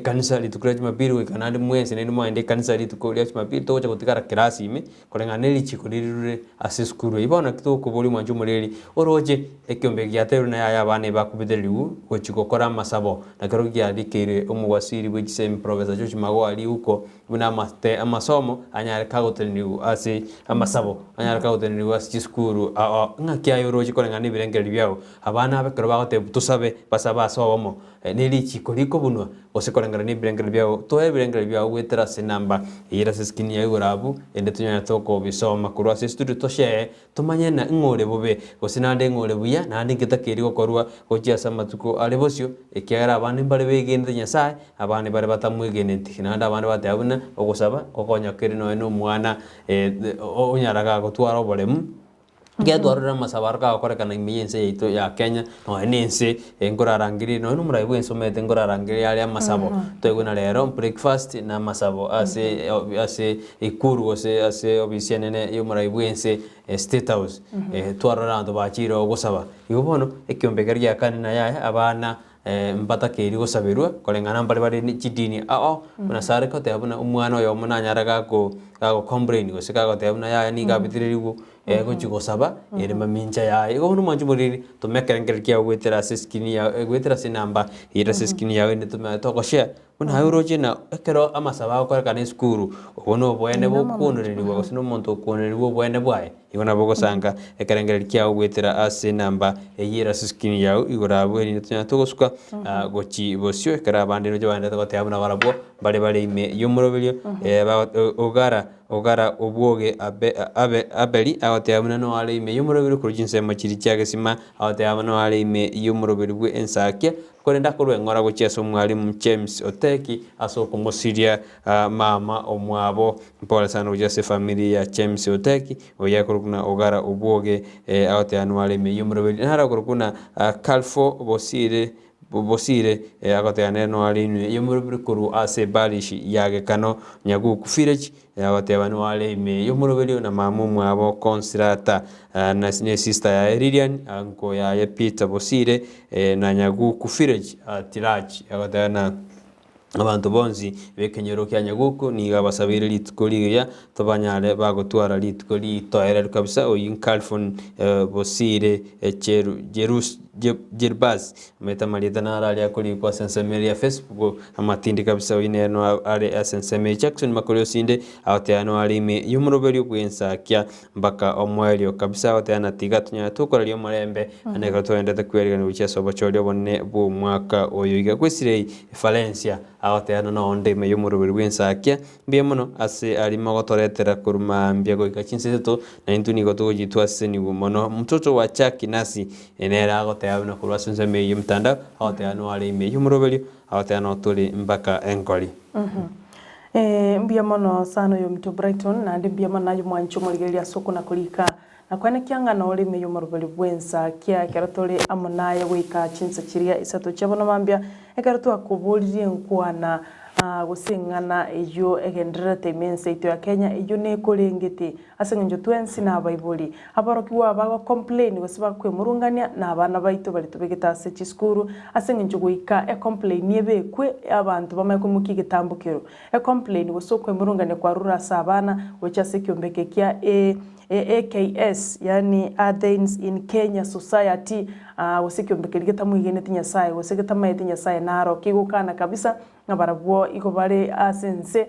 kanisa litukura cyuma biru go kanande mwensi ne mwende kanisa litukuria cyuma biru to cyo gutikara kirasi ime korengana ne chiko lirure ase skuru ibona kitoko boli mwanju mureri oroje ekyombe gyateru na ya bane bakubederiu go chiko kora masabo na kero gyadikire omwasiri w'isem Professor George Magoha ali uko buna amasomo anya kagoteniriu ase amasabo anya kagoteniriu ase skuru ngakia yoroje korengana ne birengeri byao abana abekero bagote tusabe basaba sobomo neli chikoriko bunwa osekorengana ne birengeri byao to ebirengeri byao gwetera se namba ira se skini ya urabu ende tunya toko bisoma kurwa se studio toshe tumanye na ngore bobe gosinande ngore buya nandi ngitakiri gokorwa gochia samatuko alebosio ekiara abana mbare begende nyasaye abana bare batamwegenete nanda abana batabuna ogosaba kokonya kiri no mwana onyaraga gotwara obolemu gedwarira masabarka akorekana imiyense yito ya Kenya no enense engorarangiri no numuraibu ensomete engorarangiri ali amasabo toiguna lero breakfast na masabo ase ikuru ase obisienene yo muraibu ense state house twarora ndo bachiro gusaba ibono ekyombegeri ya kanina ya abana mbata keri gusabirwa korengana mbali bari chidini unasare ko tebuna umwana oyo munanyaraga ko complain go sika ko tebuna ya ni gabitiririgu go chigosaba ere mamincha ya go no manju muri to mekerengel kia gwetera siskini ya gwetera sinamba ira siskini ya ne to share una uroje na ekero amasaba ko kana skuru obono bwene bokunuririrwa gusino muntu okunurirwa bwene bwaye igona bogosanga ekerengeri kya gwetera ase namba eyira siskini yao igora bweri ntunya tugosuka gochi bosio ekera bande no jabande to tabuna barabo bale ime yumurobelio ogara obwoge abeli agoteamuna no ale ime yumurobelio kurujinse machiri cyage sima agoteamuna no ale ime yumurobelio bwe Ensakia korenda korwe ngora gocheso mwalimu James Oteki asoko ngosiria mama omwabo pole sana ujase familia James Oteki oya kurukuna ogara obwoge agote anuale me yumrobeli nara kurukuna Kalfo bosire agote aneno alinu yumrobeli kuru ase balishi yage kano nyagu kufireji agote anuale me yumrobeli na mamu mwabo konsilata na sister ya Lilian anko ya Peter bosire na nyagu kufireji tiraji agote na abantu bonzi bekenyero kya nyaguko ni abasabire litukoliya tobanyale bagotwara litukoli toere kabisa oyin Kalfon bosire Jerbaz metamalita na ali akoli kwa sensemeria Facebook amatindi kabisa oyine no ali asensemeri Jackson Makori sinde awteano ali me yumurobeli Ensakia mbaka omwelio kabisa awteana tigatunya tukora lyo marembe aneka toende kweri ni ucheso bacholio bonne bu mwaka oyiga kwesire Valencia awteana no onde me yumurobeli Ensakia biemono ase ali magotoretera kuruma mbiago ikachinseto na intuni gotogojitwa seni gumono mtoto wa chaki nasi enera agote abuna kurwasense me yimtanda awteano ali me yumurobeli awteano tuli mbaka enkoli mbiamono sano yo mto Brighton na ndi mbiamana yo mwancho moligelia soko na kulika na kwane kyanga na ole me yumurobeli bwensa kya karatole amonaye wika chinsa chiria isato chabona mambia ekarato akobolirie nkwana gusingana ejo egendera temense ito ya Kenya ejo ne kolengete asengenjo twensi na baibuli abarokiwa bago complain gosiba kwe murungania na abana baito bali tubegeta se chiskuru asengenjo guika complain yebe kwe abantu bamaye kumuki gitambukiro complain gosokwe murungania kwa rura sabana wecha sekyombeke kya AKS yani Athens in Kenya Society wasikyombekirigeta mwigene tinya sai wasiketa maitinya sai naro kigukana kabisa ngabarabwo iko bare asense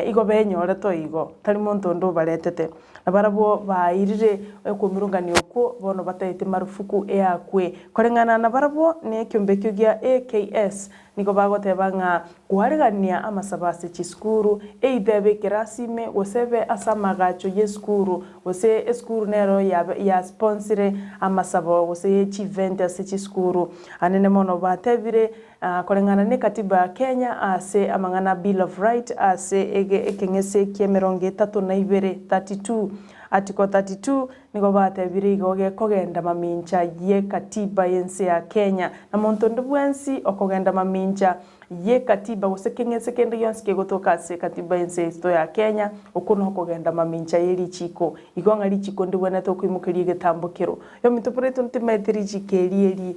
iko benyore to igo tari muntu ndo baretete abarabwo bairire ekumirungani okwo bono bataite marufuku yakwe korengana na barabwo ne kyombekyo gya AKS niko bagotebanga guharigania amasabase chiskuru eidebe kirasime gosebe asamagacho yeskuru gose eskuru nero ya sponsore amasabo gose chivent ase chiskuru anene mono batebire korengana ne katiba ya Kenya ase amangana Bill of Right ase ekengese kiemeronge 32 Article 32 niko batebire igoge kogenda mamincha ye katiba yense ya Kenya na montondo bwensi okogenda mamincha ye katiba gusekengese kende yonske gotoka se katiba yense isto ya Kenya okuno okogenda mamincha yeri chiko igonga lichiko ndibwana to kwimukirie getambukiro yo mitopreto ntimetiri chikerieri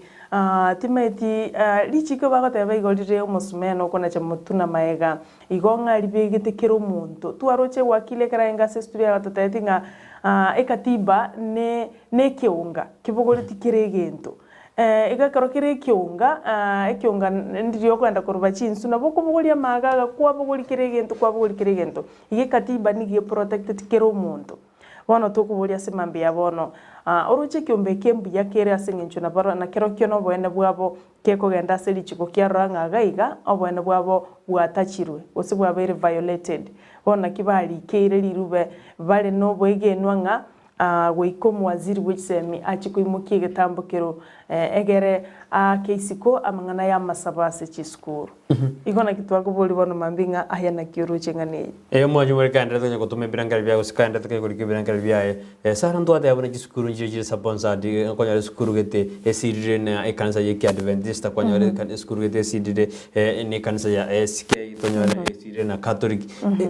timeti lichiko bagoteba igorire umusumeno kona cha mutuna maega igonga libegetekero muntu twaroche wakile karaenga se studio gatotetinga ekatiba ne kiunga kibogoriti kiregento igakaro kire kiunga ekiunga ndiyo kwenda kuruba chinsu na boko bogoria magaga kwa bogori kiregento ige katiba ni protected kero muntu bono tukuboria semambia bono oruche kiombe kembu yakere asengencho na baro na kero kyono boene bwabo keko genda seli chiko kyaranga gaiga obwene bwabo bwatachirwe ose bwabere violated bona kibali keire lirube bale no bwegenwa nga goiko mwaziri w'isemi achikoimukie getambukiro egere keisiko amangana ya masabase chiskuru igona kitwago boli bono mambinga ayana kiuruche ngane mwaje muri kandira tonya kutume biranga bya usikanda take kuri biranga bya sara ndo ate abona chiskuru njije sabonza di konya skuru gete esirire na ekanza yeki adventista konya skuru gete esirire ne kanza ya SK tonya na Catholic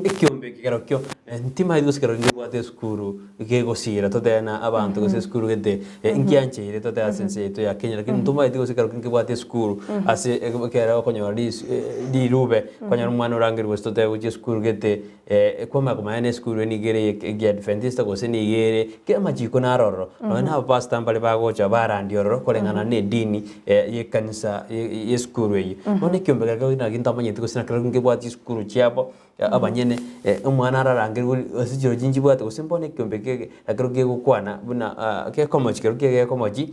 ikiombe kigero kyo ntima hizo sikero ngibwate skuru igegosira totena abantu gose skuru gete ingianche totena sense to ya Kenya lakini ntuma hizo sikero ngibwate skuru ase kera konyora di rube konyora mwana urangiri westo te uchi skuru gete kwama kumane skuru ni gere ge Adventista gose ni gere ke majiko na roro no na pastor mbale bagocha barandi roro kolengana ne dini ye kanisa ye skuru yi none kiombe kera na gintamanye tiko sina kera ngibwate skuru chiapo abanyene umwana ararangiri asijiro jinji bwate usimbone kiombe kege akero gegukwana buna ke komochi kero kege komochi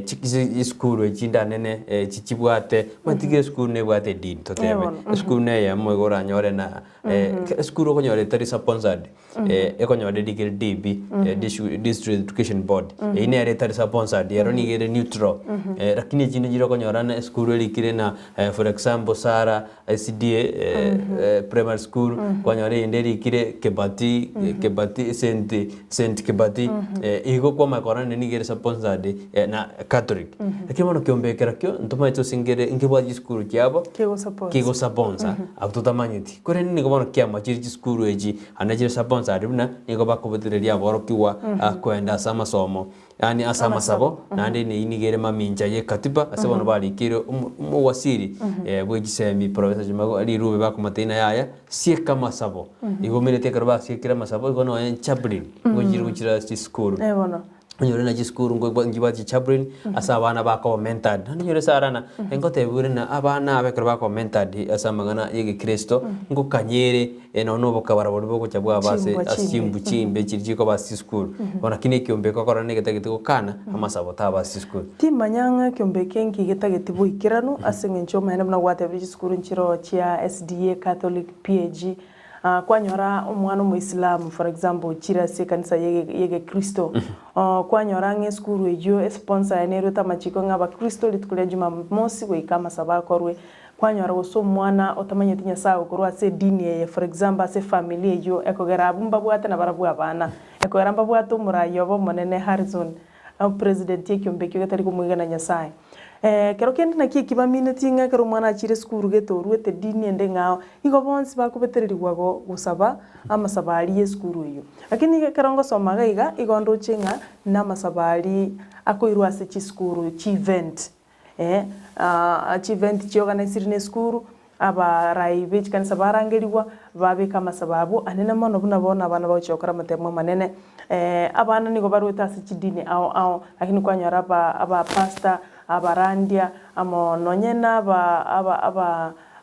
chikisi skuru chinda nene chichibwate matige skuru ne bwate din totebe skuru ne ya mogora nyore na skuru konyore tari sponsored ekonyore digiri DB District Education Board ine are tari sponsored yero ni gere neutral lakini jine jiro konyora na skuru likire na for example Sara SDA primary school konyore inderi kire kebati Saint Kebati igo kwa makora ni gere sponsored na Catholic lakini mano kiombe kera kyo ntoma ito singere ingibwaji school kyabo kigo sponsor akutamanyiti kore ni ngobono kya machiri school eji anajire sponsor buna nigo bakobetereria borokiwa kwenda sama somo yani asama sabo nande ni inigere maminja ye katiba asebono bali kiro muwasiri bwegisemi professor Jumago ali rube bakumatena yaya sie kama sabo igomene tekarba sie kira masabo igono en chaplain ngojiri kuchira school nyore na jiskuru ngo ngibaji chaplain asa abana bako mentored nyore sarana engote burina abana abekera bako mentored asa magana yege Kristo ngo kanyere eno bokabara boko chabwa base asimbu chimbe chirjiko basi school ona kine kiombe ko korane getagete ko kana amasabota basi school timanyanga kiombe kenki getagete buikirano asengencho mahena na whatever school nchiro chia SDA Catholic PAG kwanyora umwana muislamu for example chira se kanisa yege Kristo kwanyora nge skuru ejo sponsor enero tamachiko ngaba Kristo litukulia juma mosi we kama sabako rwe kwanyora uso mwana otamanye tinya sawo kurwa se dini ye for example se family ejo ekogera abumba bwate na barabu abana ekogera mbabu atu murayo bo monene Harrison president yekiombe kyo gatari kumwigana nyasaye kero kendi na kiba minute nga kero mwana achire skuru getorwe te dini ende ngao igo bonsi bakubetererwa go gusaba amasabali ye skuru iyo lakini kero ngo somaga iga igondo chenga na masabali akoirwa se chi skuru chi event chi event chi organize ne skuru aba raibe kanisa barangeriwa babe kama sababu anene mono buna bona abana bachokora matemo manene abana nigo barweta se chi dini au lakini kwanyora aba pastor abarandia amo nonyena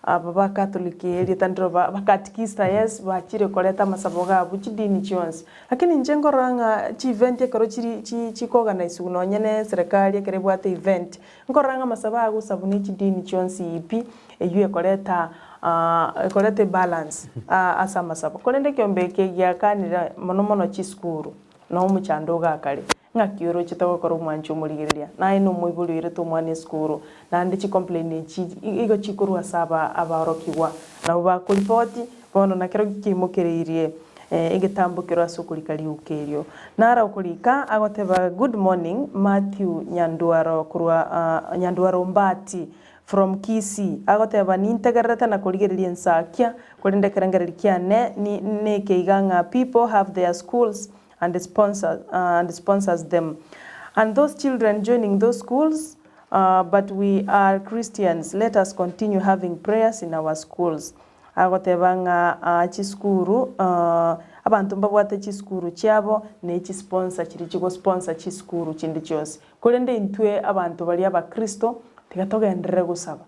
aba Catholic eri tandro ba katikista yes ba chire koleta masaboga buchidini chionse lakini njengo ranga chi event ekoro chi organize unonyene serikali ekerebwate event ngoranga masaba gusabuni chidini chionse ipi eyu ekoleta balance asa masaba kolende kyombeke yakanira mono chi skuru no muchandoga kale ngakioro chitago koro mwancho muligeria na ino muibulu ire to mwane skuru na ndi chi complain chi igo chikuru asaba abarokiwa na uba kulipoti bono na kero kimokereirie igetambukiro asukulikali ukerio nara ukulika agoteba good morning Matthew Nyanduaro kurwa Nyanduaro Mbati from Kisi agoteba nintegarata na kuligeria Ensakia kulinde kerengererikia ne keiganga people have their schools and sponsors them, and those children joining those schools. But we are Christians. Let us continue having prayers in our schools. Agotebanga chiskuru abantu mbabwate chiskuru cyabo ne chisponsor chirichigo sponsor chiskuru chindi cyose kolende intwe abantu bali aba Kristo tigatogendere gusaba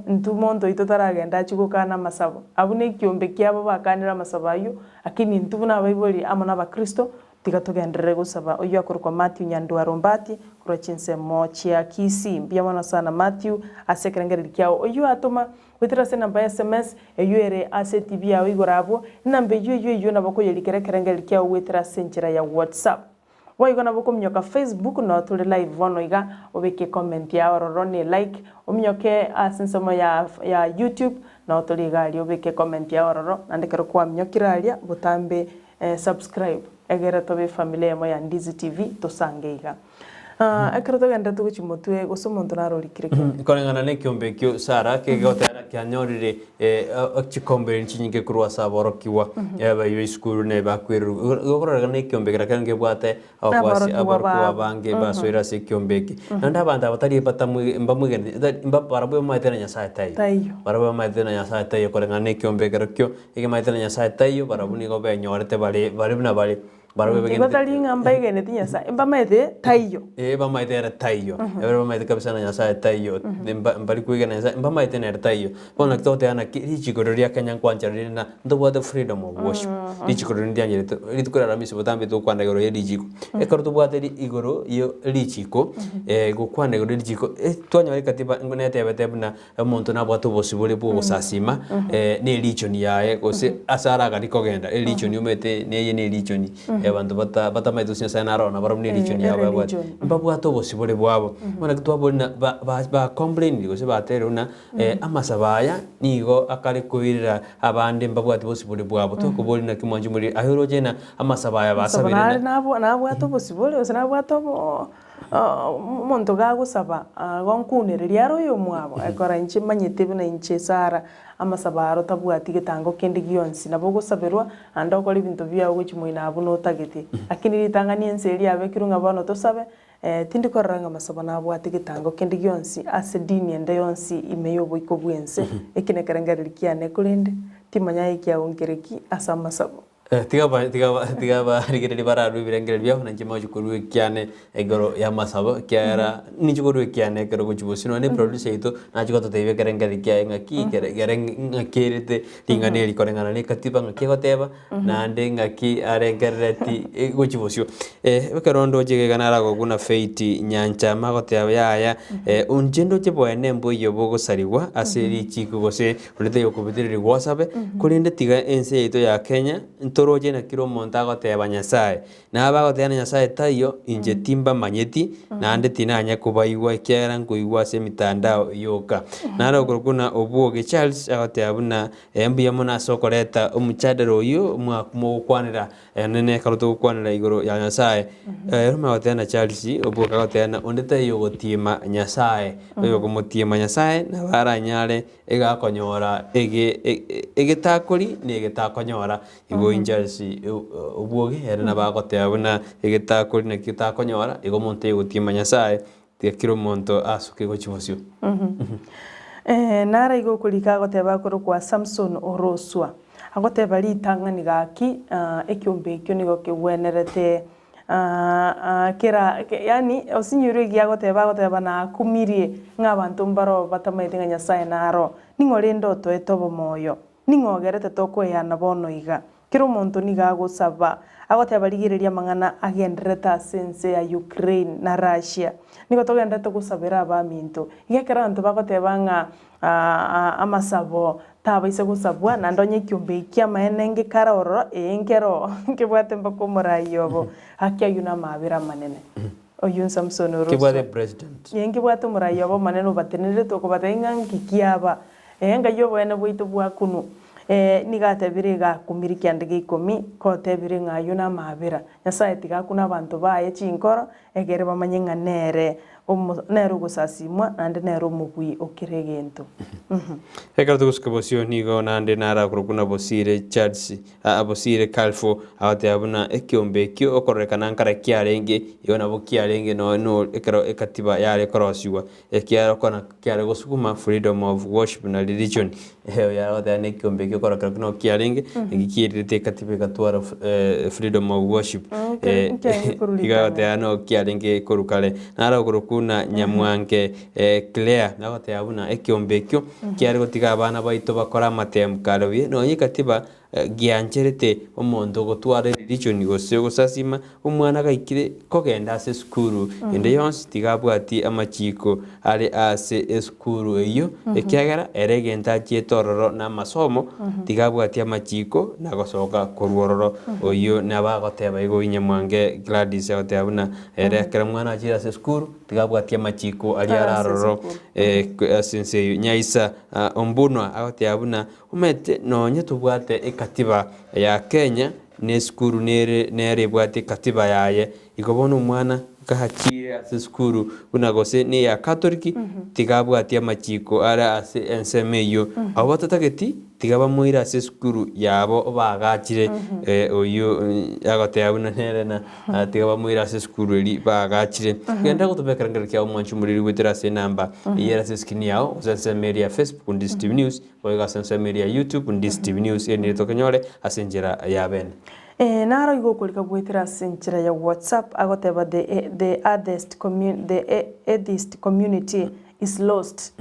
ntumondo itotaragenda chigukana masabo abune kiombe kyabo bakanira masabayo akini ntubuna abayiboli amona ba Kristo tigatogendere gusaba oyo akorwa Matthew Nyanduaro Mbati kuro chinsemo chia Kisi mbiyamona sana Matthew asekerengeri kyao oyo atoma witira sena ba SMS eyo ere aseti bya wigorabo nambe yo nabako yelikere kerengeri kyao witira senchira ya WhatsApp waigona boko mnyoka Facebook no tuli live vono iga obeke comment ya ororoni like omnyoke asensemo ya YouTube no tuli gali obeke comment ya ororo nandekero kwa mnyokiralia butambe subscribe egera tobe familia mo ya Ndizi TV tosangeiga ekero togenda tuguchimotwe gosomonto narorikire korengana ne kiombe kyo Sara kegotera kyanyorire chikombe chinyinge kurwa saborokiwa yaba yo school ne bakwiru gokorega ne kiombe kirakange bwate akwasi aborokiwa bange basoira se kiombe ki nanda banda batari batamwe mbamugende mba barabo maitena nyasaye tayo barabo maitena nyasaye tayo korengana ne kiombe kirakyo ige maitena nyasaye tayo barabuni go benyorete bari na bari barabo begende batali ngamba igene tinyasa imba maite tayo ba maite era tayo ba maite kabisa na nyasaye tayo mbali kuigana nyasaye ba maite na tayo bona kitote ana kichikoria Kenya kwancha rina ndo the freedom of worship lichikoria ndia nyere litukura ramisi botambe to kwanda goro yelijiko ekaro to bwate igoro yo lichiko go kwanda goro lichiko twanya bari katiba ngonete betebuna omuntu na bwato bosibole bwo sasima ne lichoni yae gose asara gari kogenda lichoni umete neye ne lichoni abantu bata maitusia sana arona baromni lichoni yawe bwa mbabu atobo sibole bwabo mona kitwabona ba complain gose bateruna amasabaya nigo akari kuirira abande mbabu atobo sibole bwabo to kubolina kimwanju muri ahorojena amasabaya basabirina nabo atobo sibole osana atobo monto gagusaba gonkunereria royo mwabo ekora inche manyete bina inche Sara amasabaro tabwati gitango kindi gionsi nabo gusabirwa anda okora ibintu bya guchimoina abo no tagete akini ritangani enseri abe kirunga bano tosabe tindi koranga masaba nabo ati gitango kindi gionsi ase dini ende yonsi imeyo boiko bwense ekine karangaririkiane kulinde timanya ikia ongereki asa masabo tiga rigere bararu birengere bya na njema jukuru kyane egoro ya masabo kyara ni jukuru kyane kero gujubusino ne producer ito na jiko tebe kerengere kya ngaki kerete tingane likorengana ne katiba ngaki goteba na ande ngaki arengereti gujubusio bekerondo jige ganara goguna feiti nyancha magoteba yaya unjendo chebone mboyo bogosariwa aseri chiko gose ulete yokubitiriri wasabe kulinde tiga ense ito ya Kenya toroje na kiro montago te banyasaye na abago te nyasaye tayo inje timba manyeti na ande tinanya kubaiwa kera nguiwa se mitandao yoka na ro kurukuna obuoge Charles agote abuna embiya mona sokoreta omuchadero yo mwakumo kwanira nene karuto kwanira igoro ya nyasaye roma gote na Charles obuoga gote na ondete yo gotima nyasaye yo gomutima nyasaye na baranyare egakonyora egetakori ne egetakonyora igo injasi obuoge era na bagote abuna egetakori na kitakonyora igo monte gutima nyasaye tikiro monto asuke gochimosio nara igo kulika goteba koro kwa Samson Oroswa agoteba litangani gaki ekiombe ekyo nigo kigwenerete kera yani osinyuru gi agoteba na kumirie ng'abantu mbaro batamaithinga nyasaye naro ningore ndoto etobo moyo ningogerete tokweyana bono iga kiro muntu niga gusaba agoteba rigiriria mang'ana agendereta sense ya Ukraine na Russia nigo togendete gusabira abaminto igekera antu bagoteba ng'a amasabo tabaise gusabwa na ndonye kiumbe kia maenenge karoro engero kibwate mbako murayobo hakia yuna mabira manene oyun Samson Oroswa kibwate president yengi bwate murayobo manene batenere to kubatenga ngikiaba enga yobo ene bwito bwakunu nigatebire gakumiri kyandege 10 kotebire ng'ayuna mabira nyasaye tigakuna abantu baye chinkoro egere bamanyenga nere nero gusasimwa nande nero mugwi okiregento ekarto guskabosio nigo nande nara kurukuna bosire Charles abosire Kalfo ate abuna ekiombe kyo okorekana nkara kyarenge yona bokyarenge no ekaro ekatiba yare korosiwa ekyara kona kyare gosukuma freedom of worship na religion ya ate ne kiombe kyo korekana no kyarenge ngikirite katiba katwara freedom of worship igate ano kyarenge korukale nara kurukuna nyamwange Claire nagote abuna ekiombe kyo kyari gotiga abana baito bakora matemkaro bye no nyikatiba giancherete omonto gotwara religion gose gusasima umwana gaikire kogenda ase skuru ende yonsi tigabwati amachiko ari ase skuru eyo ekiagera eregenta chietororo na masomo tigabwati amachiko na gosoka korwororo oyo nabagoteba igo nyamwange Gladys agote abuna erekera mwana achira ase skuru tigabwati amachiko ari araroro asense nyaisa ombunwa agote abuna umete nonye tubwate katiba ya Kenya ne skuru nere bwate katiba yaye igobona umwana kahakire ase skuru unagose ni ya katoliki tigabwatia machiko ara ase ensemeyo abo tatageti tigaba muira ase skuru yabo bagachire oyo agote abuna nerena tigaba muira ase skuru eri bagachire genda gutubekera ngero kya umwanchu muri gwitira ase namba yera ase skini yao ase media Facebook Ndizi TV News oiga ase media YouTube Ndizi TV News eni tokonyore ase njira ya bene naro igo kulika gwitira ase njira ya WhatsApp agoteba the atheist community is lost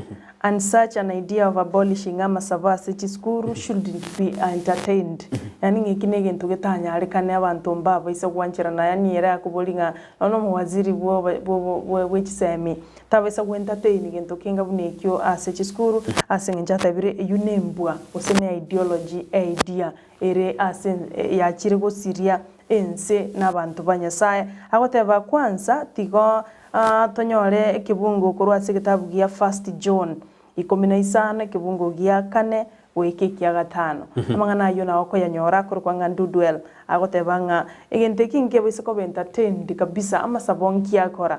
and such an idea of abolishing amasabasi chiskuru shouldn't be entertained. Yani ngikine gintu gitanya arikane abantu mbaba isa gwanchira na yani era kubolinga nono muwaziri bwo chisemi tabisa entertain gintu kinga bunekyo ase chiskuru ase njata bire yunembwa usene ideology idea ere ase yachire go siria ense n'abantu banyasaya agoteba kwanza tigo tonyore ekibungo kurwa ase kitabu gya 1 John 15 kibungo gya 4 wiki kya 5 amangana yo na oko yanyora kurwa ngandudwel agotebanga egente kinge bise ko entertained kabisa amasabonki akora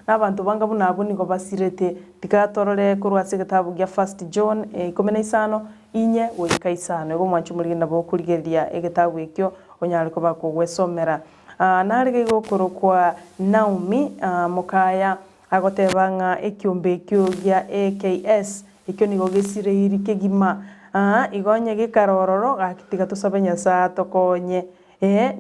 n'abantu banga bunabo niko basirete tikatorore kurwa ase kitabu gya 1 John 15 inye wiki 5 go mwanchu muri nabo kurigeria egitabu ekyo onyaliko bakugwesomera narige gukuru kwa Naomi mukaya agotebanga ekyombe ekyo gya AKS ekyo nigo gesire iri kegima igonye gikarororo gakitiga tusaba Nyasaye tokonye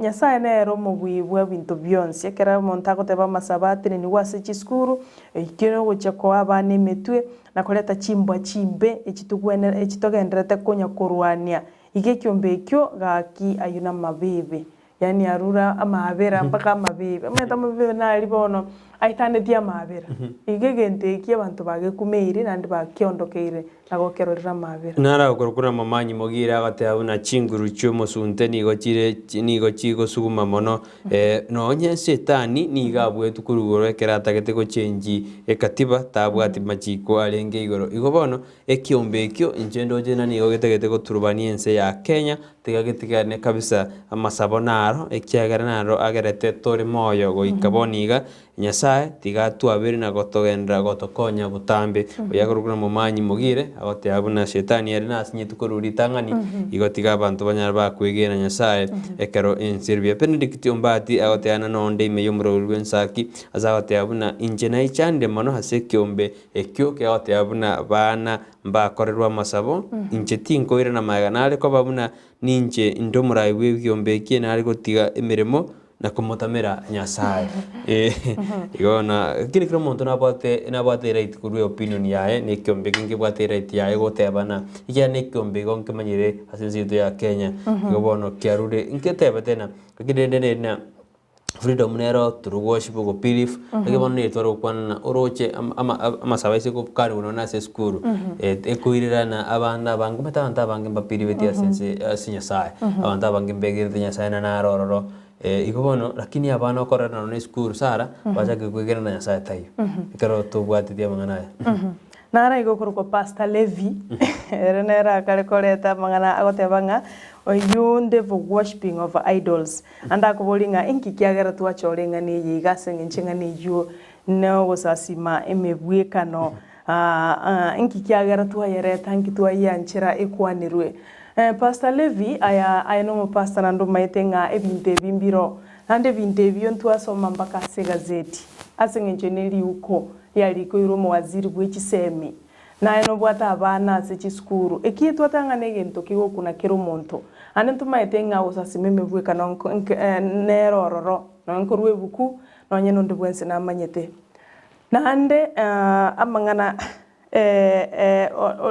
Nyasaye nero mubwibwe bintu byonse ekera monta goteba masabati ni wase chiskuru ekiro gocha ko abana emetwe na koleta chimbwa chimbe ekitugwenera ekitogenderete konya kurwania ige kyombe ekyo gaki ayuna mabibi yani arura amabera mpaka mabibi ameta mabibi na alibono aitane dia mabera igegente iki abantu bagekumeire nandi bakiondokeire nagokerorera mabera nara ukorukura mamanyi mogira agate abuna chinguru chumo sunte nigo chigo suguma mono no nye setani niga bwetu kurugoro kerata gete go change ekatiba tabwati machiko alenge igoro igobono ekiombe ekyo injendo jena nigo gete go turbani ense ya Kenya tigagetigane kabisa amasabonaro ekiagara naro agerete tori moyo go ikaboniga Nyasaye tiga tuabiri na gotogendra gotokonya butambe oyakorukura mumanyi mugire agote abuna shetani yari nasinyitu kururi tangani igotiga abantu banyara bakwegera Nyasaye ekero ensirbia Benedict Ombati agote ana nonde imeyumro Ensaki azagote abuna injena ichande mono hase kiombe ekyo ke agote abuna bana mbakorerwa masabo injeti nkoire na maganale ko babuna ninje indomurai webyombe kiena ari gotiga emiremo na kumutamira Nyasaye igona kiri kiro muntu nabate right kurwe opinion yae ni kyombe kingi bwate right yae gotebana iya ni kyombe gonke manyire asinzido ya Kenya igobono kyarure inketeba tena kagidende na freedom nero to worship go belief igobono ni toro kwana oroche ama sabaise ko kari unona se skuru ekuirira na abanda bangu metanta bangu mbapiriveti asense Nyasaye abanda bangu mbegire Nyasaye na narororo igobono lakini abana okorana no skuru sara baje kwegera na Nyasaye tayo ikaro tubwatitia mangana nara igokuru ko Pastor Levi renera kale koreta mangana agotebanga oyunde for worshiping of idols anda kubolinga inki kiagera tuacholenga ni yigase nginga ni yu no gosasima emebwekano inki kiagera tuayereta inki tuayanchira ekwanirwe Pastor Levi aya no pastor nando maitenga ebinte bimbiro nande binte byo ntwasoma mpaka se gazeti asengenjeneli uko yali ko iromo waziri bw'ekisemi naye no bwata abana se chiskuru ekitwa tangane gento kigo kuna kero monto ane tumaitenga usasimeme bweka nonko nerororo nonko rwebuku nonye no ndibwense na manyete nande amangana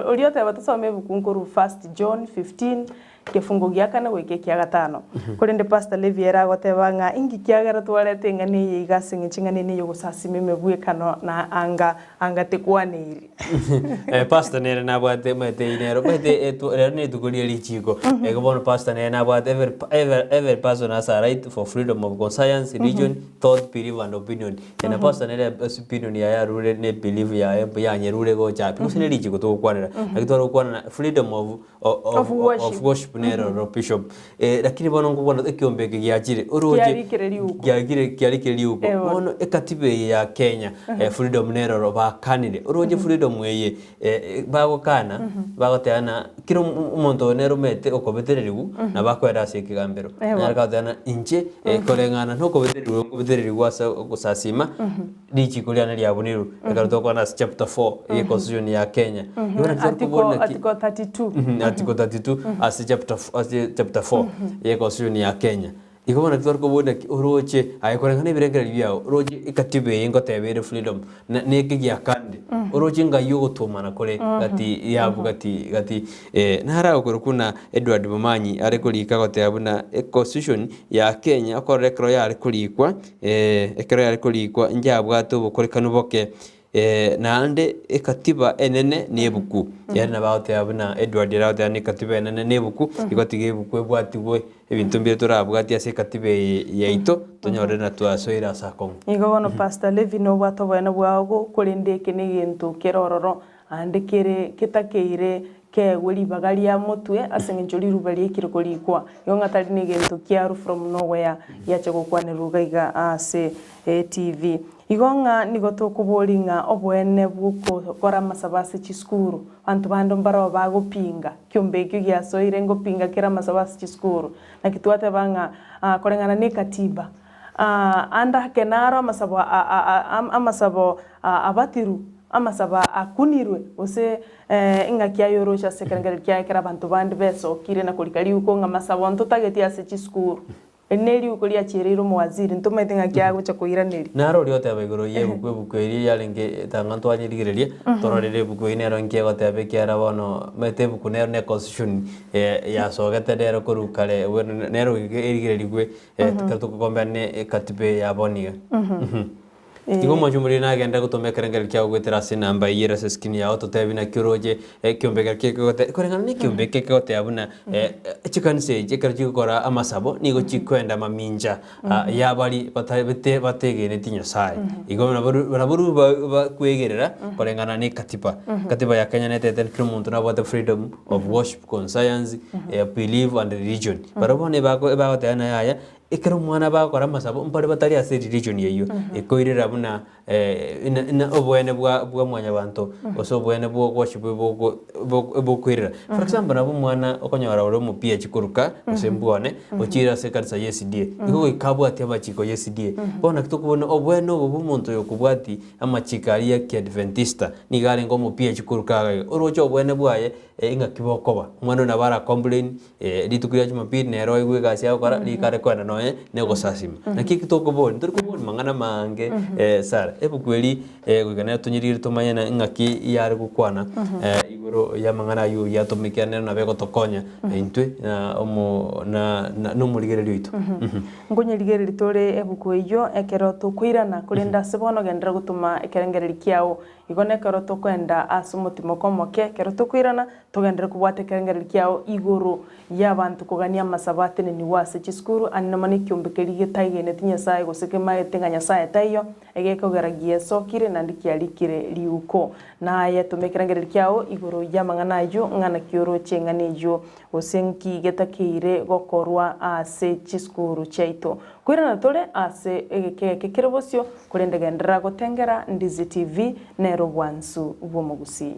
oliote batasome bukunkuru 1 John 15 kefungo gya 4 weke kya 5 kurinde Pastor Levi era gotebanga ingi kyagara twalete ngani yigasinga chingani ne yogusasime bwekano na anga tekwaniri Pastor nere na bwate mate inero bate ne tukuri lichiko egobono Pastor nere na bwate every person has a right for freedom of conscience religion thought belief and opinion ena Pastor nere opinion ya rule ne belief ya nyerure go chapi kusine lichiko to kwanira akitoro kwana freedom of worship bunero bishop lakini bono ngubona ekiombe giachire uroje kiarikiri uko bono ekatibe ya Kenya freedom nero bakanire uroje freedom weye bagokana bagoteana kiro umuntu nero mete okobetererigu na bakwera sekigambero narakathana inje kolengana ntokobetererigu asa gusasima dichi kuliana lya buniru ekaruto kwa chapter 4 ye constitution ya Kenya article 32 article 32 as chapter 4 ye constitution ya Kenya ikobona twarko bona uroche ayikorengana ibirengera byao uroche ikatibe yengo tebere freedom nekigia kandi uroche ngayo gutumana kore gati yabu gati nara okoro kuna Edward Mumanyi ari kulika gote abuna constitution ya Kenya akorekro ya ari kulikwa ekero ya ari kulikwa njabwato bukorekano boke naande ekatiba enene nebuku yari nabaote abuna Edward raute ni katiba enene nebuku igotige ebuku ebwatigwe ebintu mbire turabwati ase katiba yaito tonyore na twasoira sakon igobono Pastor Levi no bwato bwana bwago kurindeke ni gintu kirororo andikire kitakeire kegweri bagali ya mutwe asengenjori rubali ikirikolikwa yongatari ni gintu kiaru from nowhere yache gukwane rugaiga ase TV igonga nigoto kubolinga obwene buko kora masabase chiskuru bantu bando mbaro bagupinga kyumbekyo gyasoire ngopinga kira masabase chiskuru na kitwate banga korengana ne katiba anda kenaro amasabo abatiru amasaba akunirwe ose ingakya yorosha sekerengere kya bantu bandi beso kire na kulikali uko ngamasabo ntotageti ase chiskuru eneli uko lya chiriro mwaziri ntumethinga kyago cha kuiraniri naro ryote abegoro yebukweri yalenge tanganto anyirigireria tororere bukwine ronke gote kyara bono mete bukunero ne constitution ya sogete dero korukale nero irigirerigwe tukatukombe ne katibe ya boniga Igo majumuri na agenda gutomekerengera kya gwetera se namba yira se skin ya auto tebina kiroje kyombeka kekote korengana ni kyombeke kekote abuna chikanse jekerji gukora amasabo nigo chikwenda maminja yabali batege ne tinya sai igo naburu bakwegerera korengana ni katiba ya Kenya netete krimuntu na about freedom of worship conscience belief and religion barabone bagote ana yaya ekero mwana bakora amasabo mpare batari ase religion yeyo ekoirera buna ina obwene bwa mwanya bantu oso obwene bwo worship bwo kwirira for example nabo mwana okonyora ore mu PH kuruka osembwane ochira se kanisa yesidie iko ikabwati abachiko yesidie bona kitukubona obwene obo muntu yokubwati amachikari ya Adventista nigare ngo mu PH kuruka orocho obwene bwaye inga kibokoba mwana na bara complain litukuya Jumapili nero igwega cia ukara likare kwana noe nego sasima nakiki tokoboni turikoboni mangana mange sara ebukweli gwigana tunyirire tumanyana ingaki yari gukwana igoro ya mangana yu yatomikana na bego tokonya intwe na numurigereri itu ngonyerigereri tore ebukweyo ekero tukwirana kurinda sebono gendera gutuma ekerengereri kiao igone kero tokwenda asumutimo komoke kero tukwirana tugendera kubwate ekerengereri kiao igoro y'abantu kugania masabate ni wase chiskuru anamani kyumbekeri getaigene tinya sai gosekema etenganya sai tayo egekogeragie sokire nandikialikire liuko na yetumekerengereri kiao igoro y'amangana yo ngana kioro chenganijo osenki getakire gokorwa ase chiskuru chaito kwirana tole ase egekekerebosyo kurendegendera gotengera Ndizi TV nero bwansu bwomugusi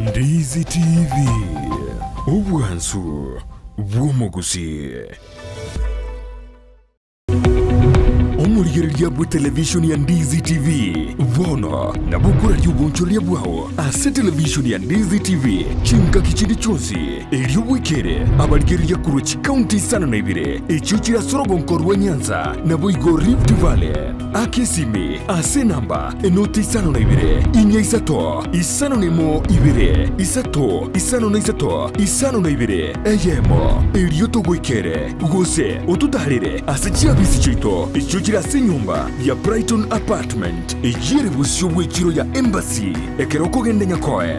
Ndizi TV ubwansu bw'omugusi omurigereria bwa televishoni ya Ndizi TV bono na bukura ry'ubunchoria bwao ase televishoni ya Ndizi TV chinga kichindi chonsi eriobwekere abarigereria kurochi county sana na ibire echo chira sorogonkorwa Nyanza na boigo Rift Valley akesimi ase namba enoti isano na ibere inya isato isano nemo ibere isato isano na isato isano na ibere eyemo erioto gwikere gose otutarire ase chiabisi chito ichuchira ase nyumba ya Brighton apartment ejire busyo bwechiro ya embassy ekeroko gende nyakoe.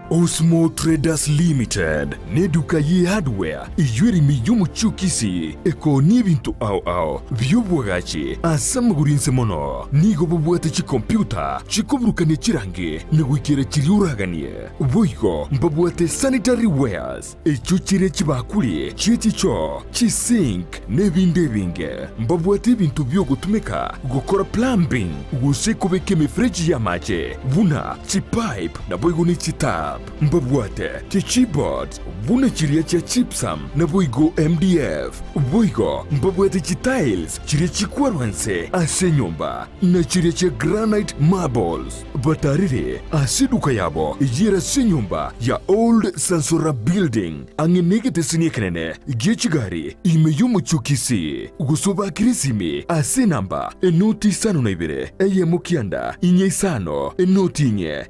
Osmo Traders Limited neduka ye hardware iyuri miyumu chukisi eko nibintu au byobwagachi asamugurinse mono nigo bubwate chi computer chikuburukane chirange negwikira chiriuraganie boigo mbabwate sanitary wares echuchire chibakuli chiticho chisink nebindebinge mbabwate ibintu byo gutumika gukora plumbing gusekubeke mifreji ya mache buna chipipe na boigo ni chita mbabwate keyboard buna chiria cha chipsam na boigo MDF boigo mbabwate tiles chiria chikwarwanse ase nyumba na chiria cha granite marbles batarire asiduka yabo yera se nyumba ya old Sansora building angenegete siniekenene gechigari imeyumu chukisi gusoba kirisimi ase namba enoti sano na ibere eyemukianda inye isano enoti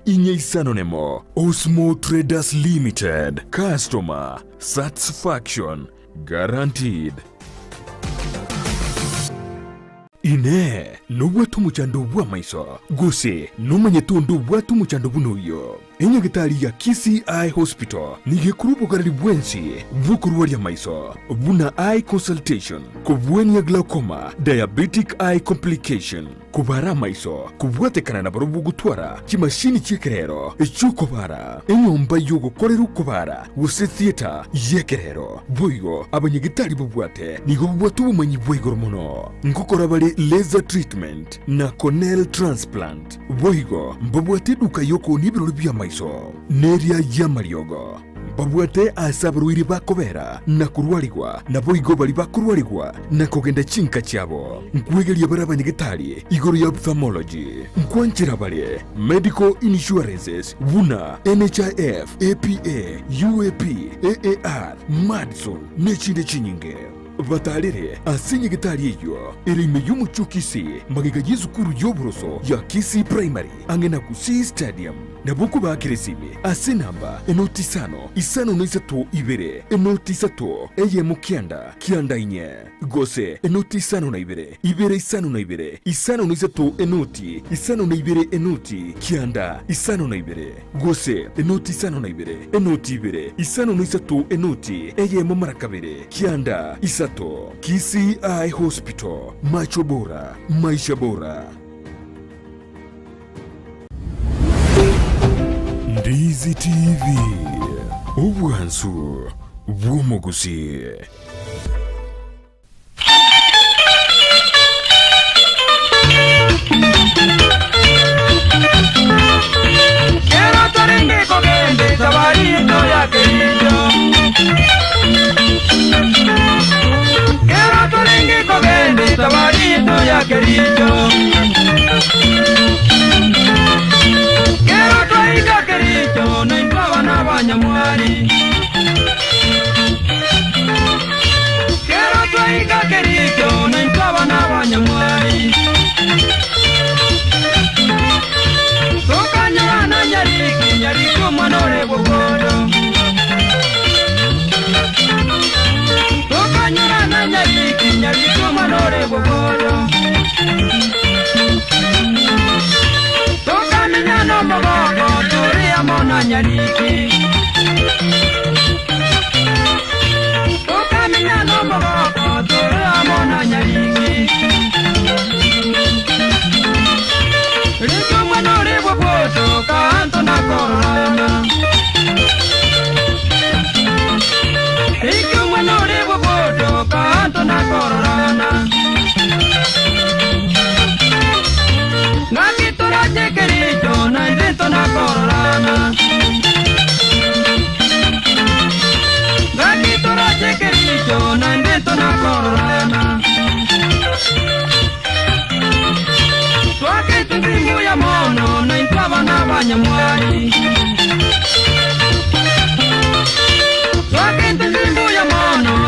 inye isano nemo. Osmo Traders Limited. Customer satisfaction guaranteed. Ine nubwatu muchando bwa maiso guse numanyetundu bwatu muchando bunuyo enya gitari ya KCI Hospital nige kurupo karali bwensi bukuruwa ya maiso buna eye consultation kubweni ya glaucoma diabetic eye complication kubara maiso kubwate kanana barubu gutwara kimashini chekerero echukobara enyomba yugo koreru kubara wuse theater yekerero boigo abanyegitari bubwate nigo bubwatu bumanyi bwegoro mono ngokora bali laser treatment na corneal transplant boigo mbabwate duka yoko nibiro bya maiso neria ya mariogo babwate asabruiri bakobera na kurwarigwa na boigo bali bakurwarigwa na kogenda chinka cyabo nkwegeria barabanyegitari igoro ya ophthalmology nkwanchira bali medical insurances buna NHIF APA UAP AAR Madison nechinde chinyinge batalire asinye gitari iyo irime yumuchukisi magiga yizukuru yoburoso ya Kisi Primary angena kusi stadium nabuku bakirisimi asinamba enoti isano noisato ibere enoti isato eye mukianda kianda inye gose enoti isano na ibere isano na ibere isano noisato enoti isano na ibere enoti kianda isano na ibere gose enoti isano na ibere enoti ibere isano noisato enoti eye mamarakabere kianda isato. KCI Hospital, macho bora, maisha bora. Ndizi TV, ubwansu bw'umuguzi. Quiero torenge kogende tabari no ya querido. Quiero torenge kogende tabari no ya querido. Quiero traiga querido no implaba na banyamwari. Quiero traiga querido no implaba na banyamwari. Tokanyana nyariki mwanore bogoro. Tokanyana nyariki mwanore bogoro. Tokanyana maboko turi amona nyariki. Tokanyana maboko turi amona nyariki. Rico mwanore bogoro kanto na corona. Rico mwanore bogoro kanto na corona. Nakitora chekerito na invento na corona. Nakitora chekerito na invento na corona. Twake tundimu ya mono na intrava na banyamwari. Twake tundimu ya mono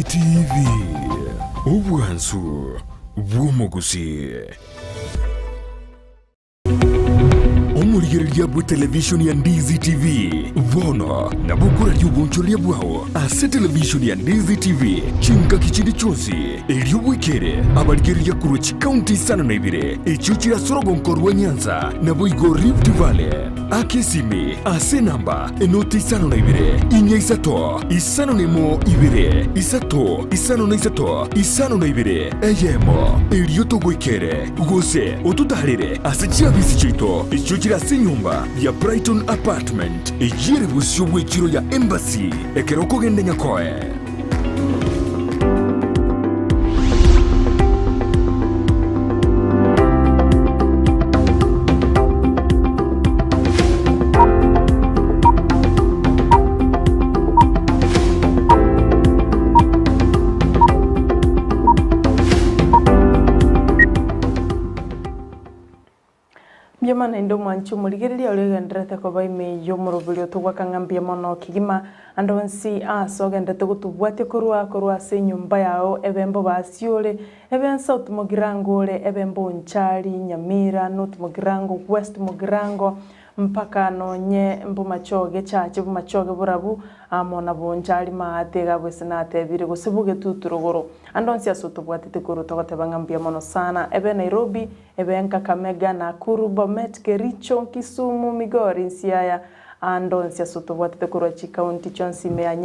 TV ubwansu bw'umuguzi omurigereria bwa televishoni ya Ndizi TV bono na bukura ry'ubunchoria bwao ase televishoni ya Ndizi TV chinga kichindi chonsi eriobwekere abarigereria kuruchi county sana na ibire echo kirasorogo nkorwa Nyanza na boigo Rift Valley akesimi ase namba enoti isano na ibire inya isato isano nemo ibire isato isano na isato isano na ibire eyemo erioto gwekere gose otutarire ase chiabisi chito echo kirase nyumba ya Brighton apartment ejire busyo bwekiro ya embassy ekeroko gende nyakoe Biamana indo mwanchu murigereria uregenderete ko baime yo murubulio tugwakangambia mono kigima andonsi asogendete gutubwate korwa se nyumba yao ebembo basiole ebensa utumogirangole ebembo nchari Nyamira nutumugirango West Mugirango mpaka nonye mbumachoge chache bumachoge burabu amona bonjari maatega bwesena atebire gusibuge tuturugoro andonsi asutubwatete kuru togotebangambia mono sana ebe Nairobi ebe Kakamega Nakuru Bomet Kericho Kisumu Migori Siaya andonsi asutubwatete kuru county chonsi me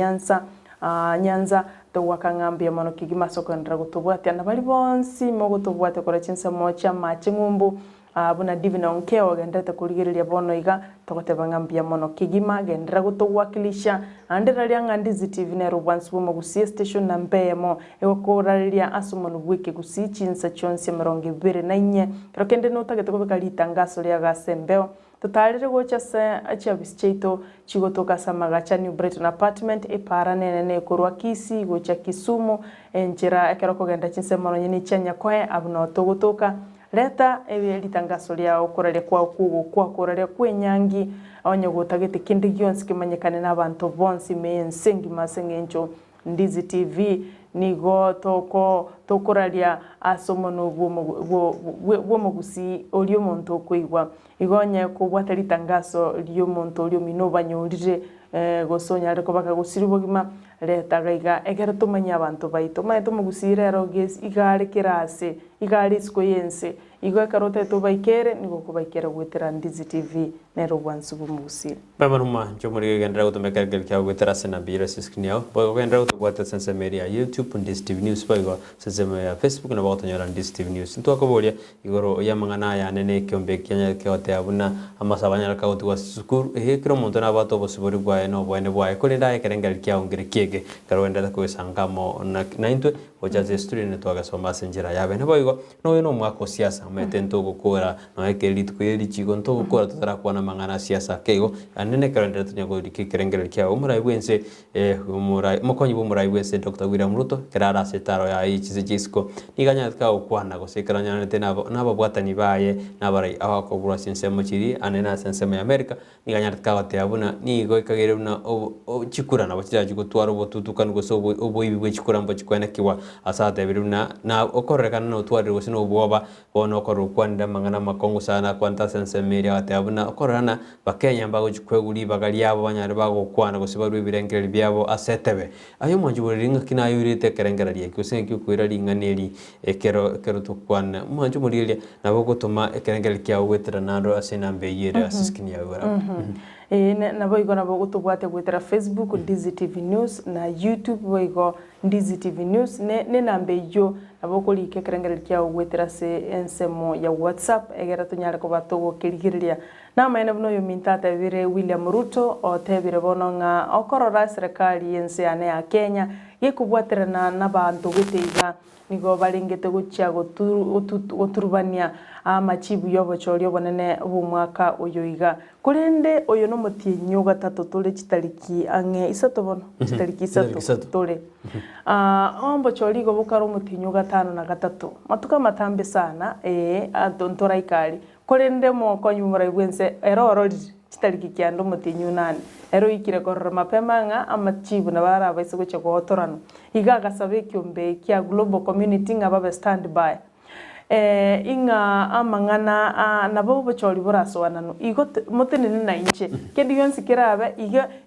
Nyanza togwakangambia mono kigima sokondra gutubwate na bali bonsi mo gutubwate kuru chinsa mocha machingumbu abuna divina onkeo gendete kurigereria bono iga togotebangambia mono kigima gendera gutugwakilisha andera lyanga Ndizi TV ne rubwansi bomo gusie station na mbemo egokoraria asumonu bwike gusi chinsa chonse 24 kirokende no tagete kubeka litangaso lya gasembeo tutarire gocha se acha bischeito chigotoka samagacha New Brighton apartment epara nene kurwa Kisi gocha Kisumu enjira ekeroko genda chinse mono nyini chanya kwae abuno togotoka leta ewe litangaso lya okorale kwa kugo kwa korale kwenyangi onye gutagete kindi gyonsi kimanyekane n'abantu bonsi mensengi masengencho Ndizi TV nigo tokoralia asomono bwo mugusi olio muntu kwigwa igonye kubwata litangaso lyo muntu olio minoba nyolire gosonya ariko bakagusiribo gima leta gaiga egera tumanya abantu baito maito mugusire rogesi igare kirase igare siko yense igwe karote to baikere nigo kubaikere gwetera Ndizi TV nero bwansu bumugusire bamaruma chomuri gendera gutumeka gelkya gwetera sena bira screen yao bo gendera gutubwata sense media YouTube Ndizi TV news boigo sense ya Facebook na botonyora Ndizi TV news ntwakoboria igoro yamangana ya nene kyombe kyanya kyote abuna amasabanya kakutwa sukuru kiro muntu na bato bosibori gwa no bwene bwa kulinda ekerengel kya ongere kiege karwenda ko sangamo na naintwe ojaze student twagasoma senjira yabe ne boigo no mwako siasa metento gukora no ekelitu kweli chigo nto gukora tutarakwana mangana siasa kego anene karwenda tunyago dikikerengel kya umurai bwense umurai mokonyi bumurai bwense Dr. William Ruto kerara setaro ya ichize jisco niganya ka ukwana gosekeranya tena nababwatani baye nabarai awako bura sensemo chiri anena sensemo ya America niganya ka watebuna nigo ikagere na chikura na bachijaji gutwara botutukana goso oboyibi bwechikura mbo chikwena kiwa asate biruna na okorekana no twari gosino boba bono korukwanda mangana makongo sana kwanta sensemeria watebuna okorana bakenya mbago chikweguli bagali yabo banyare bago kwana gosiba rwibirengere byabo asetebe ayo mwanju ringa kinayo irite kerengera rie kusenki kwira ringa neri ekero tukwana mwanju murilia nabo gutuma ekerengera kya wetera nando asena mbeyere asiskini yawe na boigo na bogo tubwate gwetera Facebook Ndizi TV news na YouTube boigo Ndizi TV news ne nambe yo na bogo like kerengera kya gwetera se ensemo ya WhatsApp egera tunyare ko batogo kirigiriria na maene buno yo mintata bire William Ruto o tebire bono nga okorora serikali yense ane ya Kenya yekubwatera na bantu guteiga nigo balingete gucha goturubania amachibu yobochorio bonene bumwaka uyoiga kurende oyo no mutinyo gatatu tole chitariki ange isato bono chitariki isato tole ombo chorigo bukaro mutinyo gatano na gatatu matuka matambe sana atontora ikali kurende mo konyu murai bwense erorori chitariki kiando mutinyu nani ero ikire korora mapema nga amachibu na bara abaise gocha gotorano iga gasabe kiombe kia global community nga babe stand by inga amangana nabo bochori borasoanano igo motenene na inche kendi yonsi kirabe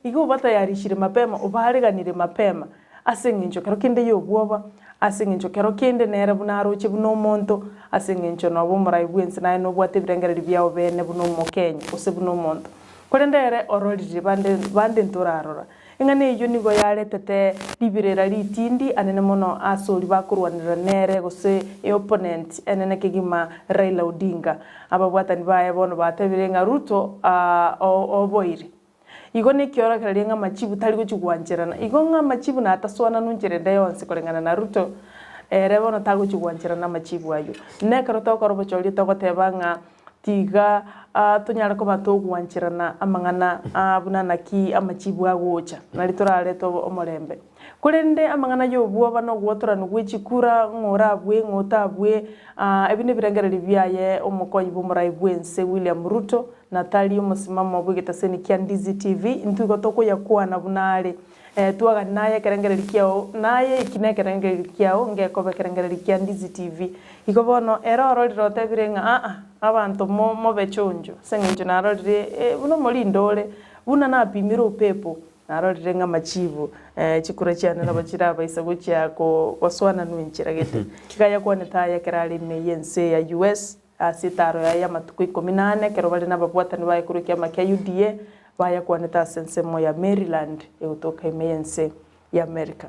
igo batayarishire mapema ubariganire mapema asengincho kero kende yobwoba asengincho kero kende nere bunaroche buno monto asengincho nabo murai bwense naye no bwate birengereri byao bene buno mokenya ose buno monto korendere ororije bande ntorarora ingane iyo nigo yaretete libirera litindi anene mono asori bakurwanira nere gose opponent enene kigima Raila Odinga ababwatani baye bono batebirenga Ruto oboire igo ne kiora kararenga machibu tari guchugwanjerana igo nga machibu na ataswana nunjerenda yonse korengana na Ruto rebo no tago chugwanjerana machibu ayo ne karota korobo choli togotebanga tiga tunyara ko batogwanjerana amangana abunana ki amachibu agocha nari turare to omorembe kurende amangana yo bwoba no gwotorana gwechikura ngorabwe ngotabwe ebine birengereri byaye omukonyi bomurai bwense William Ruto Natali omusimamo bwigeta kia Ndizi TV intugo toko yakwana bunare tuaga naye kerengereri kiao naye ikine kerengereri kiao ngeko kerengereri kia Ndizi TV iko bono eroro rirote birenga abantu mo bechonjo sengenjo narorire buno molindore buna na pimiro pepo narorire nga machivu chikura cyane nabakira baisa gucya ko waswana nwinchira gete kikaya kone taya kerali meyense ya US asitaro ya matuku 18 kero bali nababwatani baye kurukia makia UDA baya kwaneta sensemo ya Maryland eutoka meyense ya America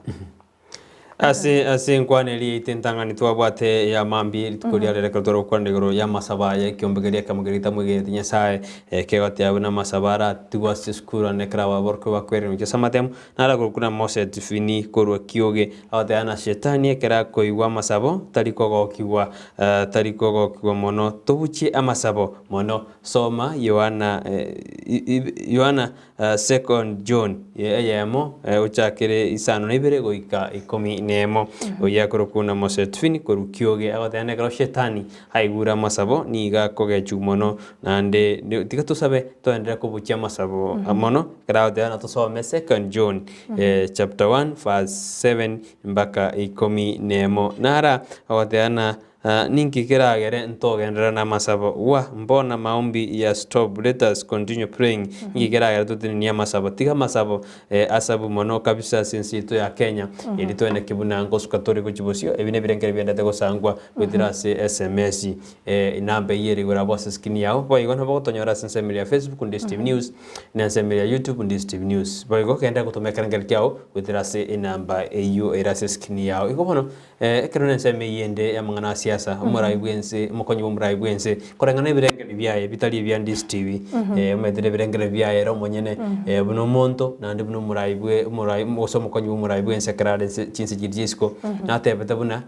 ase nkwaneli itentangani twabwate ya mambi litukoria rekotoro kwandegoro ya masabaya kiombegeria kamugerita mwegete nyasaye kegate abuna masabara tuwase skura nekrawa borko bakwere nje samatem nara kuna mose tifini korwa kioge awate ana shetani ekera koiwa masabo tarikogo kiwa mono tobuchi amasabo mono soma Yohana second John yemo uchakire isano nibere goika ikomi nemo oyakoro kuna mosetfini korukioge agatene karo shetani haigura masabo niga kogechu mono nande tiga tusabe toendera kubukia masabo mono kraudea na tusome second John chapter 1 verse 7 mpaka ikomi nemo nara agatena ninki kiragere ntogendera na masabo mbona maombi ya stop, let us continue praying ninki kiragere tutini masabo tiga masabo asabu mono kabisa sensito ya Kenya ili tuene kibuna ngosu katoriko chibosio ebine birengere byendete gosangwa witirase SMS inambe yeri gura boss skin yao boy gona botonyora sensemeli ya Facebook Ndizi TV News na sensemeli ya YouTube Ndizi TV News boy go kenda kutomeka ngere kyao witirase inamba EU erase skin yao iko bono ekero nseme yende amangana siasa umurai bwense mukonyi umurai bwense korengana birengere byaye bitali bya Ndizi TV umedire birengere byaye ro monyene buno monto nandi buno umurai moso mukonyi umurai bwense krade chinsi jidisko na tebeta buna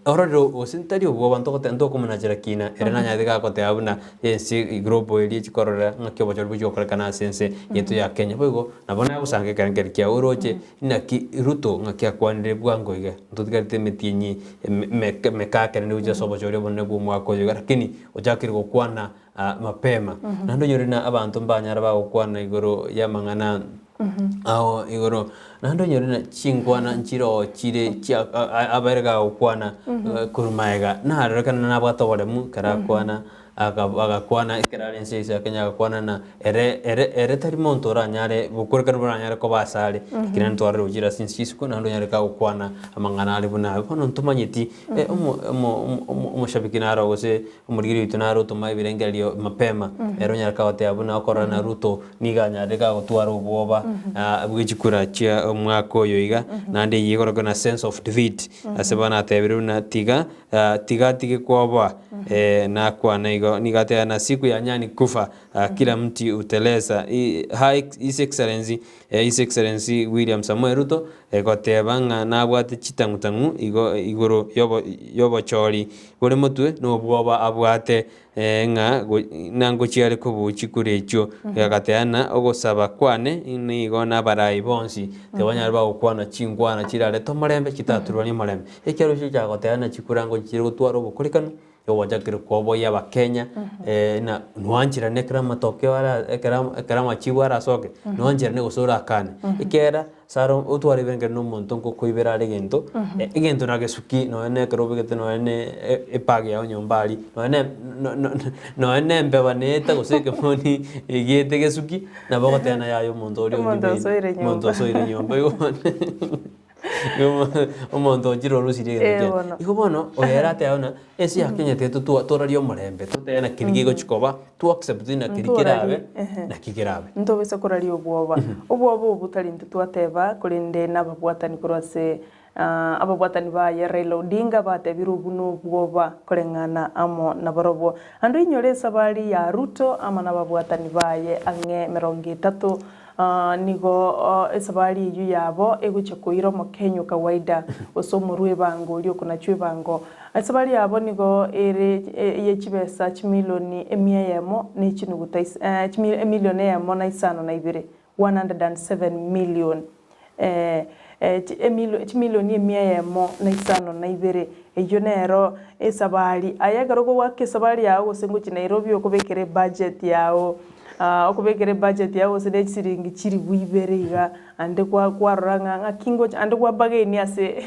ororo osintari obo bantu kotendo kumunajira kina erena nyadega kote abuna yensi grobo eli chikorora ngakyo bachor bujo kana sense yetu ya Kenya bogo nabona usange karengeri kya uroche inaki Ruto ngakya kwanire bwango iga ntutikarte metinyi mekaka ni uja sobo chore bonne bu mwako yoga lakini ojakiri kokwana mapema nando nyorina abantu mbanyara ba kokwana igoro yamangana aho igoro nando nyorina chingwana nchiro chire aberega okwana kurumaega na harekana na bwatobole mu karakwana agakwana ikirarense isa Kenya agakwana na ere tari montora nyare bukurikana buranyare ko basale kinan tware ugira sinsisiko nando nyare ka okwana amangana ali buna kono ntumanyiti umushabiki naro gose umurigiri itunaro tuma birengelio mapema ero nyare ka wate abuna okorana Ruto niganya deka gutwara uboba bwigikura chia umwako yoiga nande yigoro na sense of defeat asebana tebiruna tiga kwaba na kwana nigate na siku ya nyani kufa kila mti uteleza His Excellency William Samoei Ruto gotebanga nabwate chitangutangu igoro yobo chori buri mutwe no bwoba abwate nango chiare kubuchi kurecho yagateana ogosaba kwane nigo nabarai bonsi tebanyarba okwana chingwana chirare tomorembe chitaturwa ni morembe ekero cyo cyagoteana chikurango chiri gutwara obukurikano yo wajakire kwa ya Kenya na nuanjira ne kra matokeo ara kra machiwa ara soke nuanjira ne gusura kane ikera saro utwari benge no monton ko kuibera regento egento na gesuki no ne kro bigete no ne epage ya nyombali no ne mbeba ne ta guseke moni igete gesuki na bagote na yayo mondori mondo soire nyomba umuntu njiro rusiri gete iko bono oyera teona esi yakenya tetu torario murembe tutena kirigigo chikoba tu accept na kirikirabe na kigirabe ndo bese korario bwoba obutari ntu ateba kurinde nababwatani kurase ababwatani ba ya Raila Odinga batebiru buno bwoba kurengana amo nabarobo andu inyore sabari ya Ruto ama nababwatani baye ange 30 nigo esabari yu yabo eguche kuiro mokenyo kawaida osomurwe bango lyo kuna chwe bango esabari yabo nigo ere yechibesa chimilioni emiyemo nechinu gutais emilioni yemo na isano na ibire 107 million chimilioni emiyemo na isano na ibire eyo nero esabari ayagarogo wake sabari yawo senguchi Nairobi okubekere budget yawo okubekere budget yawo sede siringi chiri buiberiga ande kwa kwaranga ngakingo ande kwa bageni ase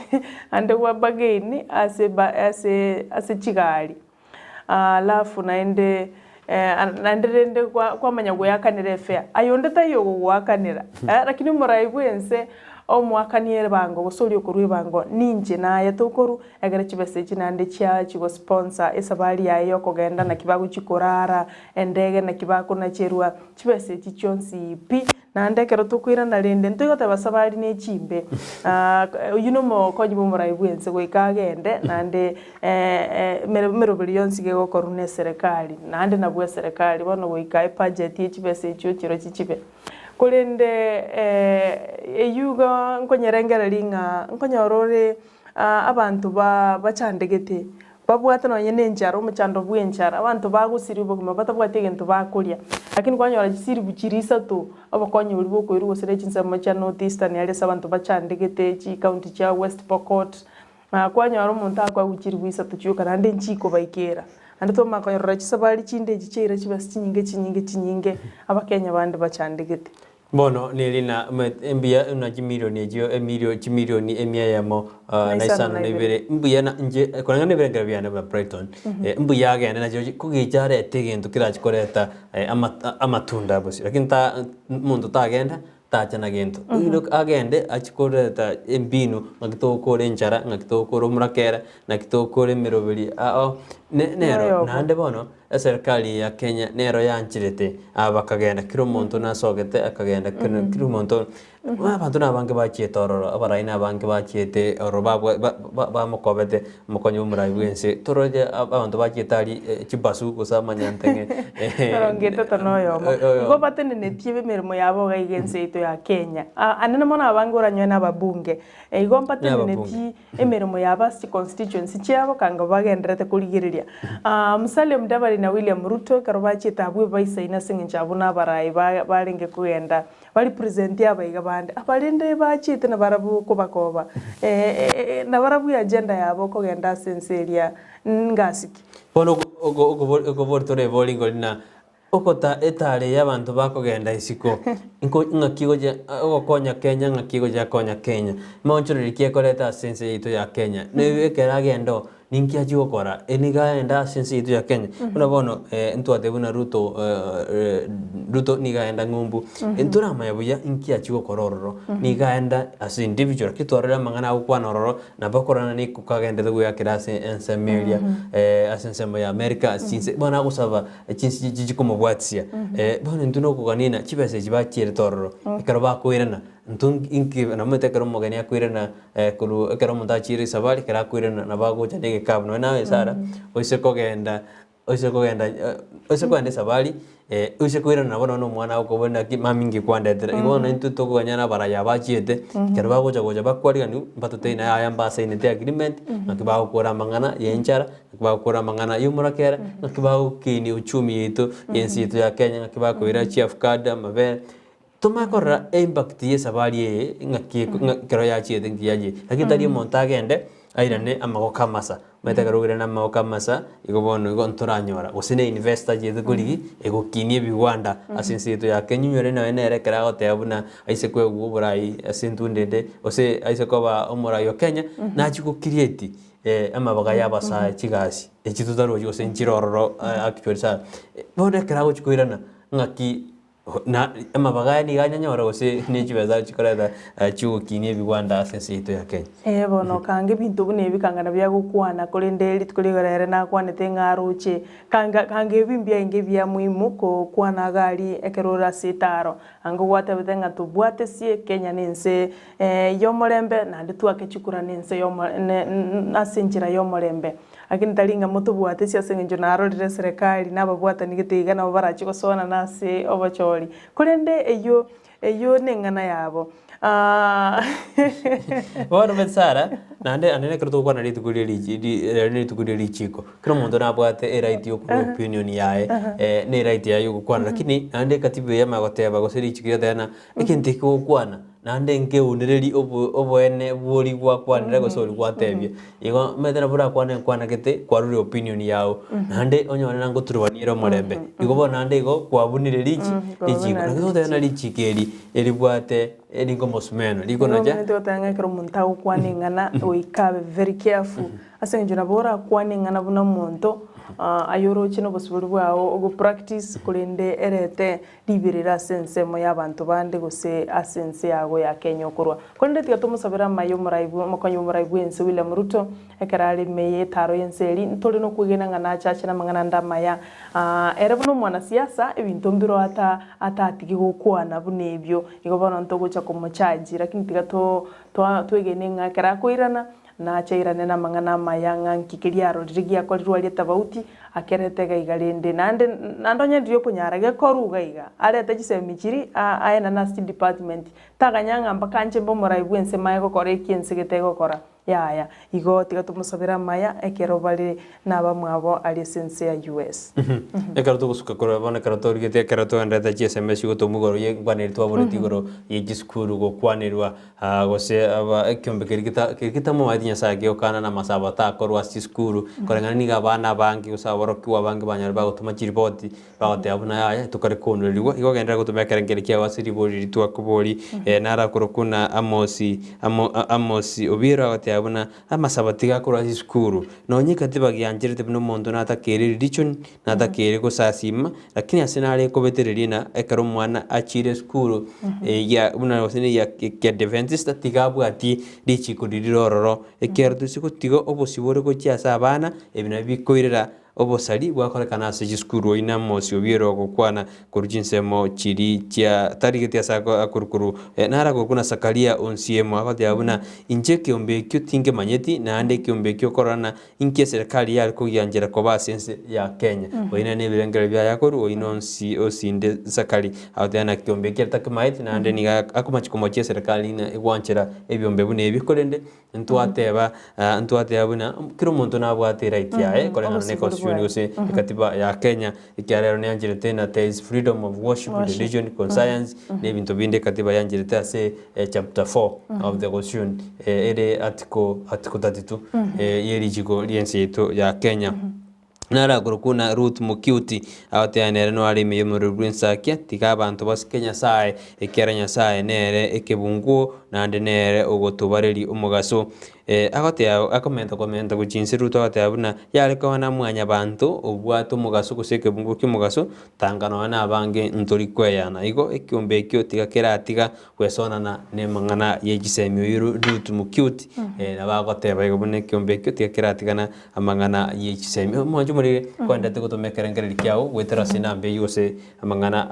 ande kwa bageni ase chigali alafu naende nanderende kwa manyago yakanira fair ayonde tayo gwakanira lakini muraibu ense omwakaniere bango gusori okurwe bango ninje naye tokoru egere chibese chinande chia chigo sponsor esabari yayo kogenda na kibagu chikorara endege na kibaku na cherwa chibese chichonsi pi na ndekero tukwira na rende ntoyote basabari ne chimbe yuno mo konyibo muraibu ense goikagende nande merobelionsi ge gokorune serikali nande nabwe serikali bono goikae budget y'chibese cyo chiro chichibe kulende eyuga nkonyerengera linga nkonyorore abantu bachandegete babwata no nyene njaro muchando bwenchara abantu bagusiribo kuma batabwate gento bakulia lakini kwanyora gisiri buchirisa to abakonyo uri boko iri gusere chinsema cha North Eastern yale sabantu bachandegete chi county cha West Pokot kwanyora umuntu akwa gukiri bwisa tucyuka nande nchiko baikera ande to makonyorora chisabali chinde gichera chibasi chinyinge abakenya bandi bachandegete bono nilina mbia una chimilioni ejo chimilioni emiyemo na isano na ibere mbia na nje konanga nebere ngabiana ba Brighton mbia agenda na joji kugijare tegento kirachikoreta amatunda bosi lakini ta muntu tagenda tachana gento look agende achikoreta embinu ngitokore nchara ngitokore murakera na kitokore mirobeli nero nande bono serikali ya Kenya nero yanchirete abakagenda kiro muntu nasogete akagenda kiro muntu abantu nabange bachitororo abaraina abange bachiete oroba bamukobete mukonyo murayibwense toroje abantu bachitari chibasu gusamanyantenge ngeta tanoyo ngo batene netibe mirimo yabo gaigense ito ya Kenya anene mona abange uranywe n'ababunge igo batene neti emirimo yaba constituency cyabo kanga bagenderete kurigiriria Musalia Mudavadi na William Ruto karobachi tabwe bayisaina singinchabu n'abarayi barenge kugenda bari present yabayiga bande abalinde bachite na barabu kubakoba na barabu ya agenda yabo kugenda senseria ngasiki bono ogobortore bolingo na okota etare y'abantu bakogenda isiko inko ngakigoje okonya Kenya ngakigoje konya Kenya monchoriri kiekoreta sense ito ya Kenya nebekera gendo ninki ajokora eniga enda sense ito ya Kenya una bono ntwate buna Ruto niga enda ngumbu entura mayabuya inki ajokororo niga enda as individual kitwarira mangana ukwanororo na bakorana ni kukagenda go ya kirase ensemelia asense ya America sinse bona gusaba chinsi jijikomo bwatsia bona ntuno kuganina chibese chibachire tororo ikaroba kwirana ntun inki na mutekero mogania kwirana kulu ekero mundachire sabali kera kwirana na bago chadege kabno nawe sara oise kogenda sabali oise kwirana na bona no mwana ukobona mamingi kwandetera ibona ntu tokuganyana baraya bachiete kero bago chagoja bakwarianu batute na ayamba sainete agreement nakibago kora mangana yenchara nakibago kora mangana yumurakera nakibago kini uchumi yetu yensi yetu ya Kenya nakibago kwira chief card mabe tumakora impact ye sabali ngaki kero ya chiete ngiyaje lakini tari montagende airane amagoka masa metagarugire na amagoka masa igobono igo ntoranyora gusine investor je thuguri egokinie bigwanda asinsitu ya kenyunyore na enere kerago tebuna aise kwe guburai asintundende ose aise koba omorai Kenya na chiko create amabaga yabasa chigasi echitutaro yo senchirororo actually sa bone kerago chikoirana ngaki na amabaga ni ganyanyora ose nechibeza chikoreda chukinie bigwanda asinsitu ya Kenya bono kange bintu bune bikangana bya gukwana kuri ndeli tukurigorere na kwanete ngaruche kange bimbia inge bya muhimu ko kwana gari ekerora sitaro ango gwate betenga tubwate sie Kenya nense yomorembe na nditwake chukura nense asinjira yomorembe akini talinga mutu bwate cia sengenjo na arorire serikali nababwata nigitiga na barachi gosona nase obachori kurende eyo nengana yabo Wano metsara nande anene kerto kwa nali tukuri chiko kero muntu nabwate right yo ku opinion yae ne right ya yo kwana lakini nande katibe ya magoteba goseri chikira tena ekinte ko kwana nande nke unireri oboene buri gwa kwanira gosori gwatebye igo metera bura kwana kete kwaruri opinion yao nande onyone nango turwanira morembe igo bona nande igo kwabunire lichi ichiko tena lichikeri elibwate elingo mosmeno liko naja ndio tanga kero munta kwaningana oikabe very careful asenjo nabora kwaningana buna muntu ayoro chino bosuburi bwao ogo practice kulinde erete libirira sense mo yabantu bande gose asense yago ya Kenya kurwa konde tiga tumusabira mayo muraibu makonyo muraibu ense William Ruto ekarali meye taro yenseli ntole no kugena ngana chacha na mangana ndamaya erebuno mwana siasa ebintu mbiro atiki gukwana bunebyo igobana ntogo cha kumuchaji lakini tiga to twegene ngakara kuirana na chairane na mangana mayanga nkikiria rodrigia kwa rwali tabauti akerete gaigalende nande nandonya ndio kunyara gekoru gaiga arete gisemichiri aena na state department taganyanga mpaka nche mbomora ibwense mayo kore kiense getego kora ya igo tiga tumusabira maya ekero bali naba mwabo ali sense ya US ekero tugusuka kora bana karato rigete karato ndata GSMS go tumugoro ye kwaneri twabone tigoro ye giskuru go kwanerwa gose aba ekyombe kirikita mu madinya sage okana na masaba ta korwa siskuru korengana ni gabana bangi usaboro kwa bangi banyar ba gutuma chiriboti bagote abuna ya tukare konuriwa igo gendera gutuma kerengere kya wasiri bori ritwa kubori nara kurukuna amosi obira gote abuna amasabatiga kora siskuru no nyika tibagianjirite bino muntu natakere religion natakere ko sasima lakini asinale ko betererina ekaro mwana achire skuru ya una osene ya ke Adventist tigabu ati dichi kudirororo ekerdo siko tigo obosibore ko cyasa abana ebina bikoirera obosali bwakorekana ase gisukuru ina mosi obiero gukwana kurujinsemo chiri tia tarigeti asako akurukuru nara gukuna sakalia onsiemo abati abuna inje kiombe kyo tinge manyeti na ande kiombe kyo korana inke serikali ya ko yanjera ko basense ya Kenya oina ne birengere bya yakoru oina onsi osinde sakali awtana kiombe kyerta kamaiti na ande ni akumachikomo che serikali na igwanchera ebyombe bune bikorende ntwateba abuna kiro muntu nabwate right yae korana ne yose katiba ya Kenya ikiarero ne anjirete na there is freedom of worship, religion, conscience ne bintu binde katiba yanjirete ase chapter 4 of the Constitution ere article 32 yeri jigo liense yetu ya Kenya nara kurukuna Ruth Mukiuti aoteanere no ari me mu Ensakia tika abantu bas Kenya sae ekeranya sae nere ekebungu nande nere ogotubareri umugaso akomenta kuchinsi Ruto atabuna yale ko na mwanya bantu obwato mugaso kuseke bungu kimugaso tangano na abange ntori kweyana igo ekyombe kyo tika keratiga kwesonana ne mangana yegisemyo yuru Ruth Mukiuti nabagoteba igo bune kyombe kyo tika keratigana amangana yegisemyo mwanju muri kwanda tiko to mekerengere kyao wetera sinambe yose amangana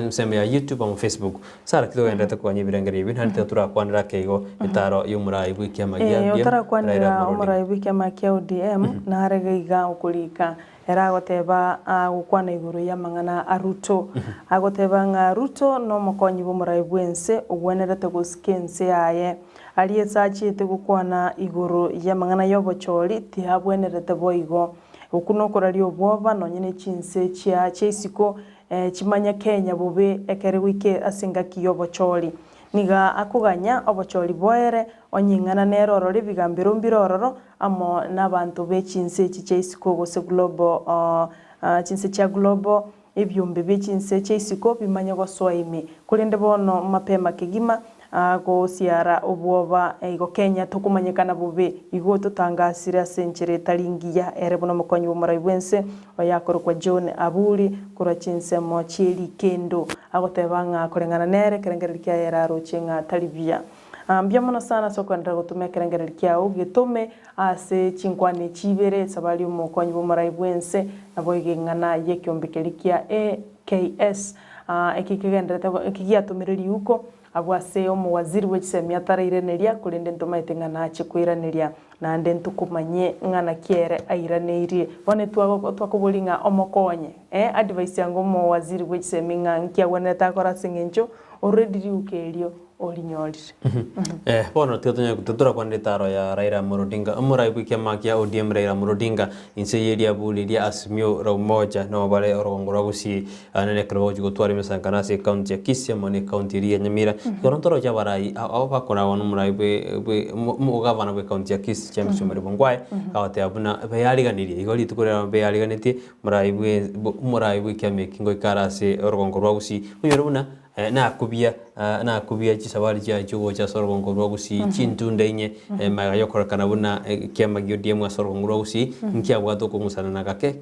sema ya YouTube ama Facebook sara kido enda to kwanye birengere ibin hante tura kwanira keigo itaro yumurai utara kwanira umurai bikema kya ODM na haregaiga ukulika era goteba gukwana iguru ya mangana aruto agoteba nga Ruto no mukonyi bumurai bwense ugwenerete guskense yaye aliye sachite gukwana iguru ya mangana yobochori tihabwenerete boigo ukuno korali obwoba no nyine chinse chia chesiko chimanya Kenya bobe ekere wike asinga kiyobochori niga akuganya obochori boere onying'ana nerorore bigambiro mbirororo amo n'abantu bechinse echi chaisiko gose global chinse cha global ebyombe bechinse chaisiko bimanya goswaimi kurinde bono mapema kigima gosiara obwoba igo Kenya tukumanyikana bube igo tutangasira senchere taringiya erebono mukonyi bomorai bwense oyakorokwa John Aburi kurachinse mochiri kendo agotebanga kurengana nere kerengeri kya eraro chinga talibia mbiamono sana sokwenda gutume kerengeri kyao gitume ase chinkwane chibere sabali mukonyi bomorai bwense nabo igengana yekyombekeri kya AKS ekikigenderete ekigiatumiriri uko abwase omuwaziri w'ekisemi atarairaneria kurinde ntumaiteng'ana achikwiraneria nande ntukumanye ng'ana kiere airaneirie bone twakuburinga omokonye advice yango omuwaziri w'ekisemi ng'a nkiagwenete akora sing'encho already riukerio orinyorire bono tutura kwande taro ya Raila Amolo Odinga omurai bw'ikiama kia ODM Raila Amolo Odinga inse yeria buliria Azimio ra umoja no bale orongora gusi anene kroji gutwara misangana se county ya Kisii mone county ya Nyamira korontoro ja barai abo bakora wonu murai bwe mugavana bwe county ya Kisii James Chumari Bongwae kawate abuna bayariganirie igori tukurera bayariganite murai bwe kiama kingo ikarase orongora gusi unyoruna na kubia chisabari cha chuo cha sorgongo rwagusi chintunda inye magayokora kana buna kiama giodiem wa sorgongo gusi nkia bwato ko musana nakake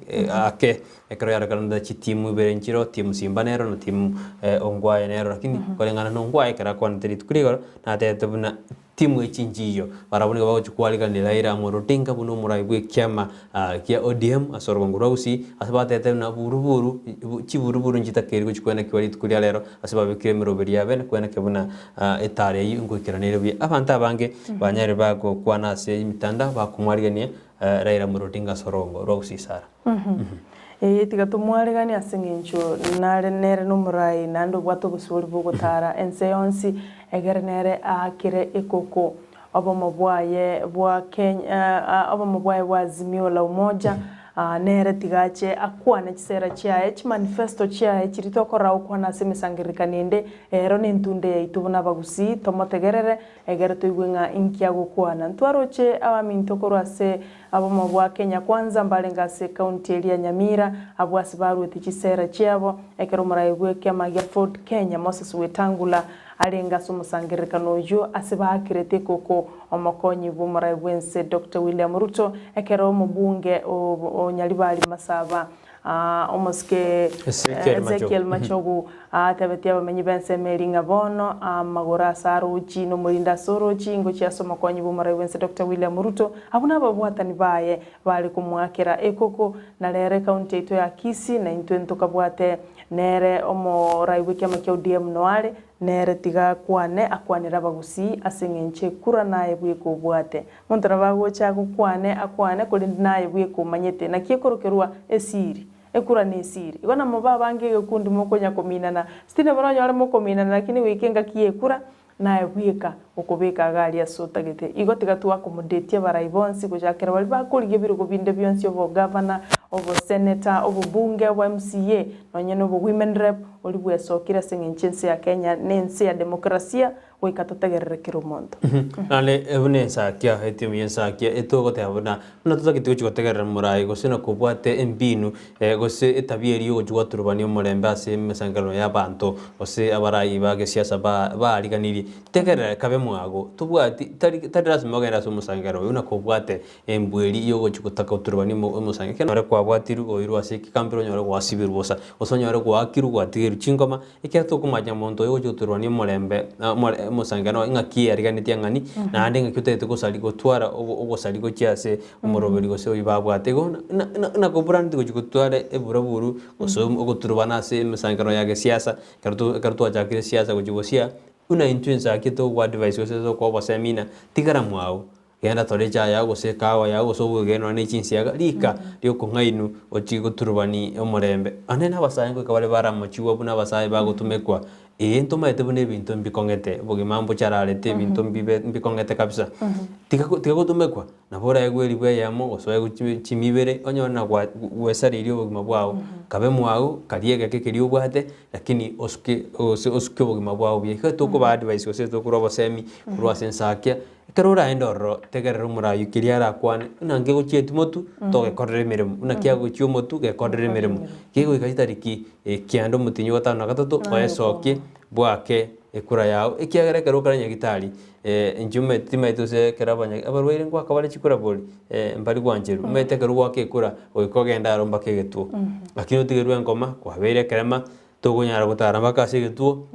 ake ekero yara kana chitimu berenchiro timu simbanero no timu ongwaye nero lakini kolengana no ongwaye kara kwa nteri tukurigo na tete buna timu echinjiyo barabuni babo chukwalika ni Raila Amolo Odinga buno murai bwe kiama kia ODM asorgongo rwagusi asabate tete na buruburu chiburuburu njitakeri guchikwena kiwali tukuria lero asababe kiremero beria bene kwena kebuna etare yungukiranire bya abantu abange banyare bago kwana se imitanda bakumwarigania Raila Amolo Odinga sorongo rwagusisara tiga tumwarigania sing'encho nare nere numurai nando bwato busuri bugutara ense yonsi egere nere akire ekoko obomo bwaye bwa Kenya obomo bwaye bwa Azimio la umoja nere tigache akwane chisera chiae manifesto chiae chiritokora ukwana semisangirika ninde ero nintunde itubuna bagusi tomotegerere egere tuigwenga inkia gukwana ntwaroche abamintokoro ase abomo bwa Kenya kwanza mbalenga se county ya Nyamira abwasi baruti chisera chiabo ekero muraigwe kiama ya Ford Kenya Moses Wetangula alenga sumusangirika nojo asibakirete koko omokonyi bumurai bwense Dr. William Ruto ekero omubunge onyalibali masaba omoske Ezekiel Machogu tabetia bamenyi bense meringa bono magora saruchi no mulinda sorochi ngo chiasoma konyi bumurai bwense Dr. William Ruto abuna babwatani baye bali kumwakira ekoko na lere county ito ya Kisii na intwento kabwate nere omo raiwe kiama kia ODM noare nere tiga kwane akwanira bagusi aseng'enche kura naye bwe kubwate muntu nabagocha gukwane akwane kuri naye bwe kumanyete na kiekorokerwa esiri ekura ni esiri igona moba bange gekundi mokonya kominana stine baronyo ale mokominana lakini wikenga kiekura naye bweka ukubeka gari asotagete igotiga tu accommodate baraibonsi kujakera bali bakuriye birugo binde byonsi obo governor obo senator obo bunge obo MCA nonyene obo women rep oli bwesokira seng'enche ya Kenya nense ya demokrasia wikatotegerere kirumondo ale ebune Ensakia etimu Ensakia etogote abona na tutagitigo chigotegerera murai gosena kubwate embinu gose etabieri yo gwaturubani omurembe ase mesangano y'abantu gose abarai bage siasa ba aliganiri tegerera kabe mwago tubwati tari rasimo genda so musangano una kubwate embweri yo gutaka uturubani musangano kenore kwabwatiru oiru ase kikambiro nyore gwasibiru bosa osonyore gwakiru gwatigeru chingoma iketo kumanya monto yo guturubani omurembe musangano ngaki ariganitia ngani na ande ngakutete gusali gutwara ogosali go cyase umuroberi gose uyibabwate go na ko brand go gutwara eburaburu osum oguturubana se musangano yage siasa kartu ajakire siasa go jibosia una influence akito kwa advice gose zo kwa basemina tigara mwao genda torecha ya guseka wa ya gusobu geno ne chinsiaga rika ryo kungainu ochi guturubani omorembe anena basaye ko kabale bara mochiwa buna basaye bagutumekwa ntoma ete bune bintu mbikongete bugimambo chararete bintu mbikongete kabisa tiga gutumekwa na bora egweri bwe yamo gosoe chimibere onyona gwa gwesaririo bugima bwao kabe mwao kariege kekeri obwate lakini osuke bugima bwao bieka toko ba advice ose toko robo semi kurwa Ensakia kerora endoro tegerera umurayu kiriara kwane nange gochietu motu toge korere miremu unakia gochio motu ge korere miremu kigo ikatariki kiando mutinyo gatano gatatu oesokie bwake ekura yao ikiagera kerokara nyagitari enjume timaituse kerabanya abarwaire ngwa kabale chikura boli mbari gwanjeru mete kerugwa kekura oikogenda aromba kegetuo lakini utigerwe ngoma kwabere kerema togonyara gutara makase getuo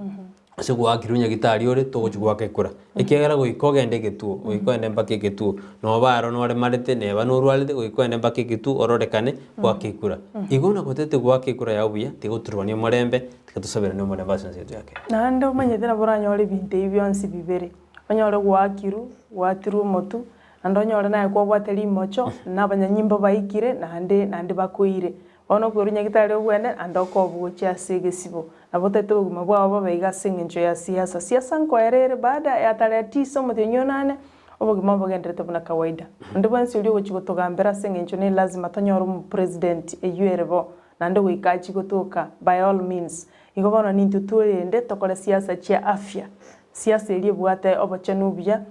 segwa kirunya gitari ore togochugwa kekura ikiagera goikogende getuo goikogende mpake getuo no baro no marete neba no rwalite goikogende mpake getuo ororekane kwa kekura igona gotete gwa kekura yabuya tigoturwania morembe tigatusabira no morembe asense yake nande umanyete na boranyore binte ibyonsi bibere onyore gwakiru watiru motu ando nyore naye kwa bwateri mocho nabanyanyimbo baikire nande bakoire ono kwerunya gitari ogwene andoko bugocha segesibo nabotete oguma bwabo babaiga singenjo ya siasa nkoerere baada ya tarehe 9 mutenyonane obugima bugenderete buna kawaida ndi bwansi uri gukigotogambera singenjo ni lazima tonyora mu president eyuerebo nande wikachi gotoka by all means igobono nintu turende tokore siasa chia afya siasa iri bwate obachanubya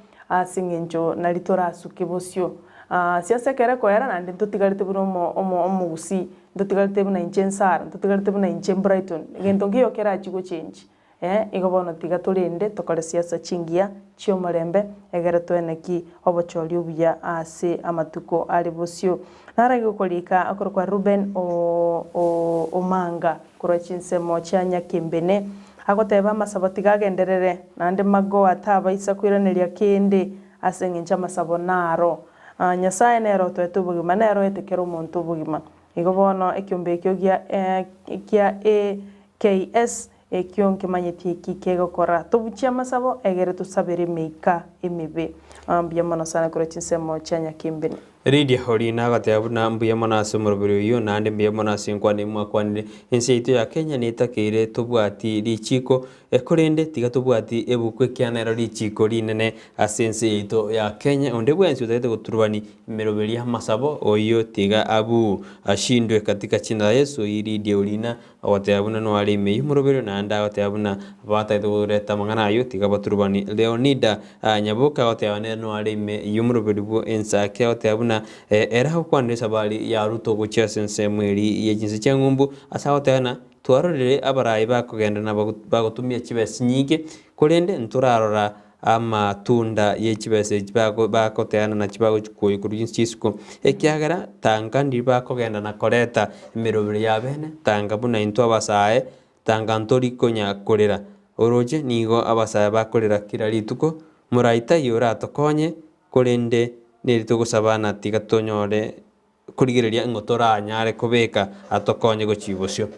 singenjo nalitora sukibosyo siasa kere koera nande totigarite buno omugusi ndotigarite buna inchensara ndotigarite buna inchembrighton gento ngiyo kera chigo change igobono tiga turinde tokore siasa chingia chio marembe egere tweneki obochori obuya ase amatuko ari bosyo nara gukolika akoro kwa Ruben Omanga kuro chinsemo chanya kimbene agoteba masaboti gagenderere nande mago ataba isa kwiraneria kende asengencha masabo naro nyasaye nero twetu bugima nero etekero omonto bugima igobono ekyombe ekyo kia AKS ekyo nkimanyeti kikegokora tubuchia masabo egere tusabere meika emibe mbiyamana sana kuro chinsemo chanya kimbene Ridia hori na gateabu na mbiyamana asomorobero yo nande mbiyamana asinkwane mwakwanire ense itu ya Kenya nitakire tubwati lichiko ekorende tiga tubwati ebukwe kyanero lichiko linene asense itu ya Kenya onde bwensi utete guturubani meroberia masabo oyo tiga abu ashindwe katika china la Yesu iridia ulina awateabu na no ali meyu morobero na anda awateabu na bata tureta mangana yo tiga baturubani Leonida nyaboka awateabu no ali meyu morobero Ensakia awateabu na era kwandisa sabali ya ruto gocha sense mweri yejinse cyangumbu asawotana twarorere abarayi bakogenda na bagotumia kibesi nyige kurende nturarora amatunda yekibese bakoteana na kibago kuyi kuryinsisiko ekyagara tanga ndi bakogenda na koreta emirobiri ya bene tanga buna into abasaye tanga ntori konya korera oroje nigo abasaye bakorera kira rituko muraita yora tokonye kurende nitugusabana tiga tonyore kurigireria ngotora nyare kubeka atokonye gochibosyo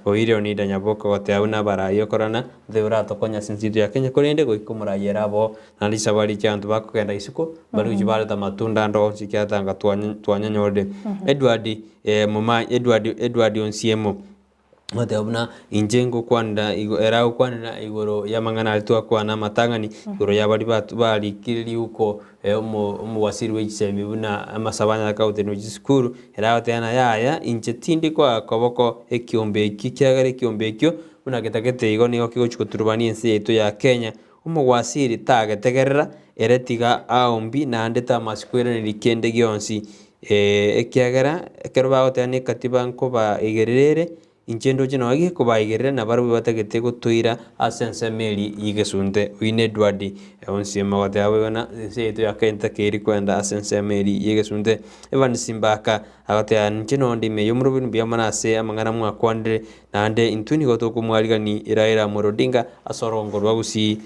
oire onida nyaboko goteauna barayo korana theura atokonya sinsitu ya Kenya kurende goikumurayera bo nalisa bali cyantu bakogenda isuko bari ujibale ta matunda ndo sikyatanga twanya nyode Edward onsiemo Madeobna injengo kwanda era kwanira igoro yamangana alitwa kwana matangani igoro yabali bali kiri uko mu wasiri w'ikisemi buna amasabanya kaute no giskuru era atana yaya injetindi kwa koboko ekiombe kikyagare ekiombe ekyo buna getakete igo nigo kigochukuturubani ensi yetu ya Kenya umugwasiri tagetegerera eretiga aombi na ndeta masikwera nilikende gyonsi ekyagara keroba otane katiba nkoba igerere inchendo chino agi kubaigirira na baru batagete gutuira asense meri yigesunte uine Edward onsiema watawe wana seito yakenta keri kwenda asense meri yigesunte evan simbaka agate anchino ndi meyumrubin biyamana se amangana mwa kwandre nande intuni goto kumwaligani iraira morodinga asorongo rwagusi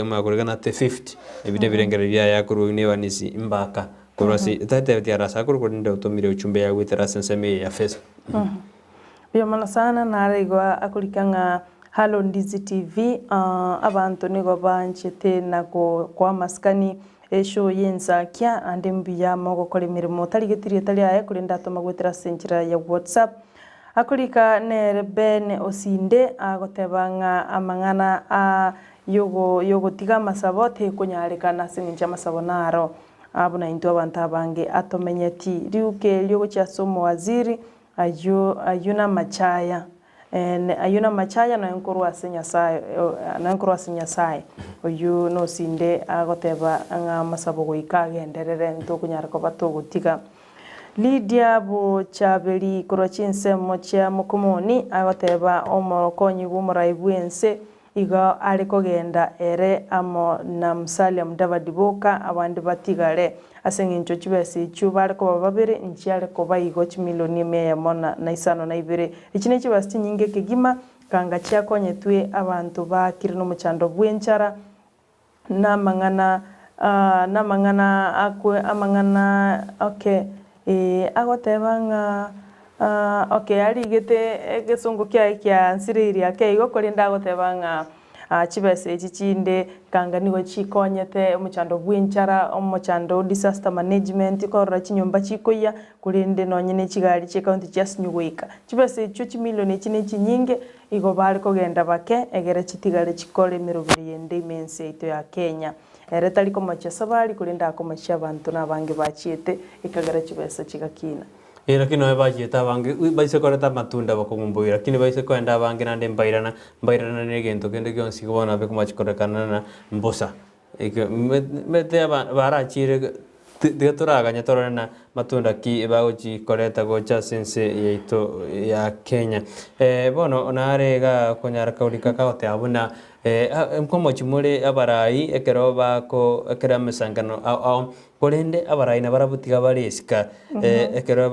makorigana te 50 ebide birengereria yakuru ne vanisi mbaka kurasi tate tiarasa kuru ndio utomire uchumbe ya witera asense meri ya face Biyamana sana naregwa akulikanga Halo Ndizi TV abantu nigo banchete na kwa maskani esho Ensakia ande mbuya mogokora emirimo tarigetirie tari aye kuri ndatoma gwetera senchira ya WhatsApp akurika nere Ben Osinde agoteba ng'a amang'ana a yogotiga amasabo tekunyarikana singincha amasabo naro abuna into abantu abange atomenyeti riuke ryogochiasa omowaziri ayuna machaya ayuna machaya na enkorwa Nyasaye oyu no Sinde agoteba ng'a amasabo goika agenderere ntokunyara koba togotiga Lydia Buchabeli korwa chinsemo chia Mokomoni agoteba omorokonyi bw'omorai bwense iga ari kogenda ere amo na Musalia Mudavadi boka abandi batigare ase ng'encho chibesa echo bare koba babere nchiare koba igo chimilioni 152 ichi ne chibasa chinyinge kegima kanga chiakonyetwe abantu bakire n'omuchando bw'enchara n'amang'ana okay agoteba ng'a okay arigete egesongo kia nsiriria keigo kori ndagoteba ng'a chibesa echi chinde kanga nigo chikonyete omuchando bw'enchara omuchando disaster management korora chinyomba chikoya kurinde nonyene chigari che county just nyugoika chibesa echo chimilioni echi ne chinyinge igo bari kogenda bake egere chitigare chikore mirobiri yende imense ito ya Kenya ere tari komacha sabari kurinda komacha abantu nabange bachiete ikagara chibesa chigakina lakini no bachieta abange baise koreta matunda bakongumbuira lakini baise kwenda abange nande mbairana ne gento kende kyonsi kubona be kumachikorekana na mbosa mete barachire turaga nyatorana matunda ki bagochi koreta gocha sense yeito ya Kenya bono onarega konyara kaulika kaote abuna mkomo chimure abarai ekero bako ekera mesangano korende abarai na barabutiga bareska ekero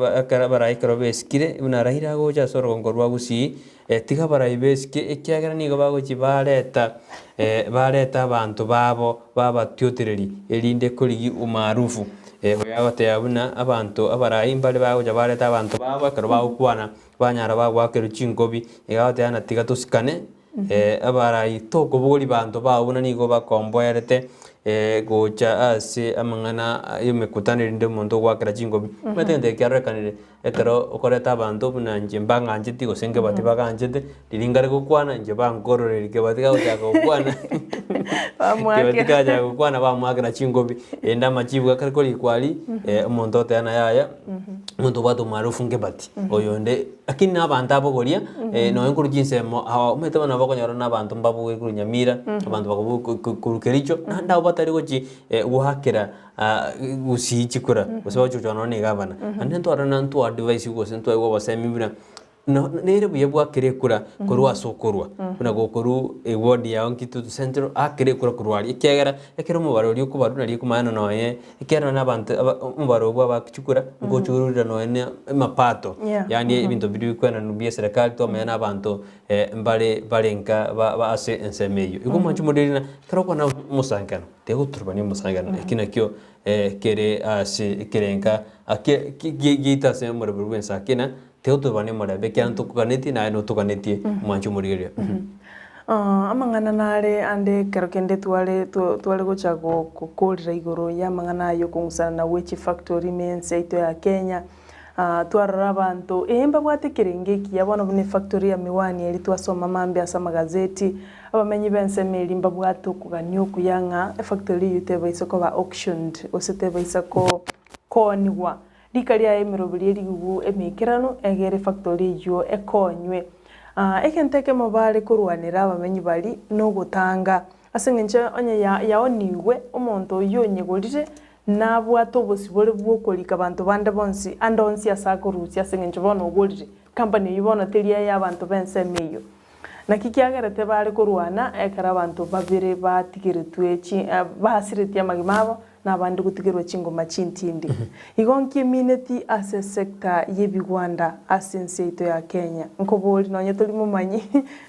abarai kero beskire unarahira gocha sorongo rwa gusi tiga barai beske ekyagera nigo bagochi bareta abantu babo babatyotereri erinde kurigi umarufu oyagote abuna abantu abarai mbale bagocha bareta abantu babo ekero bagukwana banyara bagwakero chingobi egagote ana tiga tusikane abarai tokobori bantu babona nigo bakomboerete gocha ase amang'ana yemekutana rinde muntu gwakira chingobi metende kyarekanire ekero okoreta abantu buna nje mbanganjeti gosenge bati baganjete riringare gukwana nje bankororeri ke bati gautaka gukwana ke bati gukwana bamwakira chingobi enda machibu akarikori kwali omuntu otena yaya muntu batu marufu ngebati oyonde akini abantu abogoria no enkuru jinsemo aho metaba nabakonyora nabantu mbabuge kuru Nyamira abantu bakubu Kericho nanda batari gochi guhakira gusichikura basaba chuchana ne gavana ande ntwarana ntwa advice gose ntwa go basemi bina no nere buye bwakire kura korwa sokorwa kuna gokoru ward ya onkitu central akire kura kurwali ikegera ekero mubaro ri kubaruna ri kumana noye ikera nabantu mubaro bwa bakicukura ngochururira noye mapato yani ibintu biri kwena nubiye serikali to mena abantu barenka ase ensemeyo igumanchu mudirina kero kona musangano tego turbani musangano kinakyo kere ase kerenka gita se muraburu ensakina teoto bane mora be kyan to kaneti na no to kaneti manchu murigeria amang'ana nare ande kerokende twale gocha kokorira igoro ya mang'ana yo kungusana na wechi factory mense ito ya Kenya twarara abantu emba bwatekerenge kiyabona bune factory ya miwani eri twasoma mambe asa magazeti abamenyi bense meri mba bwato kuganyo kuyanga factory yute baisoko ba auctioned osete baisako konigwa likaria emirobiri erigugu emikirano egere factory yo ekonywe ekenteke mobale kurwanira abamenyi bali no gutanga asengenche onye yaoniwe omonto yonyegorire nabwato obosibore bwokorika abantu bande bonsi andonsi asakorusi asengenche bono ogorire company yibona teria y'abantu bense meyo nakikiagerete bale kurwana ekara abantu babire batigiritwe basiriti amagimabo nabandi gutigirwa chingoma chintindi igonki mineti ase sector yebigwanda asense ito ya Kenya nkoboli nonye toli mumanyi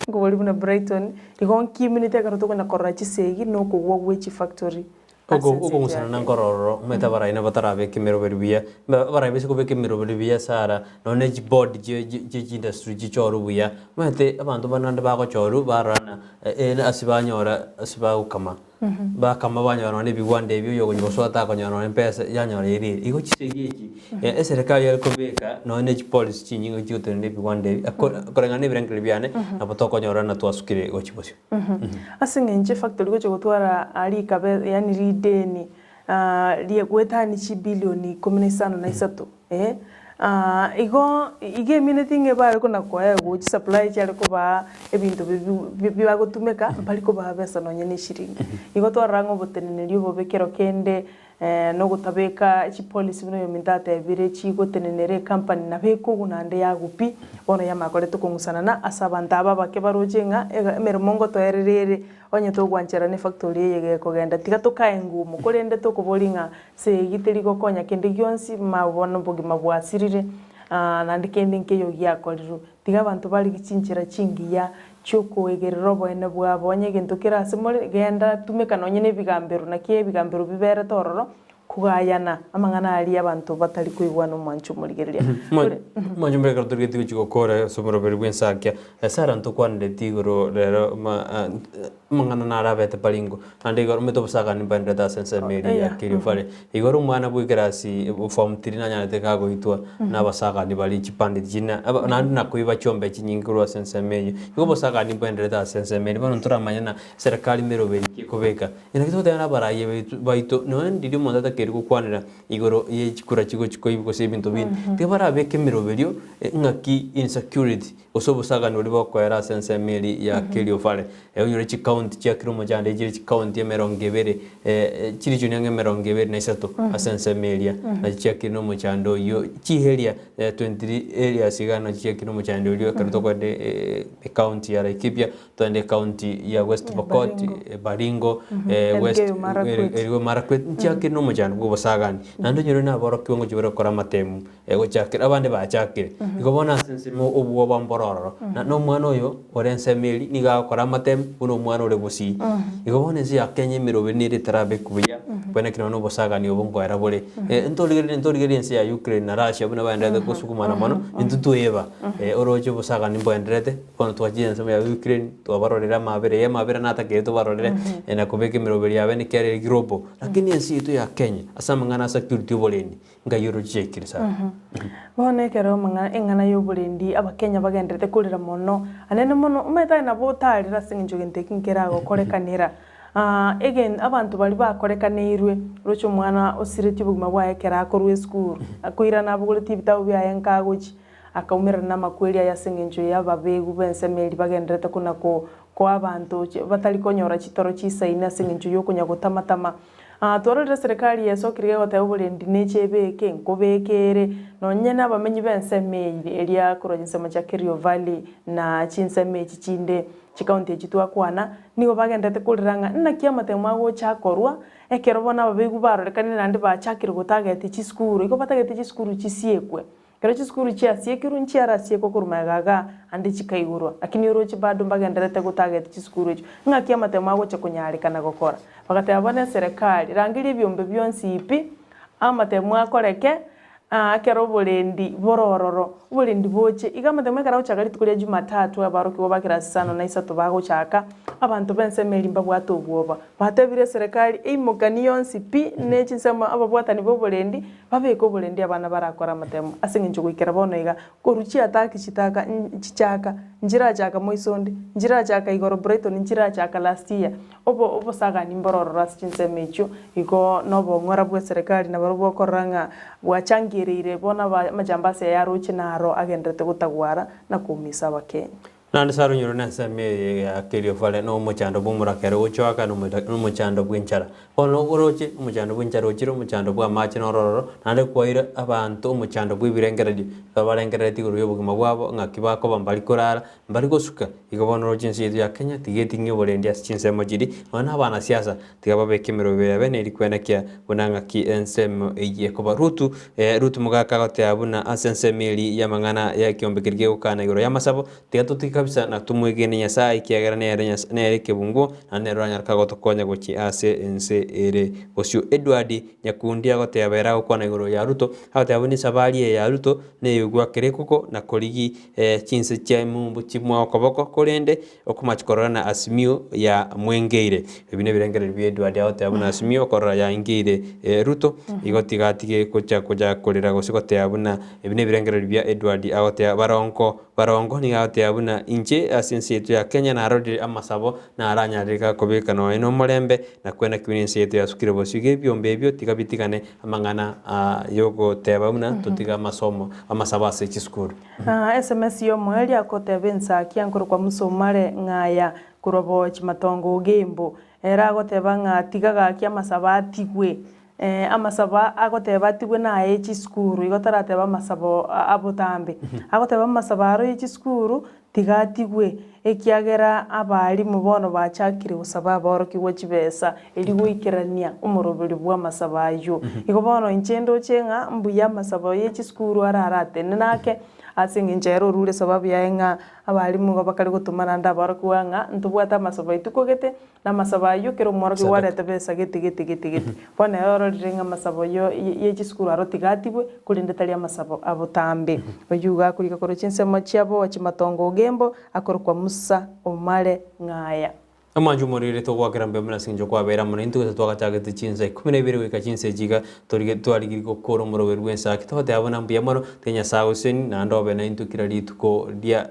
nkoboli buna Brighton igonki mineti akaroto kuna korachi segi no kugwa wechi factory ogo musana nankororo meta baraina batarabe kimeroberi biya barabe se kobe kimeroberi biya sara none board je industry chichoru biya mete abantu banande bago choru barana asibanyora asibagukama bakama banyona ne bigwande byo yo gosota konyona pesa yanyora iri igo chisegeji serikali yari kubeka none police chinyingo chyote ne bigwande akorenga ne birangire byane abotoko nyora na twasukire go chibosyo asinge nje factory go chogotwara ali kabe yani rideni liye gwetani chi bilioni 13 igo ige minute nge bare kuna kwa go supply cyari kuba ebintu biba gutumeka bari kuba besa nonye ni shiringi igo twarango botenene ryo bobekero kende no gutabeka chi police bino yomintate bire chi gotenenere company na beko gunande ya gupi bono ya makore to kungusana na asabanta aba bake barojenga emeromongo to ererere onye to gwanchera ne factory yege kogenda tiga to kaengumo kolende to kubolinga se giteri gokonya kende gyonsi mabona bugima bwasirire nandikende nkeyo gyakoriro tiga abantu bali gichinchira chingiya chuko egerero boene bwabonye gento kirasimole genda tumeka nonye ne bigambero nakie bigambero bibere tororo kugayana amangana ali abantu batali kuigwana manchu muligereria manchu mbere turge tigo chikokora somoro beri Ensakia sara ntokwande tigoro rero mangana narabete palingo ande igoro meto busaka ni bande da sense media kiri fale igoro mwana bwigerasi form 3 nanya tekago itwa na basaka ni bali chipande jina na kuiba chombe chinyingiro sense media igoro busaka ni bande da sense media bano turamanya serikali mero beri kikobeka ina kito tena baraye baito no ndi mo ndata keri kukwanira igoro ye chikura chigo chikoibo se bintu bin tebara beke miroberio ngaki insecurity osobo saga no libo ko era sense meli ya kelio fale yore chi county cha kiromo jande jiri chi county ya merongebere chiri junyange merongebere na isato sense melia na chi kiromo chando yo chi heria 23 area sigana chi kiromo chando yo karuto kwa de county ya Laikipia to ende county ya West Pokot Baringo West Marakwet chi kiromo jando go basagani nando nyoro na boro kyongo jibero kora matemu ego chakira abande ba chakire igobona sense mo obuwa bambororo na no mwana oyo orense meli niga kora matemu uno mwana ole busi igobona zi akenye mirobe ni retarabe kubiya bwana kino no basagani obongo era bole ntoligere ense ya Ukraine na Russia buna bande ko sukumana mano intutu eba oroje basagani mbendrete kono twajiense ya Ukraine to barorera mabere nata ke to barorera na kubeke mirobe ya bene kere grobo lakini ense itu ya Kenya asama ngana security bolendi nga yoro jekiri sa bone kero mangana engana yo bolendi abakenya bagendete kulira mono anene mono umeta na botari rasinjo genteki nkerago korekanira again abantu bali bakorekanirwe rocho mwana osireti buguma bwaye kera korwe school akoira na buguleti bitawo bya yankagochi akaumira na makweli ya sengenjo ya babegu bensemeli bagendete kuna ko abantu batali konyora chitoro chisaina sengenjo yo kunya gutamatama twarore serikali yasokirige goteho bulendi nechebeke nkobekere nonye nabamenyi bensemeire eria kuronyesema cha Kerio Valley na chinsemechi chinde chikaunti chitwa kwana nigo bagendete kuriranga nna kiamatemo ago chakorwa ekero bona babegu barorekane nandi bachakire gutagete chiskuru iko batagete chiskuru chisiekwe kero chiskuru chia siekiru nchiara sieko kurumagaga andi chikaigurwa lakini urochi bado bagenderete gutagete chiskuru echo ngaki amatemo ago chakunyarikana gokora bagate abane serikali rangiri byombe byonsi ipi amatemo akoreke kero bulendi borororo bulendi boche igamatemo kara uchagari tukulia Jumatatu abaroki wabakira sana na isato bago chaka abantu bensemeli mbabwato bwoba batebire serikali imugani yonsi pi nechinsema ababwatani bo bulendi babeko bulendi abana barakora amatemo asinginjo kwikera bono iga koruchi ataki chitaka chichaka njira chaka moisonde njira chaka igoro Brighton njira chaka last year obo saga ni mbororo ras chinsemecho igo nobo ngora bwa serikali na baro bokoranga bwachangirire bona majambase ya ruchi naro agendete gutagwara na kumisa abakenya nandi saru nyoro naseme ya Kerio Valley no muchando bumurakere uchoaka no muchando bwinchara ono uroche muchando bwinchara uchiro muchando bwa machi nororo nande kwaira abantu umuchando bwibirengeredi babarengeredi uruyo bugima bwabo ngakibako bambali korara mbali gosuka igobona roche nsi ya Kenya tigeti nyobolendi asichinse mojiri ona abana siasa tigababeke mirobere bene ilikwena kya bunanga ki ensem eye koba rutu mugaka gote abuna asense mili ya mangana ya kiombekirige ukana igoro ya masabo tigatutika kabisa na tumwigene nyasaye kiagera nere kibungo na nero nyarka gotokonya gochi ase ense ere osio Edward nyakundi agotebera gukwana iguru ya Ruto agotabuni sabari ya Ruto ne yugwa kerekoko na koligi chinse cha mumbu chimwa okoboko korende okumachikorana asimio ya mwengeire ebine birengere bi Edward agotabuna asimio korora ya ingeire Ruto igotigatige kuja korera gosigotabuna ebine birengere bi Edward agote barongo ni agotabuna inche asense yetu ya Kenya na rodi amasabo na aranyarika kobeka no eno morembe na kwena kwinense yetu ya sukire bosige byombe byo tigabitikane amangana yogo tebamuna tutiga masomo amasaba se chiskuru SMS yo mweli akotebe Ensakia nkuru kwa musomare ngaya kurobo chimatongo gembo era goteba ngatigaga kia masaba atigwe amasaba agoteba atigwe na chiskuru igotarateba masabo abotambe agoteba masaba aro chiskuru tigatigwe ekiagera abali mubono bachakire gusaba aboroki wachibesa eli goikerania umurobiri bwa masaba ayo igobono inchendo chenga mbuya masaba ye chiskuru ararate nake asinge njero rule sababu ya nga abalimu bakari gutumana ndaboroki wanga ntubwata masaba itukogete na masaba yo kero moroki warete besa geti pone oro ringa masaba yo ye chiskuru arotigatibwe kulinde tali masaba abotambe oyuga kulika koro chinse machiabo wachimatongo gembo akorokwa musa omale ngaya amanju morire to gwakira mbe muna sinjo kwa bera muna intu to gachagete chinse 12 wika chinse jiga torige to aligiri ko koro moro werwensa kito te abona mbia maro tenya sausen na ndobe na intu kirali tuko dia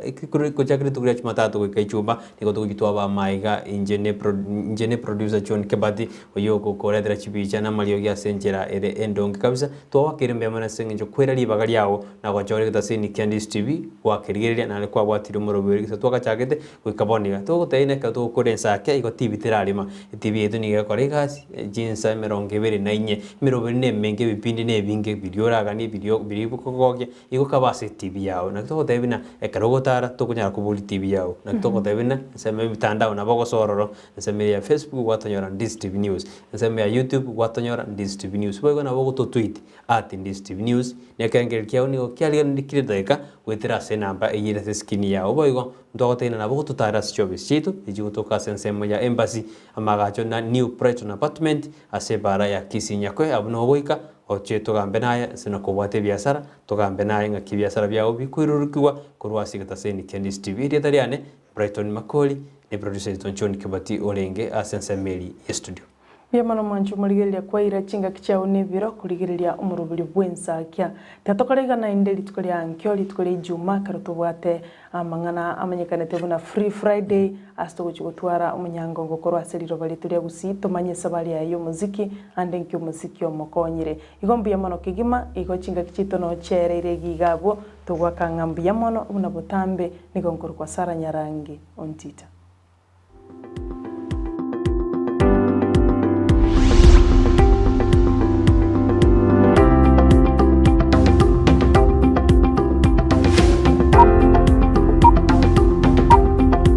ko chakri tukira chimata to kai chuba niko to gitwa ba maiga ingene producer John Kebati oyoko ko redra chibicha na malio ya senjera ere endong kabisa to wakire mbe muna sinjo kwera libagali yao na kwa chore kata sini Ndizi TV wakirigeria na alikuwa watiro moro werisa to gachagete wikaboniga to teine ka to korensa Ensakia iko TV tirarima TV yetu ni gakore gasi jinsa 24 24 menge bipindi ne binge video ragani video biribukogoge iko kabase TV yao na to tebina ekarogotara to kunyara kubuli TV yao na to tebina sema mitandao na bogo sororo sema ya Facebook watonyora Ndizi TV News sema ya YouTube watonyora Ndizi TV News bogo na bogo to tweet @Ndizi TV News ne kangel kiao ni okiali ndikire daika wetira se namba eyira skini yao bogo ndogotena na bogo tutara shobe chitu ijutoka sensemo ya embassy amagacho na new Brighton apartment asebara ya kisinyakwe abuno boika oche togambe naye sina kubwate biashara togambe naye nga kibiashara byao bikwirurukiwa kurwasi gataseni Ndizi TV ritariane Brighton Makori ni producer John Kebati Olenge asensemeli ya studio Yamano manchu murigeria kwa ira chinga kichao nebiro kurigeria umurubiri bw'Ensakia tatokorega na indeli tukoria ankyoli tukoria Juma karutubwate amangana amenyekanete buna Free Friday astogutwara umunyango ngokoro aseriro bali turi gusi tomanye sabali ayo muziki ande nkyo muziki omokonyire igombi yamano kigima igo chinga kichito no cherere gigabo tugwaka ngambi yamano buna butambe nigonkoro kwa Sara Nyarangi Ontita